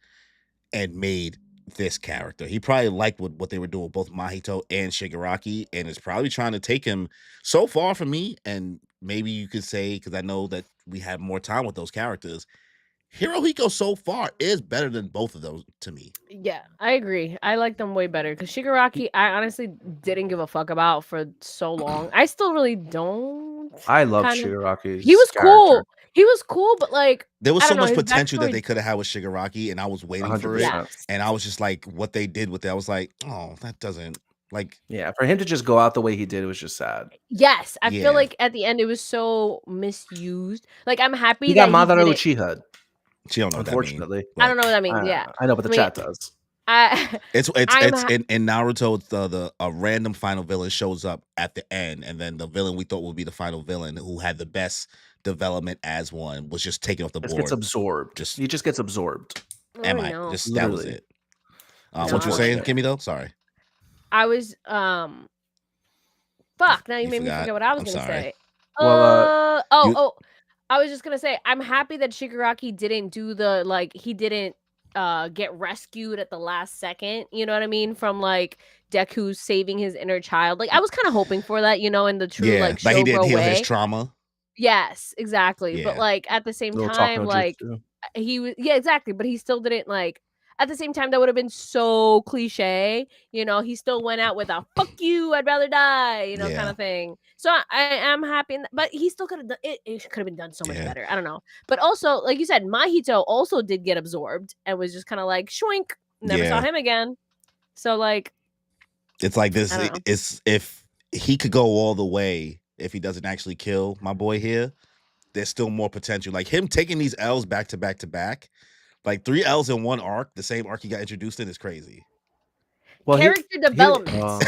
[SPEAKER 3] and made this character. He probably liked what they were doing, both Mahito and Shigaraki, and is probably trying to take him so far from me. And maybe you could say, because I know that we have more time with those characters, Hirohiko so far is better than both of those to me.
[SPEAKER 1] Yeah, I agree. I like them way better because Shigaraki, I honestly didn't give a fuck about for so long. I still really don't.
[SPEAKER 2] I love
[SPEAKER 1] Kinda.
[SPEAKER 2] Shigaraki's
[SPEAKER 1] He was
[SPEAKER 2] character.
[SPEAKER 1] cool. He was cool, but like,
[SPEAKER 3] There was
[SPEAKER 1] I
[SPEAKER 3] so
[SPEAKER 1] don't know,
[SPEAKER 3] much
[SPEAKER 1] his
[SPEAKER 3] potential that
[SPEAKER 1] backstory-
[SPEAKER 3] they could have had with Shigaraki, and I was waiting for it.
[SPEAKER 2] 100%.
[SPEAKER 1] Yes.
[SPEAKER 3] And I was just like, what they did with it, I was like, oh, that doesn't like.
[SPEAKER 2] Yeah, for him to just go out the way he did was just sad.
[SPEAKER 1] Yes, I
[SPEAKER 3] Yeah.
[SPEAKER 1] feel like at the end it was so misused. Like I'm happy
[SPEAKER 2] He
[SPEAKER 1] that
[SPEAKER 2] got Madara
[SPEAKER 1] he didn't.
[SPEAKER 2] Uchiha,
[SPEAKER 3] She don't know what that means.
[SPEAKER 2] unfortunately.
[SPEAKER 1] I don't know what that means. Yeah,
[SPEAKER 2] I know, but the
[SPEAKER 1] I mean,
[SPEAKER 2] chat does.
[SPEAKER 3] It's
[SPEAKER 1] I'm ha-
[SPEAKER 3] in Naruto. It's a random final villain shows up at the end, and then the villain we thought would be the final villain, who had the best development as one, was just taken off the
[SPEAKER 2] Just
[SPEAKER 3] board.
[SPEAKER 2] gets absorbed. He just gets absorbed.
[SPEAKER 1] I know.
[SPEAKER 3] Just that was
[SPEAKER 2] Literally.
[SPEAKER 3] it.
[SPEAKER 1] No,
[SPEAKER 3] What you
[SPEAKER 1] I
[SPEAKER 3] saying,
[SPEAKER 1] like
[SPEAKER 3] Kimmy? Though, sorry.
[SPEAKER 1] I was Fuck! Now you made me
[SPEAKER 3] forgot.
[SPEAKER 1] forget what I was
[SPEAKER 3] I'm
[SPEAKER 1] gonna
[SPEAKER 3] sorry.
[SPEAKER 1] say.
[SPEAKER 2] Well,
[SPEAKER 1] I was just gonna say I'm happy that Shigaraki didn't do the like he didn't get rescued at the last second. You know what I mean? From like Deku saving his inner child. Like I was kind of hoping for that, in the true like
[SPEAKER 3] that he didn't
[SPEAKER 1] Shobro
[SPEAKER 3] heal
[SPEAKER 1] way.
[SPEAKER 3] his trauma.
[SPEAKER 1] Yes, exactly.
[SPEAKER 3] Yeah.
[SPEAKER 1] But like at the same
[SPEAKER 2] little talk
[SPEAKER 1] time,
[SPEAKER 2] no
[SPEAKER 1] like
[SPEAKER 2] jutsu.
[SPEAKER 1] he was exactly, but he still didn't like at the same time that would have been so cliche, he still went out with a fuck you, I'd rather die, kind
[SPEAKER 3] Yeah.
[SPEAKER 1] of thing. So I am happy, but he still could have done it. It could have been done so much
[SPEAKER 3] Yeah.
[SPEAKER 1] better. I don't know. But also, like you said, Mahito also did get absorbed and was just kind of like shwink, never saw
[SPEAKER 3] Yeah.
[SPEAKER 1] him again. So like
[SPEAKER 3] It's like this.
[SPEAKER 1] I don't know.
[SPEAKER 3] It's if he could go all the way, if he doesn't actually kill my boy here, there's still more potential. Like him taking these L's back to back to back, like 3 L's in one arc, the same arc he got introduced in, is crazy.
[SPEAKER 2] Well,
[SPEAKER 1] character development.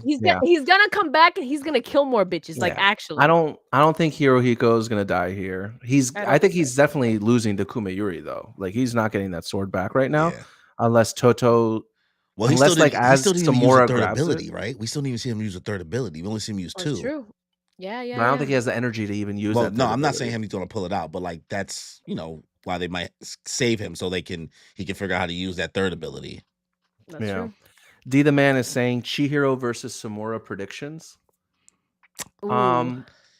[SPEAKER 1] He's
[SPEAKER 2] yeah.
[SPEAKER 1] he's gonna come back and he's gonna kill more bitches. Like
[SPEAKER 2] Yeah.
[SPEAKER 1] actually,
[SPEAKER 2] I don't think Hirohiko is gonna die here. I think he's definitely losing to Kumayuri though. Like he's not getting that sword back right now,
[SPEAKER 3] Yeah.
[SPEAKER 2] unless Toto.
[SPEAKER 3] Well, he
[SPEAKER 2] unless
[SPEAKER 3] still
[SPEAKER 2] like
[SPEAKER 3] didn't,
[SPEAKER 2] as
[SPEAKER 3] he still didn't even use
[SPEAKER 2] Samura
[SPEAKER 3] a third
[SPEAKER 2] grabs
[SPEAKER 3] ability,
[SPEAKER 2] it.
[SPEAKER 3] right? We still didn't even see him use a third ability. We only see him use 2.
[SPEAKER 1] That's true. Yeah.
[SPEAKER 2] But I don't think he has the energy to even use
[SPEAKER 3] Well,
[SPEAKER 2] that.
[SPEAKER 3] no,
[SPEAKER 2] third
[SPEAKER 3] I'm not saying
[SPEAKER 2] ability.
[SPEAKER 3] he's going to pull it out, but like that's why they might save him so he can figure out how to use that third ability.
[SPEAKER 1] That's true.
[SPEAKER 2] D the man is saying Chihiro versus Samura predictions.
[SPEAKER 1] Ooh.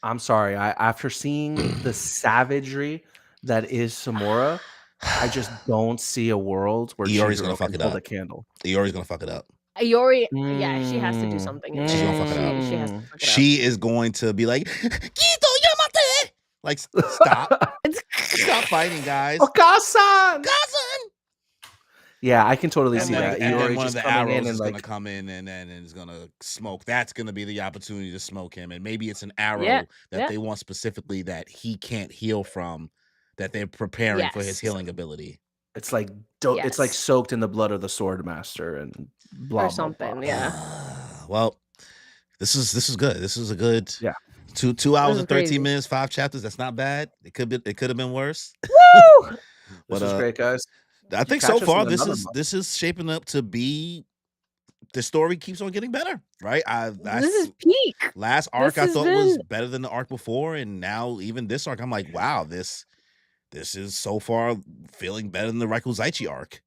[SPEAKER 2] I'm sorry. After seeing the savagery that is Samura, I just don't see a world where
[SPEAKER 3] Iori's
[SPEAKER 2] Chihiro
[SPEAKER 3] gonna fuck
[SPEAKER 2] can
[SPEAKER 3] it
[SPEAKER 2] hold
[SPEAKER 3] up.
[SPEAKER 2] a candle.
[SPEAKER 3] Iori's going to fuck it up.
[SPEAKER 1] Iori, yeah, she has to do something. in
[SPEAKER 3] She's
[SPEAKER 1] there.
[SPEAKER 3] gonna fuck it up.
[SPEAKER 1] She has to fuck it
[SPEAKER 3] She is going to be like, Kito Yamate! Like, stop. Stop fighting, guys.
[SPEAKER 2] Okasan!
[SPEAKER 3] Cousin!
[SPEAKER 2] Yeah, I can totally
[SPEAKER 3] And
[SPEAKER 2] see
[SPEAKER 3] then,
[SPEAKER 2] that.
[SPEAKER 3] and then
[SPEAKER 2] Iori
[SPEAKER 3] one of
[SPEAKER 2] just
[SPEAKER 3] the
[SPEAKER 2] coming in
[SPEAKER 3] arrows
[SPEAKER 2] and
[SPEAKER 3] is
[SPEAKER 2] like
[SPEAKER 3] going to come in and then is going to smoke. That's going to be the opportunity to smoke him. And maybe it's an arrow that they want specifically that he can't heal from, that they're preparing for his healing ability.
[SPEAKER 2] it's like it's like soaked in the blood of the sword master and blah
[SPEAKER 1] or something.
[SPEAKER 2] blah, blah.
[SPEAKER 1] Yeah.
[SPEAKER 3] Well, this is good. This is a good 2 hours
[SPEAKER 1] is
[SPEAKER 3] and 13
[SPEAKER 1] crazy.
[SPEAKER 3] minutes, 5 chapters. That's not bad. It could have been worse.
[SPEAKER 1] Woo!
[SPEAKER 2] This is great, guys.
[SPEAKER 3] I think
[SPEAKER 2] catch
[SPEAKER 3] so
[SPEAKER 2] us
[SPEAKER 3] far
[SPEAKER 2] in another month.
[SPEAKER 3] this is shaping up to be, the story keeps on getting better, right?
[SPEAKER 1] This is peak.
[SPEAKER 3] Last arc
[SPEAKER 1] This
[SPEAKER 3] I
[SPEAKER 1] has
[SPEAKER 3] thought was
[SPEAKER 1] been-
[SPEAKER 3] better than the arc before, and now even this arc, I'm like, wow, this is so far feeling better than the Raikuzaichi arc.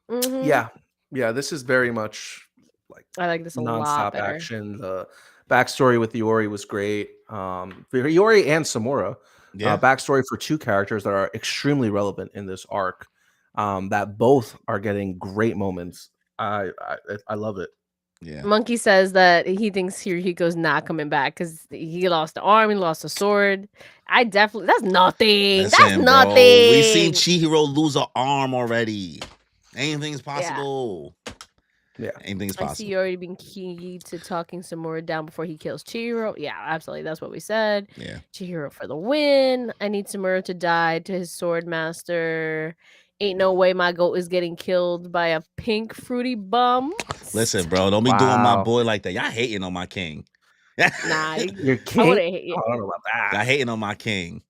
[SPEAKER 1] Mhm.
[SPEAKER 2] Yeah. This is very much like
[SPEAKER 1] I like this a lot
[SPEAKER 2] nonstop
[SPEAKER 1] better.
[SPEAKER 2] action. The backstory with Iori was great. For Iori and Samura, backstory for 2 characters that are extremely relevant in this arc. That both are getting great moments. I love it.
[SPEAKER 3] Yeah.
[SPEAKER 1] Monkey says that he thinks Hirohiko's not coming back because he lost the arm, he lost the sword. That's nothing. That's
[SPEAKER 3] Listen, bro.
[SPEAKER 1] nothing.
[SPEAKER 3] We seen Chihiro lose an arm already. Anything's possible.
[SPEAKER 2] Yeah.
[SPEAKER 3] Anything's
[SPEAKER 1] I see
[SPEAKER 3] possible.
[SPEAKER 1] you already been key to talking some more down before he kills Chihiro. Yeah, absolutely. That's what we said.
[SPEAKER 3] Yeah.
[SPEAKER 1] Chihiro for the win. I need Samura to die to his sword master. Ain't no way my goat is getting killed by a pink fruity bum.
[SPEAKER 3] Listen, bro, don't be doing my
[SPEAKER 2] Wow.
[SPEAKER 3] boy like that. Y'all hating on my king.
[SPEAKER 1] Nah,
[SPEAKER 2] Your
[SPEAKER 1] I
[SPEAKER 2] king?
[SPEAKER 1] wouldn't hate you.
[SPEAKER 2] I don't know about
[SPEAKER 3] Y'all
[SPEAKER 2] that.
[SPEAKER 3] hating on my king.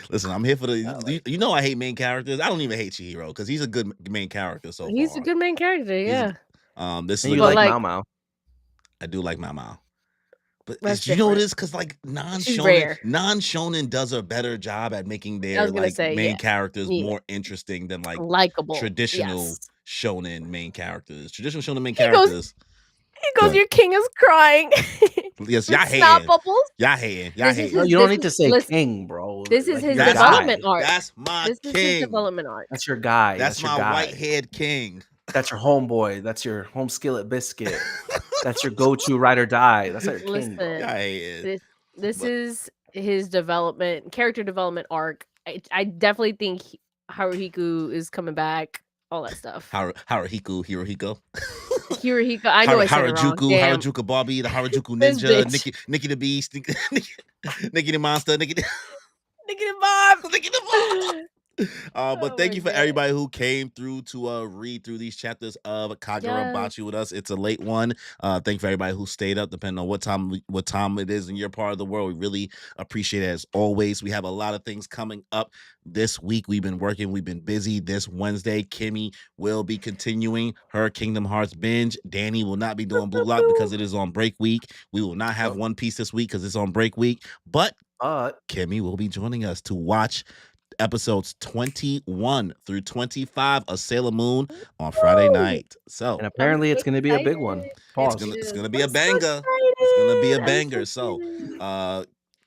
[SPEAKER 3] Listen, I'm here for the. You know I hate main characters. I don't even hate Chihiro because he's a good main character so
[SPEAKER 1] He's
[SPEAKER 3] far.
[SPEAKER 1] a good main character, yeah.
[SPEAKER 3] This
[SPEAKER 2] And
[SPEAKER 3] is
[SPEAKER 2] you
[SPEAKER 1] But,
[SPEAKER 2] like
[SPEAKER 1] like-
[SPEAKER 2] Mao Mao.
[SPEAKER 3] I do like Mao Mao. But
[SPEAKER 1] That's
[SPEAKER 3] you know what it
[SPEAKER 1] different.
[SPEAKER 3] is? Because like
[SPEAKER 1] She's rare.
[SPEAKER 3] non-shonen does a better job at making their
[SPEAKER 1] was gonna say,
[SPEAKER 3] main
[SPEAKER 1] yeah.
[SPEAKER 3] characters
[SPEAKER 1] Yeah.
[SPEAKER 3] more interesting than like
[SPEAKER 1] Likeable.
[SPEAKER 3] traditional
[SPEAKER 1] Yes.
[SPEAKER 3] shonen main characters. Traditional shonen main
[SPEAKER 1] He goes-
[SPEAKER 3] characters.
[SPEAKER 1] He goes,
[SPEAKER 3] Good.
[SPEAKER 1] your king is crying.
[SPEAKER 3] Yes, y'all
[SPEAKER 1] With snot
[SPEAKER 3] hating.
[SPEAKER 1] bubbles.
[SPEAKER 3] Y'all hating. Y'all
[SPEAKER 1] This is
[SPEAKER 3] hating.
[SPEAKER 2] No,
[SPEAKER 1] his-
[SPEAKER 2] you don't
[SPEAKER 1] this
[SPEAKER 2] need to
[SPEAKER 1] is-
[SPEAKER 2] say
[SPEAKER 1] listen,
[SPEAKER 2] king, bro.
[SPEAKER 1] this is his
[SPEAKER 2] you're the guy.
[SPEAKER 1] development arc.
[SPEAKER 3] That's my
[SPEAKER 1] This is his
[SPEAKER 3] king.
[SPEAKER 1] development arc.
[SPEAKER 2] That's your guy.
[SPEAKER 3] That's
[SPEAKER 2] your
[SPEAKER 3] my
[SPEAKER 2] guy.
[SPEAKER 3] white-haired king.
[SPEAKER 2] That's your homeboy. That's your home skillet biscuit. That's your go-to ride or die. That's not your king, bro.
[SPEAKER 1] Listen,
[SPEAKER 3] Y'all hating.
[SPEAKER 1] this
[SPEAKER 3] But-
[SPEAKER 1] is his character development arc. I definitely think Haruhiku is coming back. All that stuff.
[SPEAKER 3] Hirohiko.
[SPEAKER 1] Hirohiko. I know I said it wrong. Damn.
[SPEAKER 3] Harajuku Barbie, the Harajuku
[SPEAKER 1] This
[SPEAKER 3] Ninja,
[SPEAKER 1] bitch.
[SPEAKER 3] Nikki the Beast, Nikki the Monster, Nikki the Bob. But
[SPEAKER 1] Oh
[SPEAKER 3] thank
[SPEAKER 1] my
[SPEAKER 3] you for
[SPEAKER 1] God.
[SPEAKER 3] everybody who came through to read through these chapters of Kagurabachi with us. It's a late one. Thank you for everybody who stayed up, depending on what time it is in your part of the world. We really appreciate it as always. We have a lot of things coming up this week. We've been working. We've been busy. This Wednesday, Kimmy will be continuing her Kingdom Hearts binge. Danny will not be doing Blue Lock because it is on break week. We will not have One Piece this week because it's on break week. But Kimmy will be joining us to watch episodes 21 through 25 of Sailor Moon on Friday night. So,
[SPEAKER 2] and apparently it's going to be a big one. Pause.
[SPEAKER 3] it's gonna be a banger. It's gonna be a banger. So,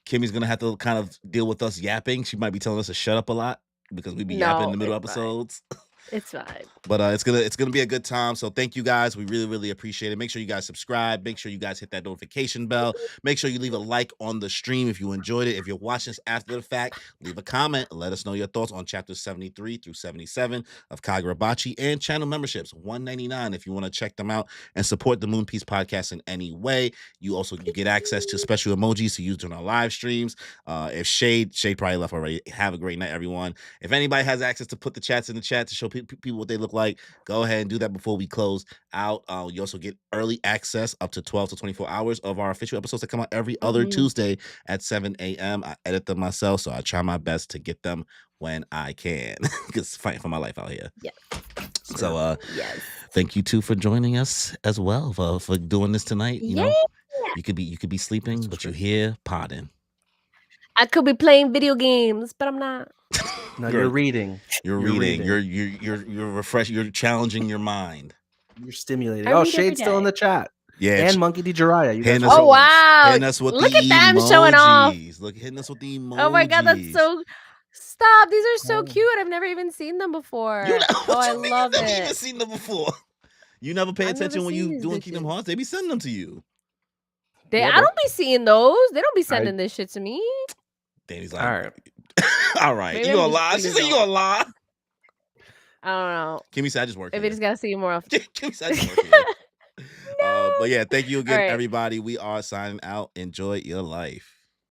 [SPEAKER 3] Kimmy's gonna have to kind of deal with us yapping. She might be telling us to shut up a lot because we be yapping in the middle of
[SPEAKER 1] it's fine.
[SPEAKER 3] episodes.
[SPEAKER 1] It's fine.
[SPEAKER 3] But it's gonna be a good time. So thank you guys. We really, really appreciate it. Make sure you guys subscribe. Make sure you guys hit that notification bell. Make sure you leave a like on the stream if you enjoyed it. If you're watching this after the fact, leave a comment. Let us know your thoughts on chapters 73 through 77 of Kagurabachi, and channel memberships $1.99 if you want to check them out and support the Moon Piece podcast in any way. You get access to special emojis to use during our live streams. If Shade probably left already. Have a great night, everyone. If anybody has access to put the chats in the chat to show people what they look like, go ahead and do that before we close out. You also get early access up to 12 to 24 hours of our official episodes that come out every other Tuesday at 7 a.m. I edit them myself, so I try my best to get them when I can because fighting for my life out here.
[SPEAKER 1] Yeah.
[SPEAKER 3] So
[SPEAKER 1] Yes.
[SPEAKER 3] thank you too for joining us as well for doing this tonight. You know, you could be sleeping, but you're here podding.
[SPEAKER 1] I could be playing video games, but I'm not.
[SPEAKER 2] No, you're reading.
[SPEAKER 3] You're reading. You're refreshing. You're challenging your mind.
[SPEAKER 2] You're stimulating.
[SPEAKER 1] I
[SPEAKER 2] Oh,
[SPEAKER 1] read every
[SPEAKER 2] Shade's still in
[SPEAKER 1] day.
[SPEAKER 2] the chat.
[SPEAKER 3] Yeah,
[SPEAKER 2] And Monkey D. Jiraiya. You guys
[SPEAKER 3] Hitting
[SPEAKER 2] are
[SPEAKER 3] us
[SPEAKER 1] Oh
[SPEAKER 3] with-
[SPEAKER 1] wow!
[SPEAKER 3] hitting us with
[SPEAKER 1] Look
[SPEAKER 3] the
[SPEAKER 1] at them showing off.
[SPEAKER 3] emojis. Look, hitting us with the emojis.
[SPEAKER 1] Oh my god, that's so. Stop! These are so cute. I've never even seen them before.
[SPEAKER 3] What
[SPEAKER 1] I
[SPEAKER 3] you mean
[SPEAKER 1] love
[SPEAKER 3] you've never even
[SPEAKER 1] it.
[SPEAKER 3] seen them before? You never pay
[SPEAKER 1] I've never
[SPEAKER 3] attention when
[SPEAKER 1] seen
[SPEAKER 3] you
[SPEAKER 1] these
[SPEAKER 3] doing Kingdom
[SPEAKER 1] bitches.
[SPEAKER 3] Hearts. They be sending them to you.
[SPEAKER 2] Yeah,
[SPEAKER 1] I
[SPEAKER 2] bro.
[SPEAKER 1] don't be seeing those. They don't be sending this shit to me.
[SPEAKER 3] Danny's like,
[SPEAKER 2] All right.
[SPEAKER 3] all right,
[SPEAKER 1] Maybe
[SPEAKER 3] you
[SPEAKER 1] I'm
[SPEAKER 3] gonna
[SPEAKER 1] just
[SPEAKER 3] lie? She
[SPEAKER 1] being
[SPEAKER 3] said you gonna lie.
[SPEAKER 1] I don't know.
[SPEAKER 3] Kimmy said I just work.
[SPEAKER 1] Maybe I just gotta see you more often.
[SPEAKER 3] Kimmy said I just work. Here. But yeah, thank you again,
[SPEAKER 1] All right.
[SPEAKER 3] everybody. We are signing out. Enjoy your life.